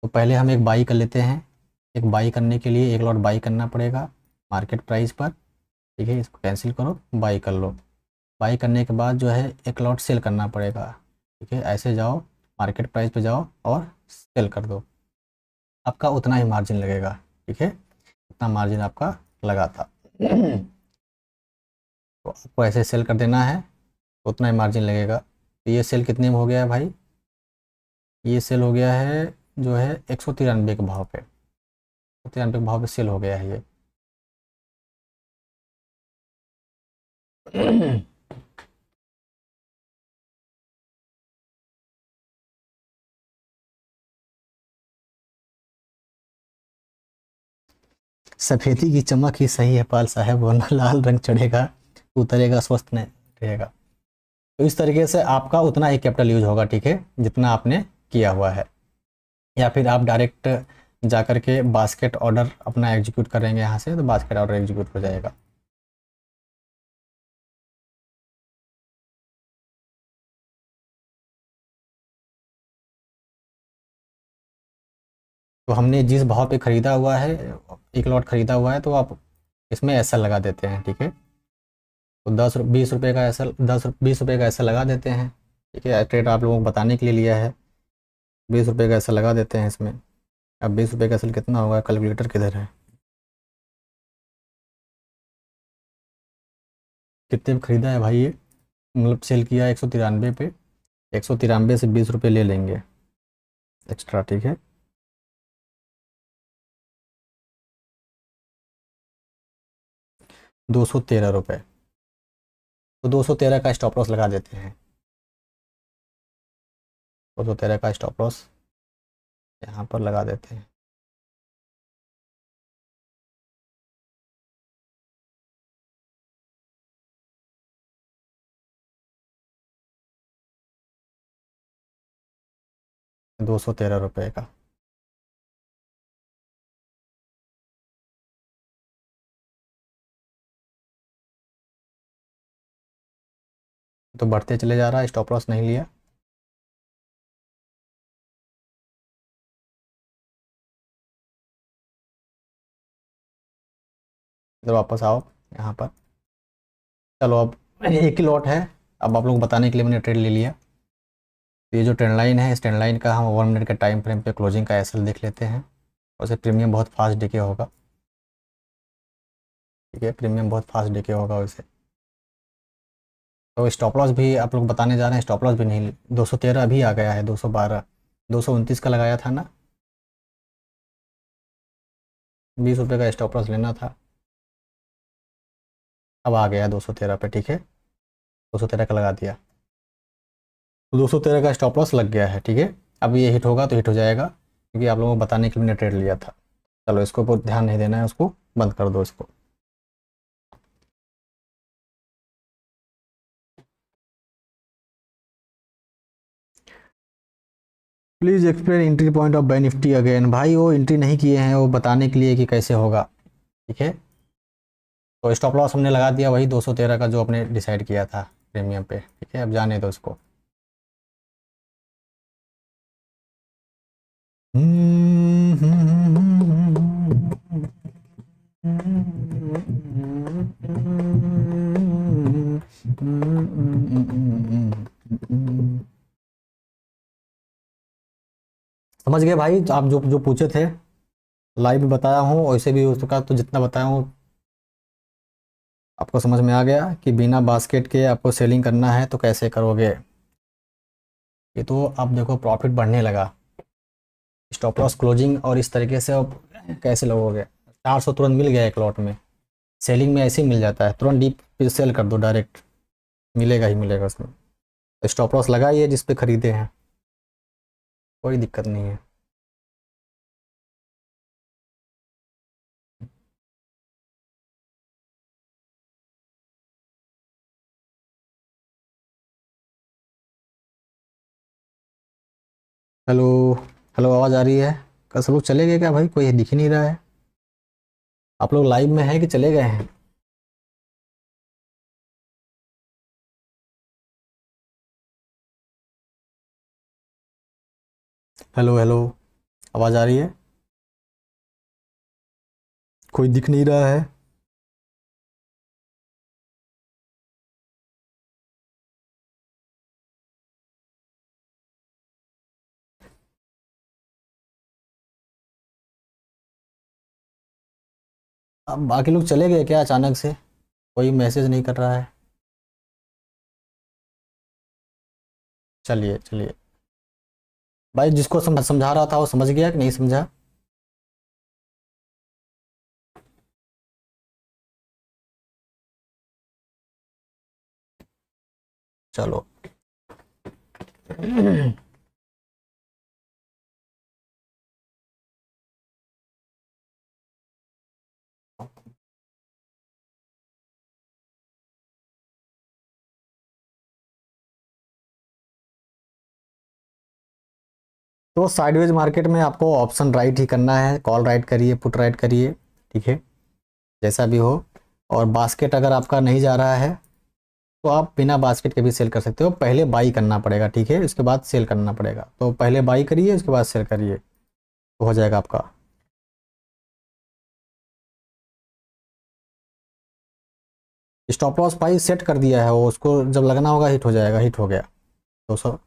तो पहले हम एक बाई कर लेते हैं। एक बाई करने के लिए एक लॉट बाई करना पड़ेगा मार्केट प्राइस पर। ठीक है, इसको कैंसिल करो, बाई कर लो। बाई करने के बाद जो है एक लॉट सेल करना पड़ेगा। ठीक है, ऐसे जाओ, मार्केट प्राइस पे जाओ और सेल कर दो, आपका उतना ही मार्जिन लगेगा। ठीक है, उतना मार्जिन आपका लगा था। तो आपको ऐसे सेल कर देना है, उतना ही मार्जिन लगेगा। तो ये सेल कितने में हो गया है भाई, ये सेल हो गया है जो है 193 के भाव पे, 193 के भाव पे सेल हो गया है ये। सफेदी की चमक ही सही है पाल साहब, वरना लाल रंग चढ़ेगा, उतरेगा, स्वस्थ नहीं रहेगा। तो इस तरीके से आपका उतना ही कैपिटल यूज होगा। ठीक है, जितना आपने किया हुआ है। या फिर आप डायरेक्ट जा कर के बास्केट ऑर्डर अपना एग्जीक्यूट करेंगे यहाँ से, तो बास्केट ऑर्डर एग्जीक्यूट हो जाएगा। तो हमने जिस भाव पे ख़रीदा हुआ है, एक लॉट ख़रीदा हुआ है, तो आप इसमें ऐसा लगा देते हैं। ठीक है, तो 10-20 रुपये का ऐसा, 10-20 रुपये का ऐसा लगा देते हैं। ठीक है, ट्रेड आप लोगों को बताने के लिए लिया है। 20 रुपये का ऐसा लगा देते हैं इसमें। अब 20 रुपये का असल कितना होगा, कैलकुलेटर किधर है, कितने में ख़रीदा है भाई ये, मतलब सेल किया 193 पे, 193 से 20 रुपये ले लेंगे एक्स्ट्रा। ठीक है, 213 रुपये। तो 213 का स्टॉप लॉस लगा देते हैं, 213 का स्टॉप लॉस यहाँ पर लगा देते हैं। 213 रुपये का। तो बढ़ते चले जा रहा है, स्टॉप लॉस नहीं लिया। इधर वापस आओ यहाँ पर। चलो अब एक ही लॉट है, अब आप लोग बताने के लिए मैंने ट्रेड ले लिया। तो ये जो ट्रेंड लाइन है, इस ट्रेंड लाइन का हम 1 मिनट के टाइम फ्रेम पे क्लोजिंग का एसएल देख लेते हैं। और से प्रीमियम बहुत फास्ट डिके होगा, ठीक है, प्रीमियम बहुत फास्ट डिके होगा वैसे। तो स्टॉप लॉस भी आप लोग बताने जा रहे हैं, स्टॉप लॉस भी नहीं, 213 अभी आ गया है, 212, 229 का लगाया था ना, 20 रुपये का स्टॉप लॉस लेना था, अब आ गया 213 पे, ठीक है, 213 का लगा दिया, तो 213 का स्टॉप लॉस लग गया है, ठीक है। अब ये हिट होगा तो हिट हो जाएगा, क्योंकि आप लोगों को बताने के लिए मैंने ट्रेड लिया था। चलो इसको ऊपर ध्यान नहीं देना है, उसको बंद कर दो इसको। Please explain entry point of bank Nifty again. भाई वो एंट्री नहीं किए हैं, वो बताने के लिए कि कैसे होगा, ठीक है। तो स्टॉप लॉस हमने लगा दिया वही 213 का जो आपने डिसाइड किया था प्रीमियम पे, ठीक है। अब जाने दो इसको। समझ गए भाई, तो आप जो जो पूछे थे लाइव भी बताया हूँ, वैसे भी उसका तो जितना बताया हूँ आपको समझ में आ गया कि बिना बास्केट के आपको सेलिंग करना है तो कैसे करोगे। ये तो आप देखो प्रॉफिट बढ़ने लगा, स्टॉप लॉस क्लोजिंग, और इस तरीके से आप कैसे लगोगे। 400 तुरंत मिल गया एक लॉट में, सेलिंग में ऐसे ही मिल जाता है, तुरंत डीप पे सेल कर दो, डायरेक्ट मिलेगा ही मिलेगा उसमें। तो स्टॉप लॉस लगाइए जिस पे खरीदे हैं, कोई दिक्कत नहीं है। हेलो, हेलो, आवाज़ आ रही है? कल सब लोग चले गए क्या भाई, कोई दिख ही नहीं रहा है। आप लोग लाइव में हैं कि चले गए हैं? हेलो, हेलो, आवाज़ आ रही है? कोई दिख नहीं रहा है। अब बाकी लोग चले गए क्या अचानक से, कोई मैसेज नहीं कर रहा है। चलिए चलिए भाई, जिसको समझा रहा था वो समझ गया कि नहीं समझा? चलो। तो साइडवेज मार्केट में आपको ऑप्शन राइट ही करना है, कॉल राइट करिए, पुट राइट करिए, ठीक है, जैसा भी हो। और बास्केट अगर आपका नहीं जा रहा है तो आप बिना बास्केट के भी सेल कर सकते हो, पहले बाई करना पड़ेगा, ठीक है, उसके बाद सेल करना पड़ेगा। तो पहले बाई करिए, उसके बाद सेल करिए, तो हो जाएगा आपका। स्टॉप लॉस भाई सेट कर दिया है वो, उसको जब लगना होगा हिट हो जाएगा, हिट हो गया 200,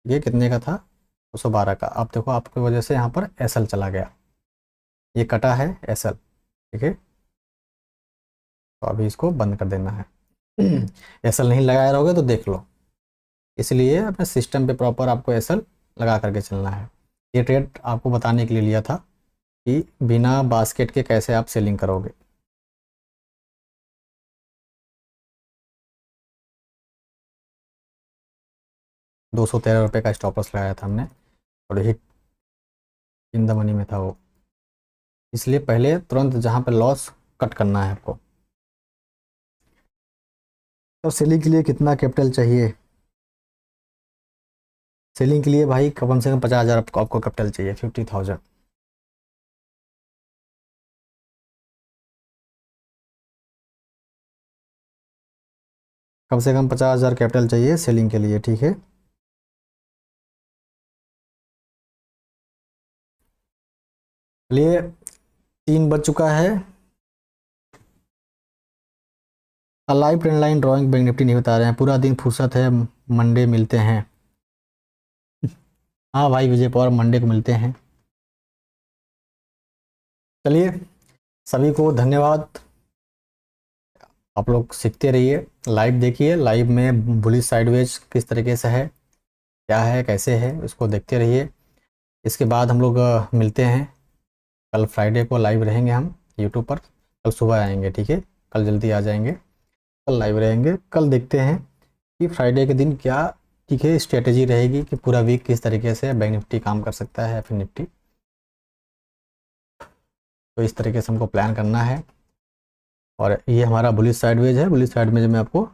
ये कितने का था, 212 का। आप देखो आपकी वजह से यहाँ पर एसएल चला गया, ये कटा है एसएल, ठीक है। तो अभी इसको बंद कर देना है। एसएल नहीं लगाए रहोगे तो देख लो, इसलिए अपने सिस्टम पे प्रॉपर आपको एसएल लगा करके चलना है। ये ट्रेड आपको बताने के लिए लिया था कि बिना बास्केट के कैसे आप सेलिंग करोगे। ₹213 का स्टॉप लॉस लगाया था हमने, और हिट इन द मनी में था वो, इसलिए पहले तुरंत जहाँ पे लॉस कट करना है आपको। तो सेलिंग के लिए कितना कैपिटल चाहिए? सेलिंग के लिए भाई कम से कम 50,000 आपको कैपिटल चाहिए, 50,000। कम से कम 50,000 कैपिटल चाहिए सेलिंग के लिए, ठीक है। चलिए 3 बज चुका है। Live trend line drawing bank Nifty नहीं बता रहे हैं, पूरा दिन फुर्सत है, मंडे मिलते हैं। हाँ भाई विजय पवार, मंडे को मिलते हैं। चलिए सभी को धन्यवाद। आप लोग सीखते रहिए, लाइव देखिए, लाइव में बुलिश साइडवेज किस तरीके से है, क्या है, कैसे है, उसको देखते रहिए। इसके बाद हम लोग मिलते हैं कल फ्राइडे को, लाइव रहेंगे हम यूट्यूब पर। कल सुबह आएंगे, ठीक है, कल जल्दी आ जाएंगे, कल लाइव रहेंगे। कल देखते हैं कि फ्राइडे के दिन क्या, ठीक है, स्ट्रेटेजी रहेगी कि पूरा वीक किस तरीके से बैंक निफ्टी काम कर सकता है या फिर निफ्टी। तो इस तरीके से हमको प्लान करना है। और ये हमारा बुलिश साइडवेज है, बुलिश साइडवेज में आपको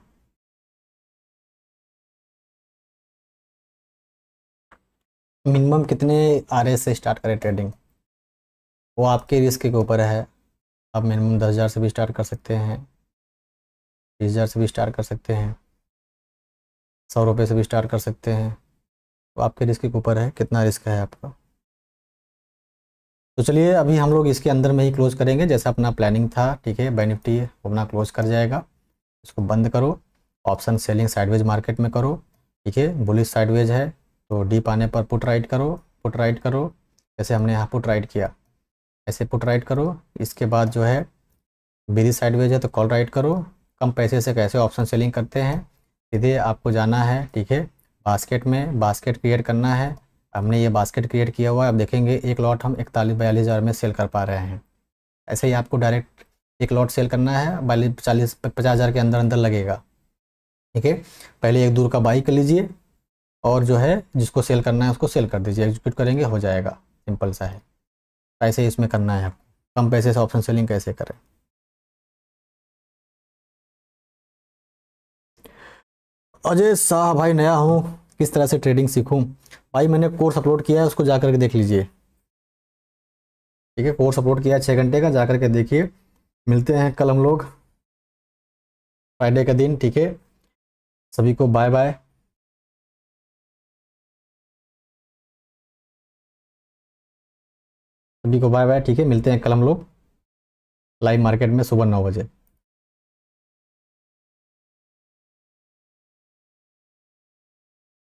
मिनिमम कितने आरएस से स्टार्ट करें ट्रेडिंग, वो आपके रिस्क के ऊपर है। आप मिनिमम 10,000 से भी स्टार्ट कर सकते हैं, 20,000 से भी स्टार्ट कर सकते हैं, 100 रुपये से भी स्टार्ट कर सकते हैं। तो आपके रिस्क के ऊपर है, कितना रिस्क है आपका। तो चलिए अभी हम लोग इसके अंदर में ही क्लोज करेंगे जैसा अपना प्लानिंग था, ठीक है। बैंक निफ्टी अपना क्लोज कर जाएगा, इसको बंद करो, ऑप्शन सेलिंग साइडवेज मार्केट में करो, ठीक है। बुलिश साइडवेज है तो डीप आने पर पुट राइट करो, पुट राइट करो, जैसे हमने यहाँ पुट राइट किया ऐसे पुट राइट करो। इसके बाद जो है बेरिश साइडवेज है तो कॉल राइट करो। कम पैसे से कैसे ऑप्शन सेलिंग करते हैं, सीधे आपको जाना है, ठीक है, बास्केट में, बास्केट क्रिएट करना है। हमने ये बास्केट क्रिएट किया हुआ है, अब देखेंगे एक लॉट हम 41-42 हज़ार में सेल कर पा रहे हैं। ऐसे ही आपको डायरेक्ट एक लॉट सेल करना है, 40-50 हज़ार के अंदर अंदर लगेगा, ठीक है। पहले एक दूर का बाई कर लीजिए और जो है जिसको सेल करना है उसको सेल कर दीजिए, एग्जीक्यूट करेंगे हो जाएगा, सिंपल सा है। ऐसे ही इसमें करना है आपको। कम पैसे से ऑप्शन सेलिंग कैसे करें। अजय शाह भाई नया हूँ, किस तरह से ट्रेडिंग सीखूं। भाई मैंने कोर्स अपलोड किया है, उसको जा करके देख लीजिए, ठीक है। कोर्स अपलोड किया है 6 घंटे का, जा करके देखिए। मिलते हैं कल हम लोग फ्राइडे का दिन, ठीक है। सभी को बाय बाय। सभी को बाय बाय, ठीक है। मिलते हैं कल हम लोग लाइव मार्केट में सुबह 9 बजे।